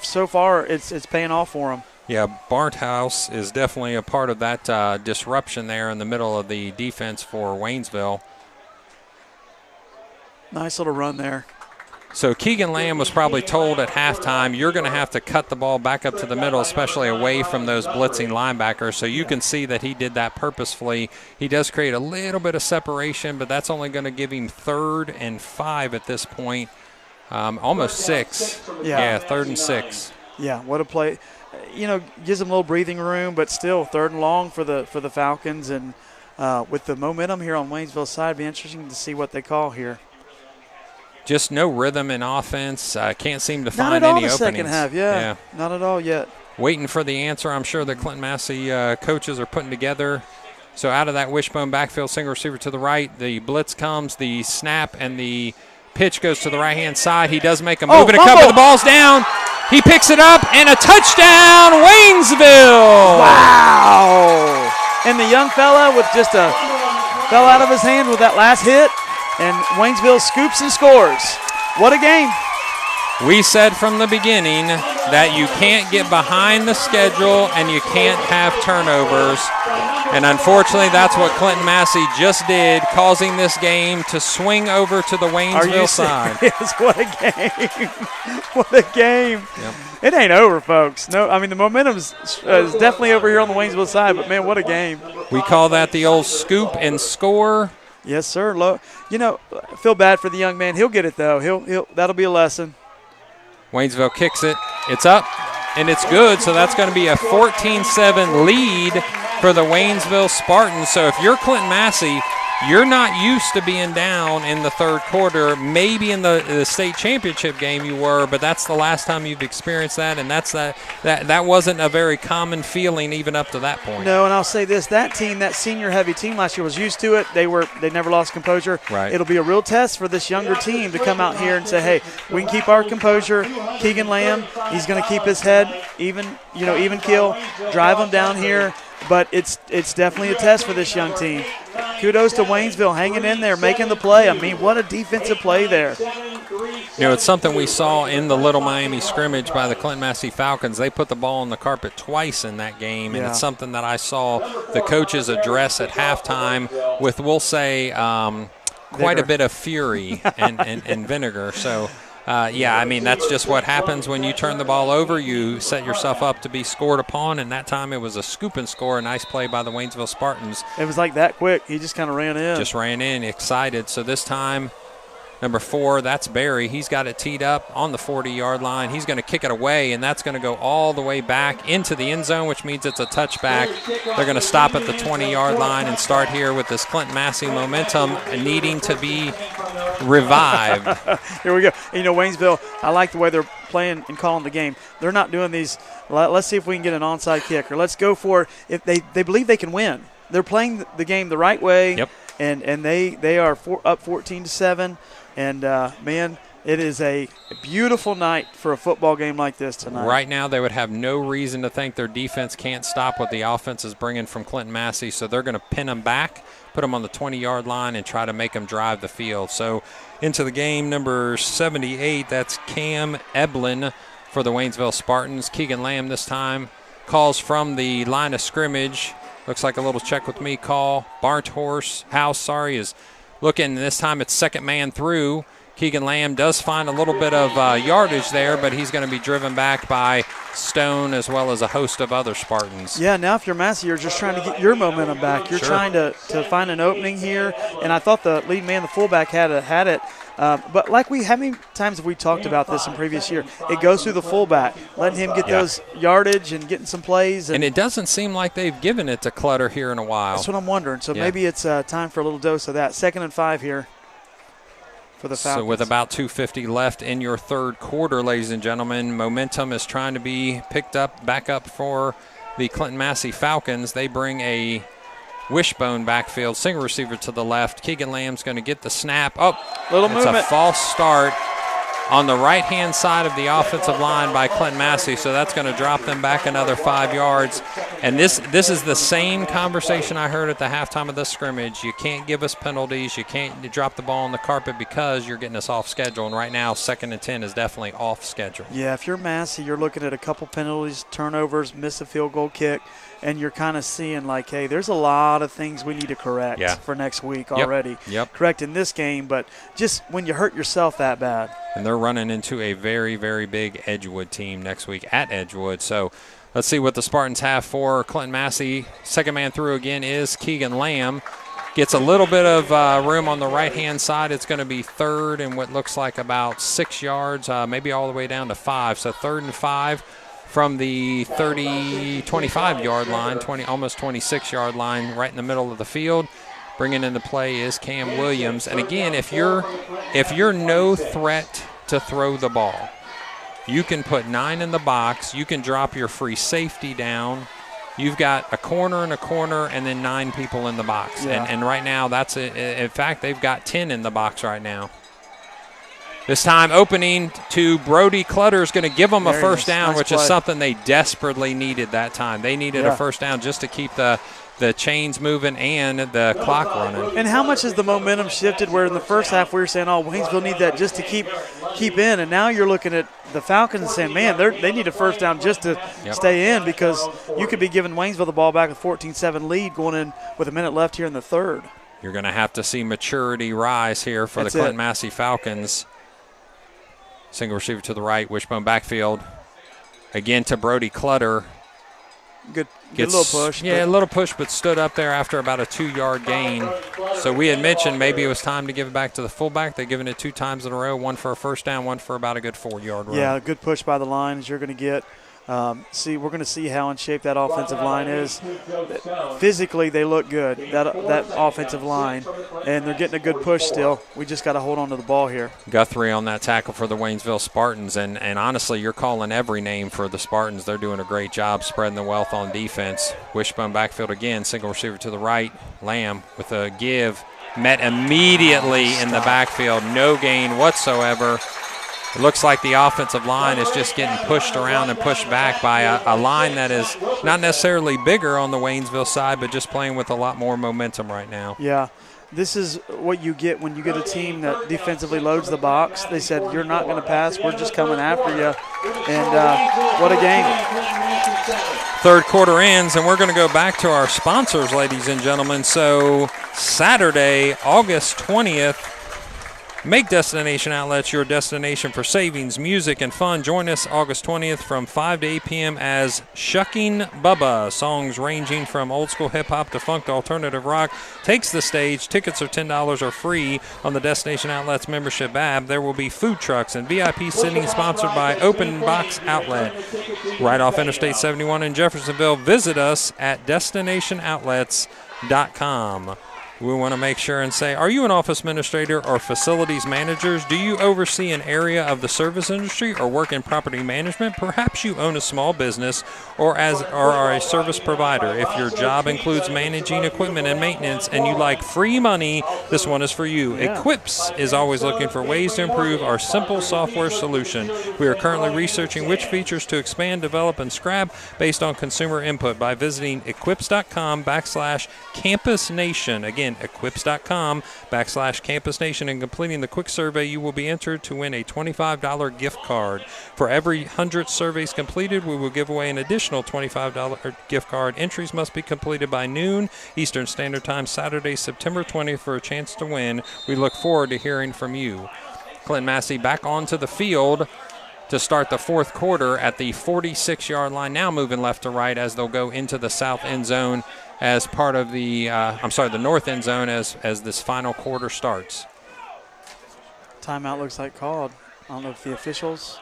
so far it's paying off for them. Yeah, Barthouse is definitely a part of that disruption there in the middle of the defense for Waynesville. Nice little run there. So Keegan Lamb was probably told at halftime, you're going to have to cut the ball back up to the middle, especially away from those blitzing linebackers. So you can see that he did that purposefully. He does create a little bit of separation, but that's only going to give him 3rd and 5 at this point. Almost 6. Yeah, 3rd and 6. Yeah, what a play. Gives them a little breathing room, but still 3rd and long for the Falcons. And with the momentum here on Waynesville's side, it'd be interesting to see what they call here. Just no rhythm in offense. Can't seem to find any openings. Not at all openings. the second half, yeah. Not at all yet. Waiting for the answer. I'm sure the Clinton-Massie coaches are putting together. So out of that wishbone backfield, single receiver to the right. The blitz comes, the snap, and the pitch goes to the right-hand side. He does make a move and a cut, but the ball's down. He picks it up, and a touchdown, Waynesville! Wow! And the young fella with just fell out of his hand with that last hit. And Waynesville scoops and scores. What a game. We said from the beginning that you can't get behind the schedule and you can't have turnovers. And unfortunately, that's what Clinton-Massie just did, causing this game to swing over to the Waynesville side. What a game. What a game. Yep. It ain't over, folks. No, I mean, the momentum is definitely over here on the Waynesville side, but, man, what a game. We call that the old scoop and score. Yes, sir. I feel bad for the young man. He'll get it, though. That'll be a lesson. Waynesville kicks it. It's up, and it's good. So that's going to be a 14-7 lead for the Waynesville Spartans. So if you're Clinton-Massie, you're not used to being down in the 3rd quarter. Maybe in the state championship game you were, but that's the last time you've experienced that, and that wasn't a very common feeling even up to that point. No, and I'll say this: that team, that senior-heavy team last year, was used to it. They never lost composure. Right. It'll be a real test for this younger team to come out here and say, "Hey, we can keep our composure." Keegan Lamb, he's going to keep his head even keel, drive them down here. But it's definitely a test for this young team. Kudos to Waynesville hanging in there, making the play. I mean, what a defensive play there. It's something we saw in the Little Miami scrimmage by the Clinton-Massie Falcons. They put the ball on the carpet twice in that game, and it's something that I saw the coaches address at halftime with, we'll say, quite a bit of fury and vinegar. So Yeah, I mean, that's just what happens when you turn the ball over. You set yourself up to be scored upon, and that time it was a scoop and score. A nice play by the Waynesville Spartans. It was like that quick. He just kind of ran in. Just ran in, excited. So this time, number 4, that's Barry. He's got it teed up on the 40-yard line. He's going to kick it away, and that's going to go all the way back into the end zone, which means it's a touchback. They're going to stop at the 20-yard line and start here with this Clinton-Massie momentum needing to be revived. Here we go. And, Waynesville, I like the way they're playing and calling the game. They're not doing these, let's see if we can get an onside kick, or let's go for it. If they believe they can win. They're playing the game the right way, yep. and they are up 14-7. And, man, it is a beautiful night for a football game like this tonight. Right now they would have no reason to think their defense can't stop what the offense is bringing from Clinton-Massie, so they're going to pin them back, put them on the 20-yard line, and try to make them drive the field. So into the game, number 78, that's Cam Eblin for the Waynesville Spartans. Keegan Lamb this time calls from the line of scrimmage. Looks like a little check with me call. House is looking, this time it's second man through. Keegan Lamb does find a little bit of yardage there, but he's going to be driven back by Stone as well as a host of other Spartans. Yeah, now if you're Massie, you're just trying to get your momentum back. You're trying to find an opening here, and I thought the lead man, the fullback, had it. But how many times have we talked about this in previous year? It goes through the fullback, letting him get those yardage and getting some plays. And it doesn't seem like they've given it to Clutter here in a while. That's what I'm wondering. So maybe it's time for a little dose of that. 2nd and 5 here for the Falcons. So with about 2:50 left in your third quarter, ladies and gentlemen, momentum is trying to be picked up, back up for the Clinton-Massie Falcons. They bring a wishbone backfield, single receiver to the left. Keegan Lamb's going to get the snap. It's a false start on the right-hand side of the offensive line by Clinton-Massie, so that's going to drop them back another 5 yards. And this is the same conversation I heard at the halftime of the scrimmage. You can't give us penalties. You can't drop the ball on the carpet because you're getting us off schedule. And right now, 2nd and 10 is definitely off schedule. Yeah, if you're Massie, you're looking at a couple penalties, turnovers, miss a field goal kick, and you're kind of seeing like, hey, there's a lot of things we need to correct for next week already. Correct in this game, but just when you hurt yourself that bad. And they're running into a very, very big Edgewood team next week at Edgewood. So let's see what the Spartans have for Clinton-Massie. Second man through again is Keegan Lamb. Gets a little bit of room on the right-hand side. It's going to be 3rd and what looks like about 6 yards, maybe all the way down to 5. So 3rd and 5. From the 25-yard line, almost 26-yard line, right in the middle of the field. Bringing into play is Cam Williams. And again, if you're no threat to throw the ball, you can put 9 in the box. You can drop your free safety down. You've got a corner and a corner, and then 9 people in the box. Yeah. And right now, that's it. In fact, they've got 10 in the box right now. This time opening to Brody Clutter is going to give them a first down, which is something they desperately needed that time. They needed a first down just to keep the chains moving and the clock running. And how much has the momentum shifted where in the first half we were saying, Waynesville need that just to keep in, and now you're looking at the Falcons and saying, man, they need a first down just to stay in because you could be giving Waynesville the ball back with 14-7 lead going in with a minute left here in the third. You're going to have to see maturity rise here for the Clinton-Massie Falcons. Single receiver to the right, wishbone backfield. Again to Brody Clutter. Good little push. Yeah, a little push, but stood up there after about a 2-yard gain. So we had mentioned maybe it was time to give it back to the fullback. They've given it 2 times in a row, one for a first down, one for about a good 4-yard run. Yeah, a good push by the line as you're going to get. We're going to see how in shape that offensive line is. Physically, they look good, that offensive line, and they're getting a good push still. We just got to hold on to the ball here. Guthrie on that tackle for the Waynesville Spartans, and honestly, you're calling every name for the Spartans. They're doing a great job spreading the wealth on defense. Wishbone backfield again, single receiver to the right. Lamb with a give, met immediately in the backfield, no gain whatsoever. It looks like the offensive line is just getting pushed around and pushed back by a line that is not necessarily bigger on the Waynesville side, but just playing with a lot more momentum right now. Yeah, this is what you get when you get a team that defensively loads the box. They said, you're not going to pass, we're just coming after you. And what a game. Third quarter ends, and we're going to go back to our sponsors, ladies and gentlemen. So Saturday, August 20th, Make Destination Outlets your destination for savings, music, and fun. Join us August 20th from 5 to 8 p.m. as Shucking Bubba. Songs ranging from old school hip-hop to funk to alternative rock takes the stage. Tickets are $10 or free on the Destination Outlets membership app. There will be food trucks and VIP sitting sponsored by Open Box Outlet. Right off Interstate 71 in Jeffersonville. Visit us at destinationoutlets.com. We want to make sure and say, are you an office administrator or facilities managers? Do you oversee an area of the service industry or work in property management? Perhaps you own a small business or are a service provider. If your job includes managing equipment and maintenance and you like free money, this one is for you. Yeah. Equips is always looking for ways to improve our simple software solution. We are currently researching which features to expand, develop, and scrap based on consumer input by visiting equips.com/Campus Nation. Again, equips.com/Campus Nation, and completing the quick survey, you will be entered to win a $25 gift card. For every 100 surveys completed, we will give away an additional $25 gift card. Entries must be completed by noon Eastern Standard Time, Saturday, September 20th, for a chance to win. We look forward to hearing from you. Clinton-Massie back onto the field to start the fourth quarter at the 46-yard line, now moving left to right as they'll go into the south end zone as part of the, the north end zone as this final quarter starts. Timeout looks like called. I don't know if the officials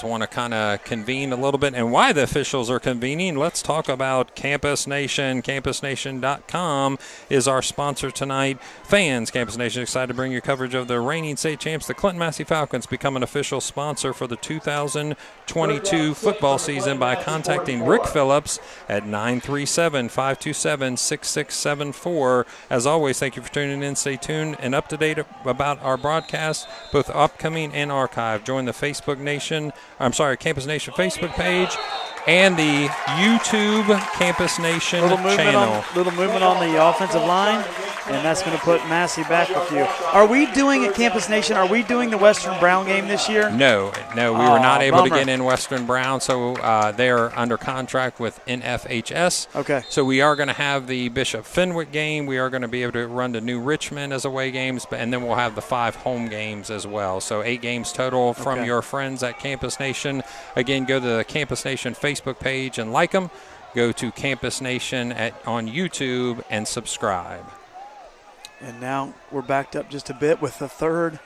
want to kind of convene a little bit. And why the officials are convening, let's talk about Campus Nation. CampusNation.com is our sponsor tonight. Fans, Campus Nation excited to bring you coverage of the reigning state champs. The Clinton-Massie Falcons become an official sponsor for the 2022 football season by contacting Rick Phillips at 937-527-6674. As always, thank you for tuning in. Stay tuned and up to date about our broadcast, both upcoming and archive. Join the Campus Nation Facebook page and the YouTube Campus Nation channel. Little movement on the offensive line, and that's going to put Massie back a few. Are we doing at Campus Nation, are we doing the Western Brown game this year? No, we were not able to get in Western Brown, so they're under contract with NFHS. Okay. So we are going to have the Bishop Fenwick game. We are going to be able to run to New Richmond as away games, and then we'll have the 5 home games as well. So 8 games total from your friends at Campus Nation. Again, go to the Campus Nation Facebook page and like them. Go to Campus Nation on YouTube and subscribe. And now we're backed up just a bit with the 3rd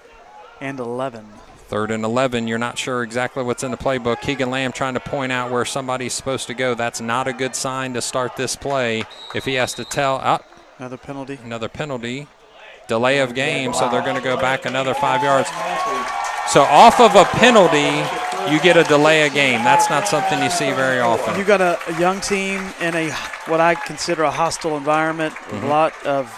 and 11. 3rd and 11. You're not sure exactly what's in the playbook. Keegan Lamb trying to point out where somebody's supposed to go. That's not a good sign to start this play. If he has to tell, another penalty. Delay of game, so they're going to go back another 5 yards. So off of a penalty, you get a delay of game. That's not something you see very often. You got a young team in what I consider a hostile environment. A lot of,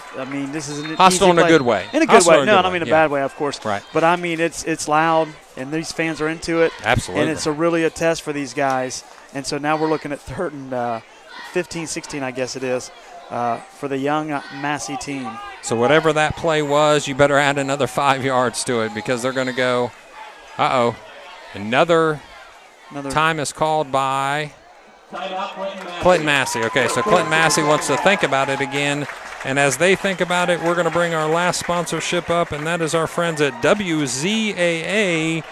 this is an hostile in a good way. In a good way. No, I don't mean a bad way, of course. Right. But I mean it's loud, and these fans are into it. Absolutely. And it's really a test for these guys. And so now we're looking at 3rd and 15, 16, I guess it is, for the young Massie team. So whatever that play was, you better add another 5 yards to it because they're going to go, Another time is called by Clinton-Massie. Okay, so Clinton-Massie wants to think about it again. And as they think about it, we're going to bring our last sponsorship up, and that is our friends at WZAA.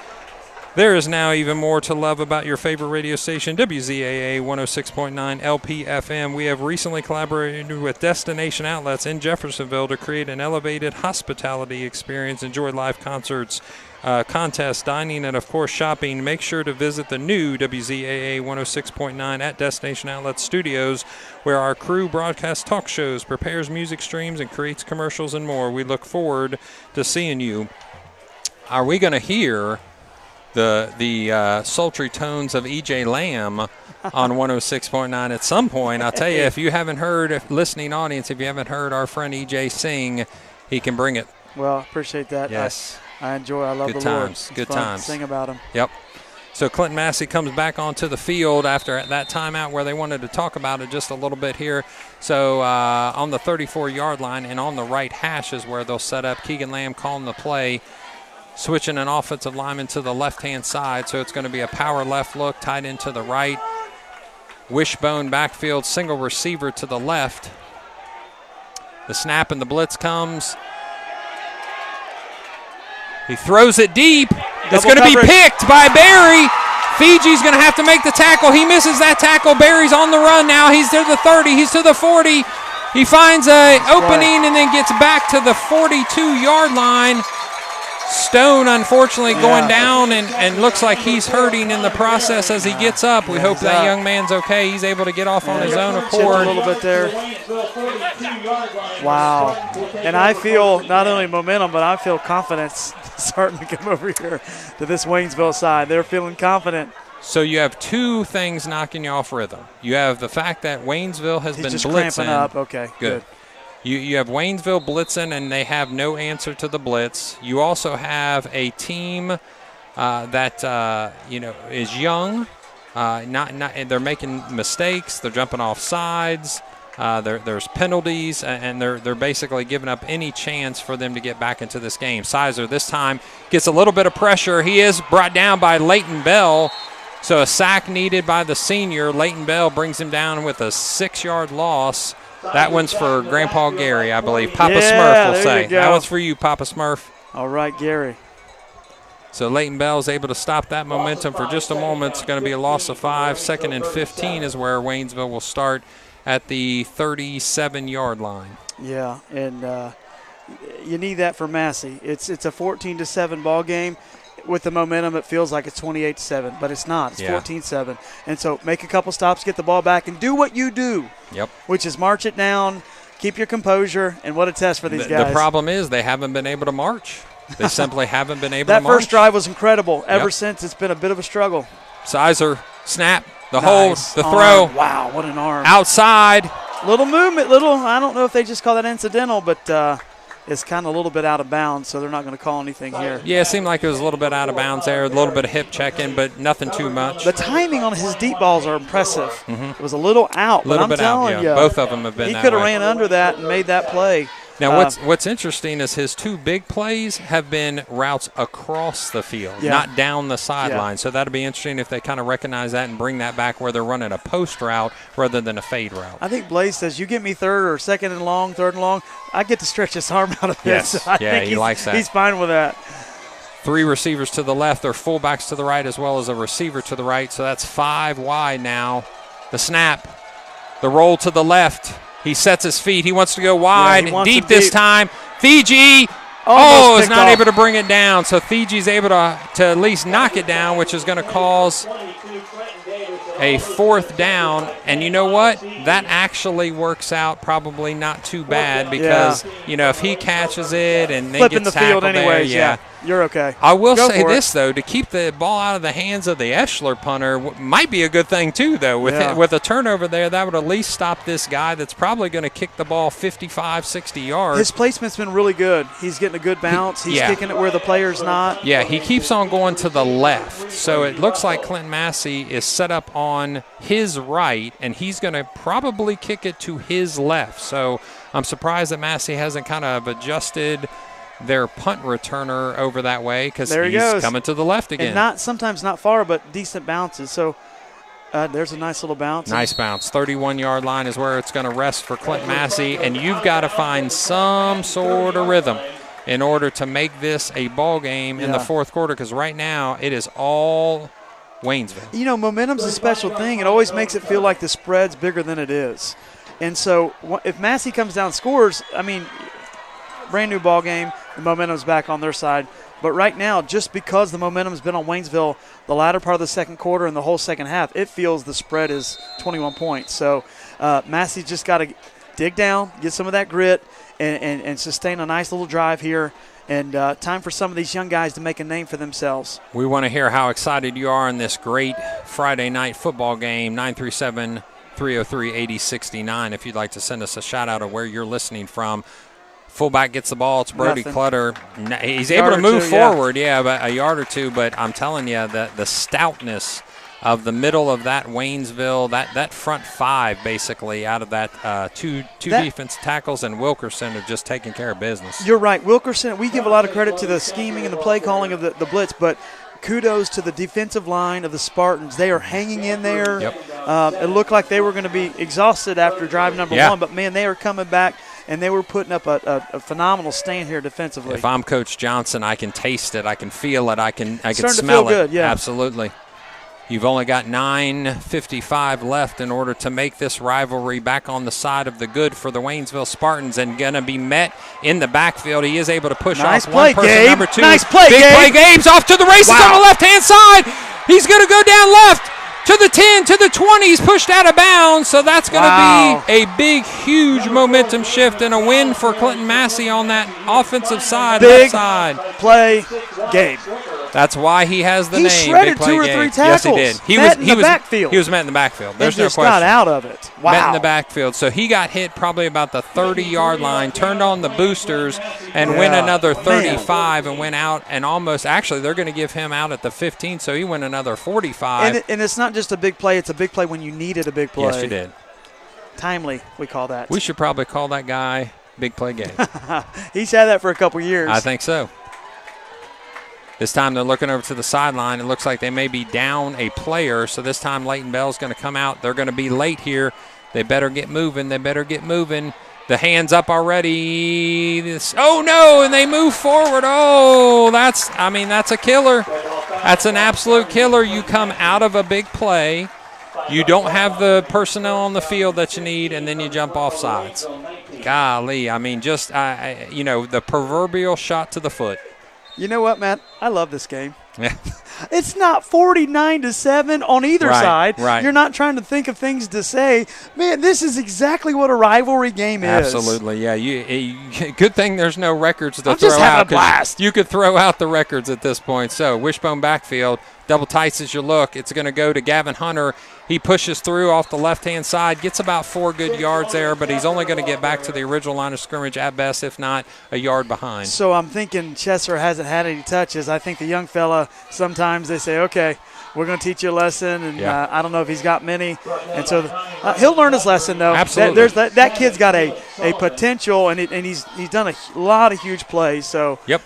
There is now even more to love about your favorite radio station, WZAA 106.9 LPFM. We have recently collaborated with Destination Outlets in Jeffersonville to create an elevated hospitality experience. Enjoy live concerts, contests, dining, and, of course, shopping. Make sure to visit the new WZAA 106.9 at Destination Outlet Studios, where our crew broadcasts talk shows, prepares music streams, and creates commercials and more. We look forward to seeing you. Are we going to hear the sultry tones of E.J. Lamb on 106.9 at some point? I'll tell you, if you haven't heard, listening audience, if you haven't heard our friend E.J. sing, he can bring it. Well, appreciate that. Yes. I enjoy. I love good the Lord. times. It's good fun times. to sing about him. Yep. So Clinton-Massie comes back onto the field after that timeout where they wanted to talk about it just a little bit here. So on the 34-yard line and on the right hash is where they'll set up. Keegan Lamb calling the play, switching an offensive lineman to the left-hand side. So it's going to be a power left look, tight end to the right. Wishbone backfield, single receiver to the left. The snap and the blitz comes. He throws it deep. It's Double going to be coverage. picked by Barry. Fiji's going to have to make the tackle. He misses that tackle. Barry's on the run now. He's to the 30. He's to the 40. He finds an opening and then gets back to the 42-yard line. Stone, unfortunately, going down and looks like he's hurting in the process as he gets up. We hope that young man's okay. He's able to get off on his own accord. A little bit there. Wow. And I feel not only momentum, but I feel confidence starting to come over here to this Waynesville side. They're feeling confident. So you have two things knocking you off rhythm. You have the fact that Waynesville has been just blitzing. cramping up. Okay, good. You have Waynesville blitzing, and they have no answer to the blitz. You also have a team that is young. They're making mistakes. They're jumping off sides. There's penalties, and they're basically giving up any chance for them to get back into this game. Sizer this time gets a little bit of pressure. He is brought down by Leighton Bell. So a sack needed by the senior. Leighton Bell brings him down with a 6-yard loss. That one's for Grandpa Gary, I believe. Papa Smurf will say. That one's for you, Papa Smurf. All right, Gary. So Leighton Bell is able to stop that momentum for just a moment. It's going to be a loss of 5. 2nd and 15 is where Waynesville will start at the 37-yard line. Yeah, and you need that for Massie. It's a 14-7 ball game. With the momentum, it feels like it's 28-7, but it's not. It's 14-7. And so make a couple stops, get the ball back, and do what you do. Yep. Which is march it down, keep your composure, and what a test for these guys. The problem is they haven't been able to march. They simply haven't been able to march. That first drive was incredible. Ever since, it's been a bit of a struggle. Sizer, snap, the hold, the throw. Wow, what an arm. Outside. Little movement, I don't know if they just call that incidental, but it's kind of a little bit out of bounds, so they're not going to call anything here. Yeah, it seemed like it was a little bit out of bounds there, a little bit of hip checking, but nothing too much. The timing on his deep balls are impressive. It was a little out, but I'm telling you. Both of them have been that way. He could have ran under that and made that play. Now, what's interesting is his two big plays have been routes across the field, not down the sideline. So that'll be interesting if they kind of recognize that and bring that back where they're running a post route rather than a fade route. I think Blaze says, you get me third or second and long, third and long, I get to stretch his arm out a bit. Yes, so he likes that. He's fine with that. 3 receivers to the left, their fullbacks to the right, as well as a receiver to the right. So that's 5 wide now. The snap, the roll to the left. He sets his feet. He wants to go wide, deep this time. Fiji, is not able to bring it down. So Fiji's able to at least knock it down, which is going to cause a 4th down. And you know what? That actually works out probably not too bad because, if he catches it and then gets tackled there, you're okay. I will say this, though, to keep the ball out of the hands of the Eschler punter might be a good thing, too, though. With a turnover there, that would at least stop this guy that's probably going to kick the ball 55, 60 yards. His placement's been really good. He's getting a good bounce. He's kicking it where the player's not. Yeah, he keeps on going to the left. So it looks like Clinton-Massie is set up on his right, and he's going to probably kick it to his left. So I'm surprised that Massie hasn't kind of adjusted their punt returner over that way because he's coming to the left again. And sometimes not far, but decent bounces. So there's a nice little bounce. Nice bounce. 31-yard line is where it's going to rest for Clinton-Massie, and you've got to find some sort of rhythm in order to make this a ball game in the fourth quarter because right now it is all Waynesville. Momentum's a special thing. It always makes it feel like the spread's bigger than it is. And so if Massie comes down and scores, brand new ball game, the momentum's back on their side. But right now, just because the momentum's been on Waynesville the latter part of the second quarter and the whole second half, it feels the spread is 21 points. So Massie's just got to dig down, get some of that grit, and sustain a nice little drive here. And time for some of these young guys to make a name for themselves. We want to hear how excited you are in this great Friday night football game, 937-303-8069. If you'd like to send us a shout-out of where you're listening from. Fullback gets the ball. It's Brody Clutter. He's able to move forward, but a yard or two. But I'm telling you, the stoutness of the middle of that Waynesville, that front 5 basically out of that two defense tackles and Wilkerson are just taking care of business. You're right. Wilkerson, we give a lot of credit to the scheming and the play calling of the blitz, but kudos to the defensive line of the Spartans. They are hanging in there. Yep. It looked like they were going to be exhausted after drive number 1, but, man, they are coming back. and they were putting up a phenomenal stand here defensively. If I'm Coach Johnson, I can taste it, I can feel it, I can smell to feel it. Good, yeah. Absolutely. You've only got 9:55 left in order to make this rivalry back on the side of the good for the Waynesville Spartans, and going to be met in the backfield. He is able to push nice off play, one person. Gabe. Number 2. Nice play, Big Gabe. play. Gabe's off to the races on the left-hand side. He's going to go down left to the 10, to the 20. He's pushed out of bounds, so that's going to be a big, huge momentum shift and a win for Clinton-Massie on that offensive side. Big side. Play, Gabe. That's why he has the He name. shredded Big play 2 or 3 Gabe. tackles. Yes, he did. Met in the backfield. He was met in the backfield. There's and no just question. got out of it. Wow. Met in the backfield. So he got hit probably about the 30-yard line, turned on the boosters, and went another 35 and went out and almost – actually, they're going to give him out at the 15, so he went another 45. And it's not just a big play. It's a big play when you needed a big play. Yes, you did. Timely, we call that. We should probably call that guy Big Play Gabe. He's had that for a couple years. I think so. This time they're looking over to the sideline. It looks like they may be down a player, so this time Leighton Bell's going to come out. They're going to be late here. They better get moving. They better get moving. The hands up already. Oh, no, and they move forward. Oh, that's a killer. That's an absolute killer. You come out of a big play. You don't have the personnel on the field that you need, and then you jump off sides. Golly, the proverbial shot to the foot. You know what, Matt? I love this game. Yeah. It's not 49-7 on either side. Right. You're not trying to think of things to say. Man, this is exactly what a rivalry game is. Absolutely, yeah. Good thing there's no records to I'm throw just out. having a blast. You could throw out the records at this point. So wishbone backfield, double tights as you look. It's going to go to Gavin Hunter. He pushes through off the left-hand side, gets about 4 good yards there, but he's only going to get back to the original line of scrimmage at best, if not a yard behind. So I'm thinking Chesser hasn't had any touches. I think the young fella, sometimes they say, okay, we're going to teach you a lesson, and I don't know if he's got many. And so he'll learn his lesson, though. Absolutely. That kid's got a potential, and he's done a lot of huge plays. So yep.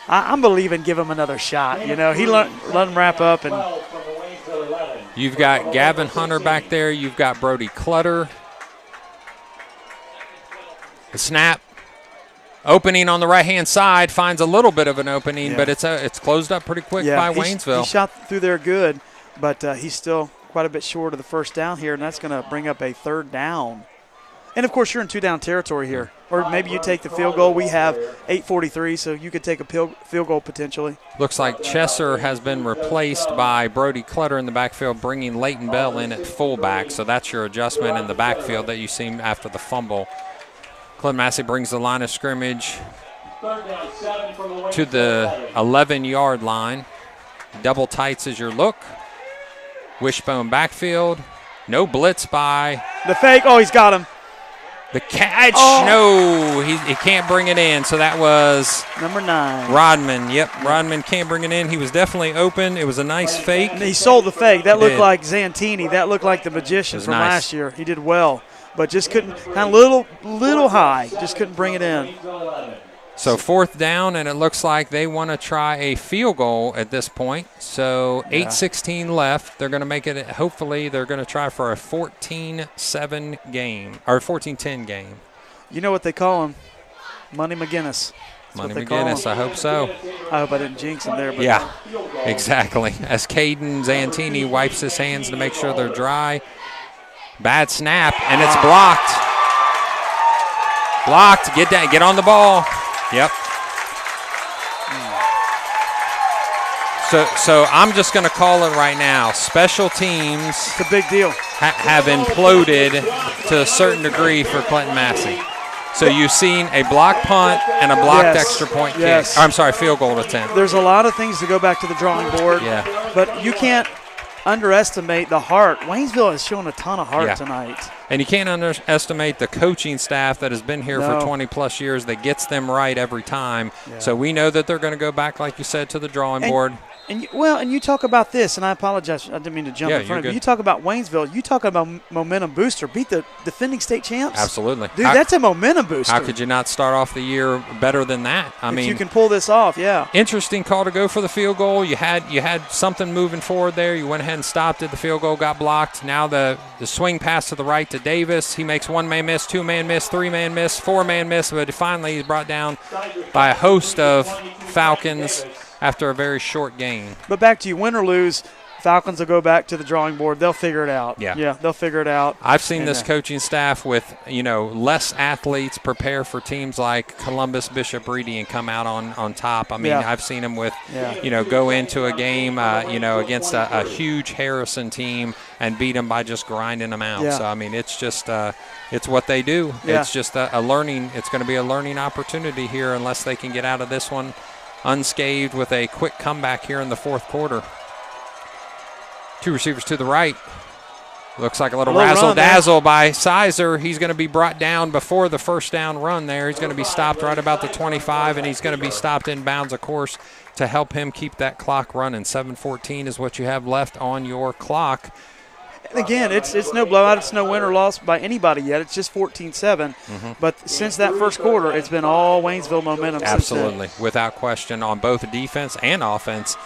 I'm believing give him another shot. You know, let him wrap up. And you've got Gavin Hunter back there. You've got Brody Clutter. The snap. Opening on the right-hand side, finds a little bit of an opening, but it's closed up pretty quick by Waynesville. He shot through there good, but he's still quite a bit short of the first down here, and that's going to bring up a 3rd down. And, of course, you're in 2-down territory here. Or maybe you take the field goal. We have 8:43, so you could take a field goal potentially. Looks like Chesser has been replaced by Brody Clutter in the backfield, bringing Leighton Bell in at fullback. So that's your adjustment in the backfield that you see after the fumble. Clinton-Massie brings the line of scrimmage to the 11-yard line. Double tights as your look. Wishbone backfield. No blitz by. The fake. Oh, he's got him. The catch. No, he can't bring it in. So that was number 9. Rodman. Yep, Rodman can't bring it in. He was definitely open. It was a nice fake. And he sold the fake. That looked like Zantini. That looked like the magician from last year. He did well, but just couldn't, kind of little high. Just couldn't bring it in. So 4th down, and it looks like they want to try a field goal at this point. So 8:16 left. They're going to make it, hopefully they're going to try for a 14-7 game, or 14-10 game. You know what they call him? Money McGinnis. Money McGinnis, I hope so. I hope I didn't jinx him there. But yeah, exactly. As Caden Zantini wipes his hands to make sure they're dry. Bad snap, and it's blocked. Blocked. Get down. Get on the ball. Yep. So I'm just going to call it right now. Special teams. It's a big deal. Have imploded to a certain degree for Clinton-Massie. So you've seen a blocked punt and a blocked extra point kick. Or, I'm sorry, field goal attempt. There's a lot of things to go back to the drawing board. Yeah. But you can't underestimate the heart. Waynesville has shown a ton of heart tonight. And you can't underestimate the coaching staff that has been here for 20-plus years that gets them right every time. Yeah. So we know that they're going to go back, like you said, to the drawing board. And you talk about this, and I apologize, I didn't mean to jump in front of you. You talk about Waynesville, you talk about momentum booster, beat the defending state champs. Absolutely. Dude, that's a momentum booster. How could you not start off the year better than that? I mean, you can pull this off, yeah. Interesting call to go for the field goal. You had something moving forward there. You went ahead and stopped it. The field goal got blocked. Now the swing pass to the right to Davis. He makes one-man miss, two-man miss, three-man miss, four-man miss, but finally he's brought down by a host of Falcons after a very short game. But back to you, win or lose, Falcons will go back to the drawing board. They'll figure it out. Yeah, they'll figure it out. I've seen this coaching staff with, less athletes prepare for teams like Columbus, Bishop Reedy, and come out on top. I mean, I've seen them with, go into a game, against a huge Harrison team and beat them by just grinding them out. Yeah. So, I mean, it's just it's what they do. Yeah. It's just a learning. It's going to be a learning opportunity here unless they can get out of this one unscathed with a quick comeback here in the fourth quarter. Two receivers to the right. Looks like a little razzle-dazzle by Sizer. He's going to be brought down before the first down run there. He's going to be stopped right about the 25, and he's going to be stopped in bounds, of course, to help him keep that clock running. 7:14 is what you have left on your clock. And again, it's no blowout. It's no win or loss by anybody yet. It's just 14-7. But since that first quarter, it's been all Waynesville momentum. Absolutely, without question, on both defense and offense.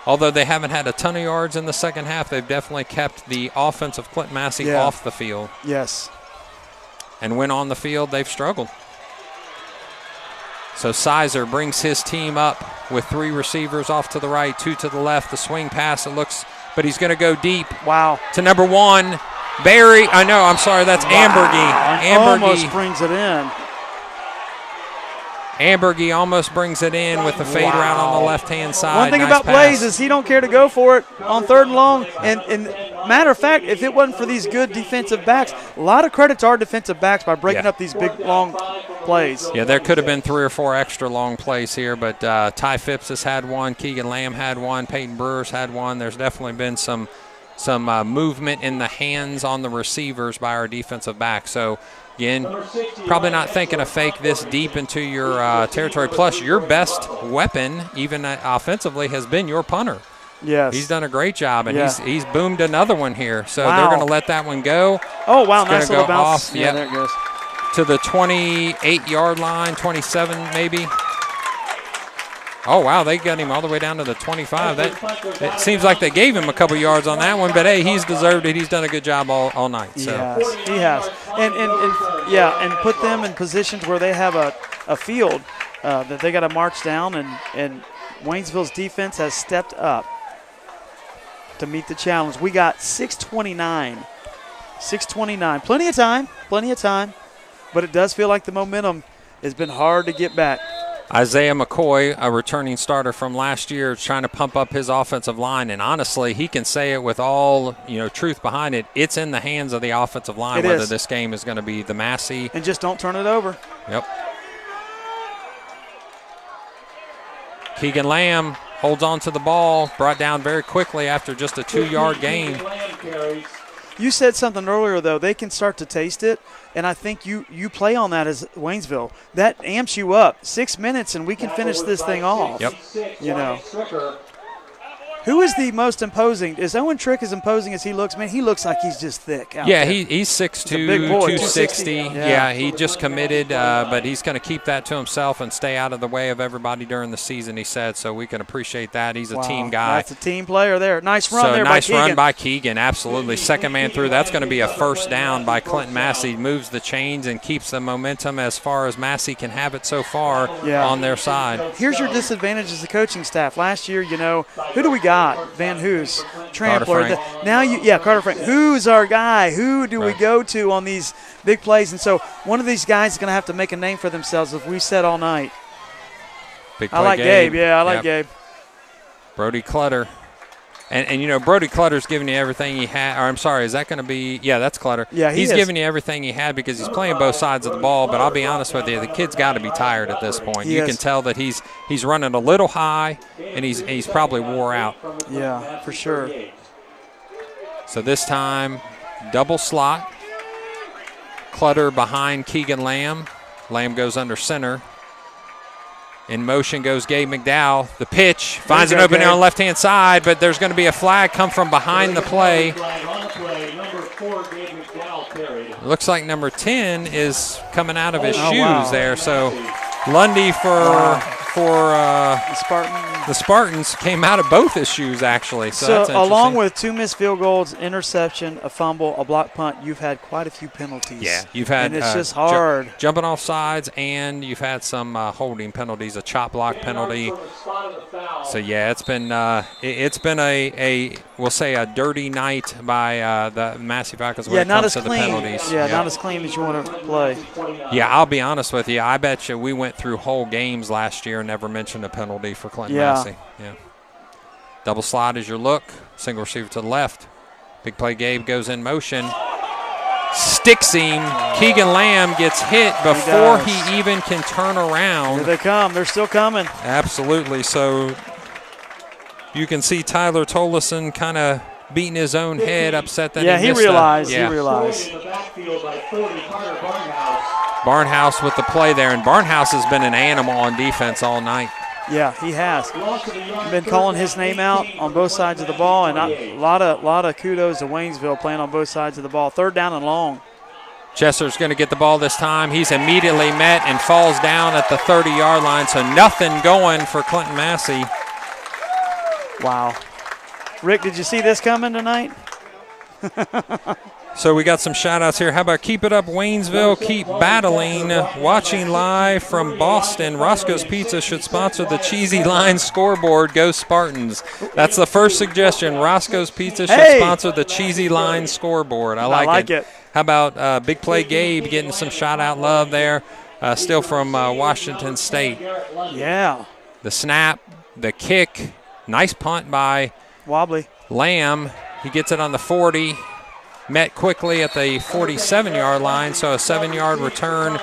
Although they haven't had a ton of yards in the second half, they've definitely kept the offense of Clinton-Massie off the field. Yes. And when on the field, they've struggled. So Sizer brings his team up with three receivers off to the right, two to the left. The swing pass, it looks, but he's going to go deep. Wow. To number one, Barry. That's Ambergy. Almost brings it in. Ambergy almost brings it in with the fade route on the left-hand side. One thing about Blaze is he don't care to go for it on third and long. And matter of fact, if it wasn't for these good defensive backs, a lot of credit to our defensive backs by breaking up these big, long plays. Yeah, there could have been 3 or 4 extra long plays here, but Ty Phipps has had one, Keegan Lamb had one, Peyton Brewer's had one. There's definitely been some movement in the hands on the receivers by our defensive back. So, again, probably not thinking of fake this deep into your territory. Plus, your best weapon, even offensively, has been your punter. Yes. He's done a great job, and he's boomed another one here. So they're going to let that one go. Oh, wow, it's nice little bounce. Off, there it goes. To the 28-yard line, 27 maybe. Oh, wow, they got him all the way down to the 25. It seems like they gave him a couple yards on that one, but, hey, he's deserved it. He's done a good job all night. So. He has. And put them in positions where they have a field that they got to march down, and Waynesville's defense has stepped up to meet the challenge. We got 6:29. 6:29. Plenty of time, but it does feel like the momentum has been hard to get back. Isaiah McCoy, a returning starter from last year, is trying to pump up his offensive line, and honestly, he can say it with all truth behind it. It's in the hands of the offensive line whether this game is going to be the Massie. And just don't turn it over. Yep. Keegan Lamb holds on to the ball, brought down very quickly after just a 2-yard gain. You said something earlier, though. They can start to taste it, and I think you play on that as Waynesville. That amps you up. 6 minutes, and we can finish this thing off. Yep. Who is the most imposing? Is Owen Trick as imposing as he looks? Man, he looks like he's just thick out there. He's 6'2", big boy, 260. Yeah, he just committed, but he's going to keep that to himself and stay out of the way of everybody during the season, he said, so we can appreciate that. He's a team guy. That's a team player there. Nice run there by Keegan. Nice run by Keegan, absolutely. Second man through. That's going to be a first down by Clinton-Massie. Moves the chains and keeps the momentum as far as Massie can have it so far on their side. Here's your disadvantage as the coaching staff. Last year, who do we got? Van Hoos, Trampler. Carter Frank. Who's our guy? Who do we go to on these big plays? And so one of these guys is going to have to make a name for themselves, as we said all night. Big play I like Gabe. Yeah, I like Gabe. Brody Clutter. And Brody Clutter's giving you everything he had. Or I'm sorry, is that going to be – that's Clutter. Yeah, he's giving you everything he had because he's playing both sides of the ball. But I'll be honest with you, the kid's got to be tired at this point. You can tell that he's running a little high, and he's probably wore out. Yeah, for sure. So this time, double slot. Clutter behind Keegan Lamb. Lamb goes under center. In motion goes Gabe McDowell. The pitch finds an go, opening Gabe. on the left-hand side, but there's going to be a flag come from behind the play. Looks like number 10 is coming out of his shoes there. So Lundy for the Spartans came out of both his shoes, actually. So that's along with 2 missed field goals, interception, a fumble, a block punt, you've had quite a few penalties. Yeah, you've had, and it's just hard. Jumping off sides, and you've had some holding penalties, a chop block penalty. So yeah, it's been a we'll say a dirty night by the Massey Falcons when it comes to the penalties. Yeah, not as clean as you want to play. Yeah, I'll be honest with you. I bet you we went through whole games last year and never mentioned a penalty for Clinton-Massie. Yeah. Double slide is your look. Single receiver to the left. Big play Gabe goes in motion. Sticks him. Keegan Lamb gets hit before he even can turn around. Here they come. They're still coming. Absolutely. So you can see Tyler Tolleson kind of beating his own head, upset that he realized. He realized. Barnhouse with the play there, and Barnhouse has been an animal on defense all night. Yeah, he has. Been calling his name out on both sides of the ball, and a lot of kudos to Waynesville playing on both sides of the ball. 3rd down and long. Chesser's going to get the ball this time. He's immediately met and falls down at the 30-yard line, so nothing going for Clinton-Massie. Wow. Rick, did you see this coming tonight? So we got some shout-outs here. How about keep it up, Waynesville? Keep battling. Watching live from Boston. Roscoe's Pizza should sponsor the Cheesy Line scoreboard. Go Spartans. That's the first suggestion. Roscoe's Pizza should sponsor the Cheesy Line scoreboard. I like it. How about Big Play Gabe getting some shout-out love there, still from Washington State. Yeah. The snap, the kick, nice punt by Wobbly Lamb. He gets it on the 40. Met quickly at the 47-yard line, so a 7-yard return,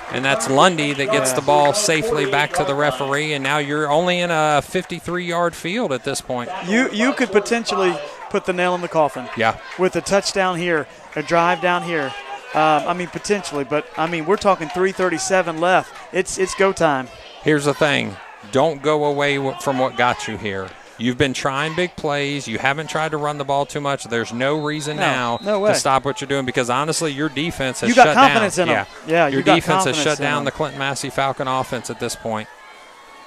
and that's Lundy that gets the ball safely back to the referee, and now you're only in a 53-yard field at this point. You could potentially put the nail in the coffin. Yeah. With a touchdown here, a drive down here. Potentially, but, we're talking 3:37 left. It's go time. Here's the thing. Don't go away from what got you here. You've been trying big plays. You haven't tried to run the ball too much. There's no reason to stop what you're doing because, honestly, your defense has shut down. You got confidence in them. Yeah, your defense has shut down the Clinton-Massie Falcon offense at this point.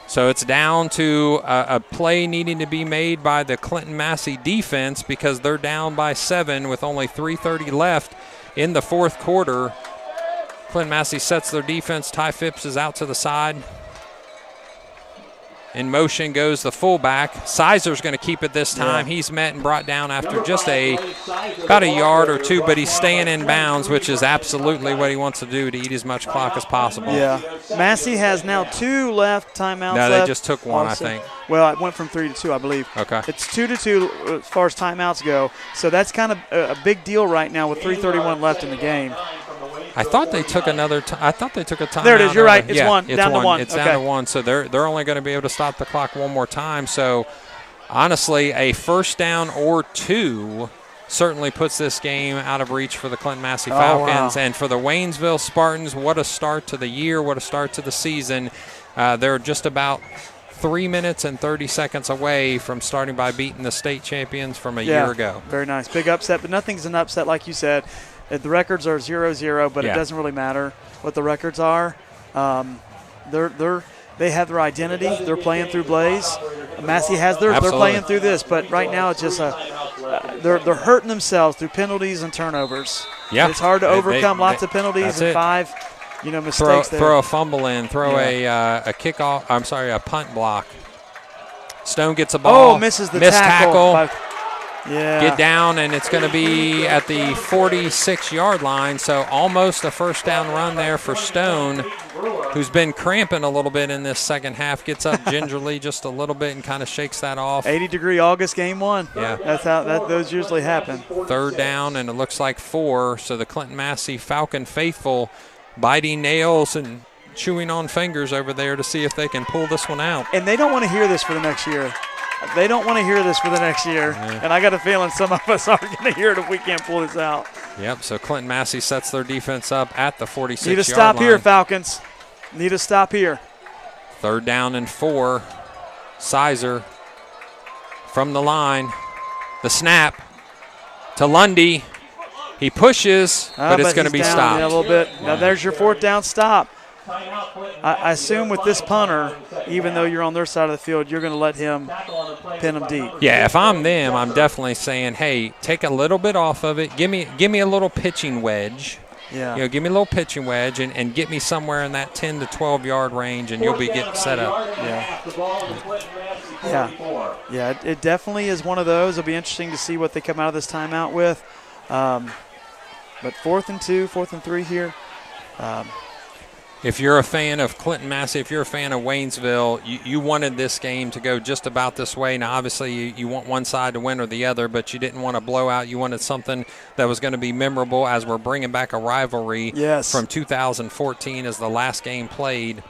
So it's down to a play needing to be made by the Clinton-Massie defense because they're down by 7 with only 3:30 left in the 4th quarter. Clinton-Massie sets their defense. Ty Phipps is out to the side. In motion goes the fullback. Sizer's going to keep it this time. Yeah. He's met and brought down after just about a yard or two, but he's staying in bounds, which is absolutely what he wants to do to eat as much clock as possible. Yeah. Massey has now 2 timeouts left. No, they just took one, I think. Well, it went from 3 to 2, I believe. Okay. It's 2-2 as far as timeouts go. So that's kind of a big deal right now with 3:31 left in the game. I thought they took I thought they took a timeout. There it is. You're right. It's one. Down to one. It's down to 1. So they're only going to be able to stop the clock one more time. So, honestly, a first down or 2 certainly puts this game out of reach for the Clinton-Massie Falcons. And for the Waynesville Spartans, what a start to the year, what a start to the season. They're just about 3 minutes and 30 seconds away from starting by beating the state champions from a year ago. Very nice. Big upset, but nothing's an upset like you said. The records are 0-0, but it doesn't really matter what the records are. They have their identity. They're playing through Blaze. Massey has theirs. They're playing through this, but right now it's just they're hurting themselves through penalties and turnovers. Yeah, it's hard to overcome lots of penalties and 5 mistakes there. Throw a fumble in. Throw a kickoff. I'm sorry, a punt block. Stone gets a ball. Oh, misses the missed tackle. Get down, and it's going to be at the 46-yard line, so almost a first down run there for Stone, who's been cramping a little bit in this second half, gets up gingerly just a little bit and kind of shakes that off. 80-degree August game 1. Yeah. That's how those usually happen. 3rd down, and it looks like 4, so the Clinton-Massie Falcon faithful biting nails and chewing on fingers over there to see if they can pull this one out. And they don't want to hear this for the next year. They don't want to hear this for the next year, and I got a feeling some of us aren't going to hear it if we can't pull this out. Yep, so Clinton-Massie sets their defense up at the 46-yard line. Need a stop here, Falcons. Need a stop here. 3rd down and 4. Sizer from the line. The snap to Lundy. He pushes, but it's going to be down, stopped. Yeah, a little bit. Now there's your 4th down stop. I assume with this punter, even though you're on their side of the field, you're going to let him pin them deep. Yeah, if I'm them, I'm definitely saying, hey, take a little bit off of it. Give me a little pitching wedge. Yeah. You know, give me a little pitching wedge and get me somewhere in that 10 to 12-yard range, and you'll be getting set up. Yeah, it definitely is one of those. It'll be interesting to see what they come out of this timeout with. But 4th and 2, 4th and 3 here. If you're a fan of Clinton-Massie, if you're a fan of Waynesville, you wanted this game to go just about this way. Now, obviously, you want one side to win or the other, but you didn't want a blowout. You wanted something that was going to be memorable, as we're bringing back a rivalry from 2014 as the last game played.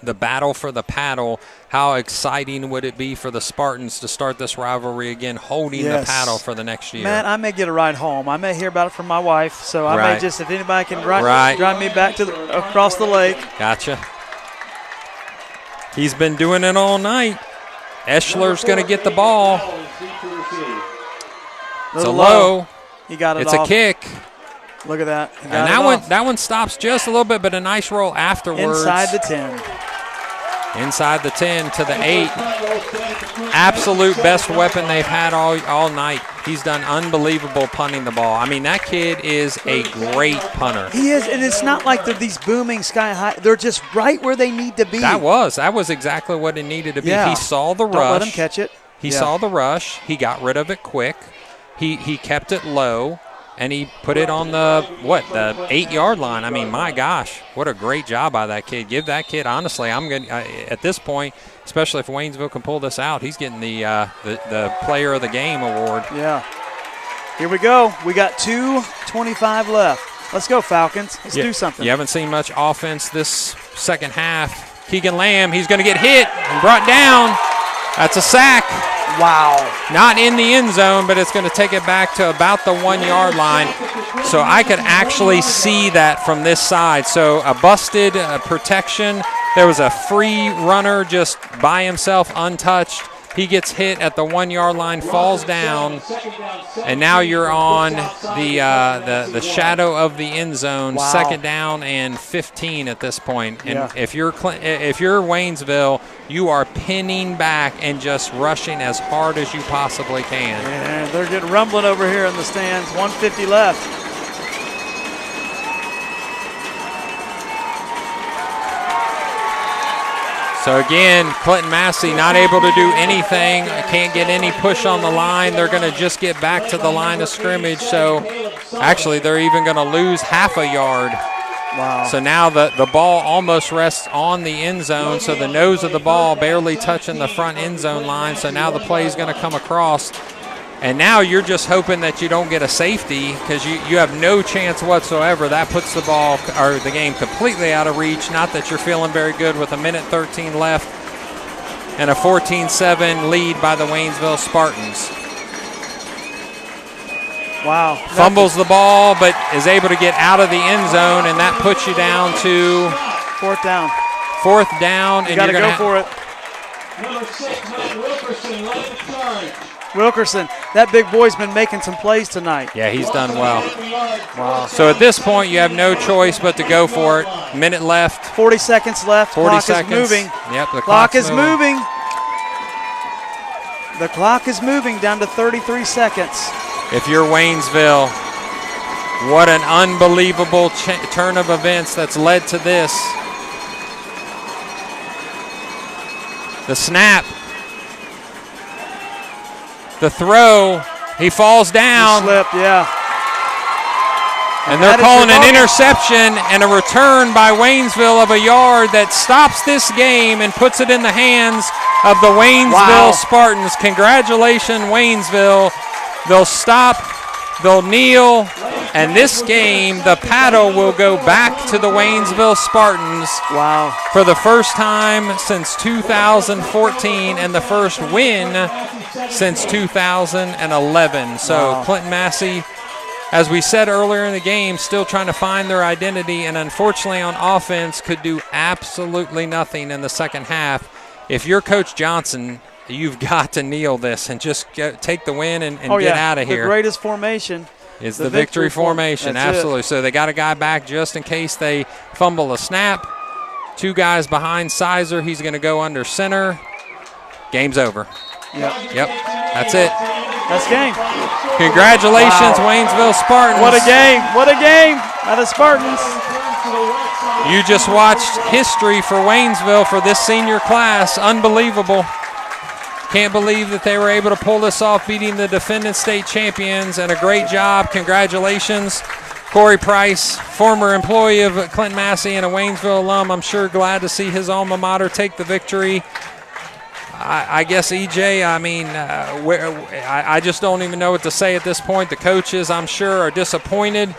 The battle for the paddle. How exciting would it be for the Spartans to start this rivalry again, holding the paddle for the next year? Man, I may get a ride home. I may hear about it from my wife, so I may just, if anybody can drive me back to across the lake. Gotcha. He's been doing it all night. Eschler's going to get the ball. It's a low. He got it It's off. a kick. Look at that. And that one stops just a little bit, but a nice roll afterwards. Inside the 10. Inside the 10 to the 8. Absolute best weapon they've had all night. He's done unbelievable punting the ball. I mean, that kid is a great punter. He is, and it's not like they're these booming sky high. They're just right where they need to be. That was exactly what it needed to be. Yeah. He saw the rush. Don't let him catch it. He saw the rush. He got rid of it quick. He kept it low. And he put it on the 8-yard line. I mean, my gosh, what a great job by that kid. Give that kid, honestly, I'm going at this point, especially if Waynesville can pull this out, he's getting the Player of the Game award. Yeah. Here we go. We got 2:25 left. Let's go, Falcons. Let's do something. You haven't seen much offense this second half. Keegan Lamb, he's going to get hit and brought down. That's a sack. Wow. Not in the end zone, but it's going to take it back to about the 1-yard line. So I could actually see that from this side. So a busted protection. There was a free runner just by himself, untouched. He gets hit at the 1-yard line, falls down, and now you're on the shadow of the end zone. Wow. 2nd down and 15 at this point. And if you're Waynesville, you are pinning back and just rushing as hard as you possibly can. And they're getting rumbling over here in the stands. 1:50 left. So again, Clinton-Massie not able to do anything, can't get any push on the line. They're going to just get back to the line of scrimmage. So actually, they're even going to lose half a yard. Wow. So now the ball almost rests on the end zone. So the nose of the ball barely touching the front end zone line. So now the play is going to come across. And now you're just hoping that you don't get a safety, because you have no chance whatsoever. That puts the ball or the game completely out of reach. Not that you're feeling very good with 1:13 left and a 14-7 lead by the Waynesville Spartans. Wow. Fumbles the ball, but is able to get out of the end zone, and that puts you down to 4th down. 4th down. You got to go for it. Number 6, Matt Wilkerson, led the charge. Wilkerson, that big boy's been making some plays tonight. Yeah, he's done well. Wow. So at this point, you have no choice but to go for it. Minute left. 40 seconds left. 40 clock seconds. is moving. Yep, the Clock is moving. The clock is moving down to 33 seconds. If you're Waynesville, what an unbelievable turn of events that's led to this. The snap. The throw, he falls down. He slipped, yeah. And they're calling an interception and a return by Waynesville of a yard that stops this game and puts it in the hands of the Waynesville Spartans. Congratulations, Waynesville. They'll stop, they'll kneel, and this game, the paddle will go back to the Waynesville Spartans. Wow. For the first time since 2014 and the first win since 2011. So Clinton-Massie as we said earlier in the game, still trying to find their identity, and unfortunately on offense could do absolutely nothing in the second half. If you're Coach Johnson, you've got to kneel this and just take the win and get out of here. The greatest formation is the victory formation. Absolutely. So they got a guy back just in case they fumble a snap. 2 guys behind Sizer. He's going to go under center. Game's over. Yep. That's it. That's game. Congratulations, Waynesville Spartans. What a game. What a game by the Spartans. You just watched history for Waynesville for this senior class. Unbelievable. Can't believe that they were able to pull this off, beating the defending state champions, and a great job. Congratulations. Corey Price, former employee of Clinton-Massie and a Waynesville alum, I'm sure glad to see his alma mater take the victory. I guess, EJ, I just don't even know what to say at this point. The coaches, I'm sure, are disappointed.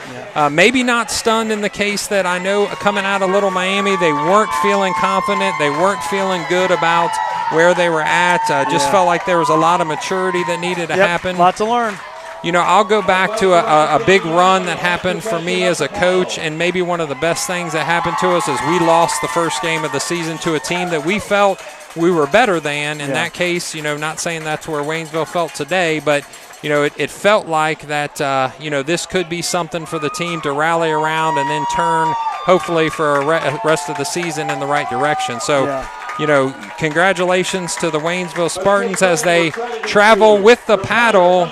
Maybe not stunned in the case that I know coming out of Little Miami, they weren't feeling confident. They weren't feeling good about where they were at. Just felt like there was a lot of maturity that needed to happen. A lot to learn. You know, I'll go back to a big run that happened for me as a coach, and maybe one of the best things that happened to us is we lost the first game of the season to a team that we felt we were better than. In that case, you know, not saying that's where Waynesville felt today, but, you know, it felt like that, you know, this could be something for the team to rally around and then turn, hopefully, for a rest of the season in the right direction. So, you know, congratulations to the Waynesville Spartans as they travel with the paddle.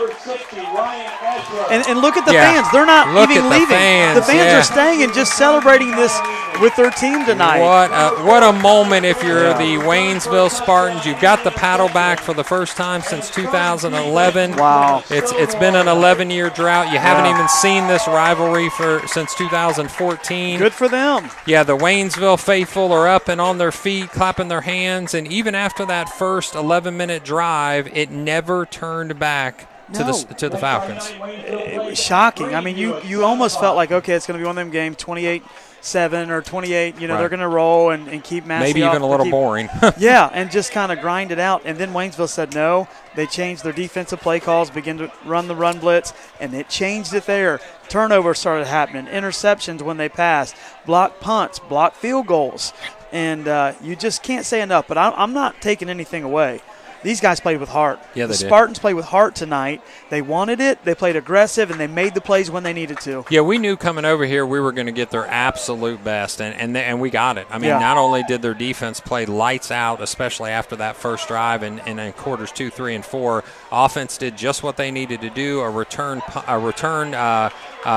And look at the fans. They're not even leaving. The fans are staying and just celebrating this with their team tonight. What a moment if you're the Waynesville Spartans. You've got the paddle back for the first time since 2011. Wow. It's been an 11-year drought. You haven't even seen this rivalry since 2014. Good for them. Yeah, the Waynesville faithful are up and on their feet, clapping their hands, and even after that first 11-minute drive, it never turned back to the Falcons. It was shocking. I mean, you almost felt like, okay, it's going to be one of them games, 28-7 or 28. You know, they're going to roll and keep Massie maybe even a little boring. Yeah, and just kind of grind it out. And then Waynesville said no. They changed their defensive play calls, began to run the run blitz, and it changed it there. Turnovers started happening, interceptions when they passed, blocked punts, blocked field goals. And you just can't say enough. But I'm not taking anything away. These guys played with heart. Yeah, the Spartans played with heart tonight. They wanted it. They played aggressive, and they made the plays when they needed to. Yeah, we knew coming over here we were going to get their absolute best, and we got it. I mean, not only did their defense play lights out, especially after that first drive and in quarters 2, 3, and 4, offense did just what they needed to do, a return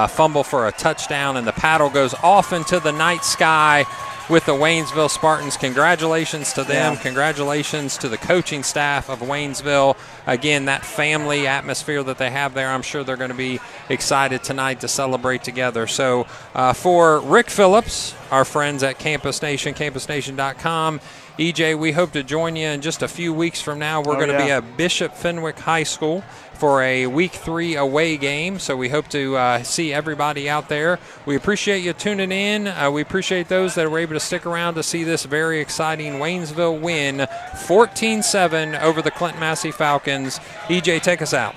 fumble for a touchdown, and the paddle goes off into the night sky with the Waynesville Spartans. Congratulations to them. Congratulations to the coaching staff of Waynesville. Again, that family atmosphere that they have there, I'm sure they're going to be excited tonight to celebrate together. So for Rick Phillips, our friends at Campus Nation, campusnation.com, EJ, we hope to join you in just a few weeks from now. We're going to be at Bishop Fenwick High School for a Week 3 away game, so we hope to see everybody out there. We appreciate you tuning in. We appreciate those that were able to stick around to see this very exciting Waynesville win, 14-7 over the Clinton-Massie Falcons. EJ, take us out.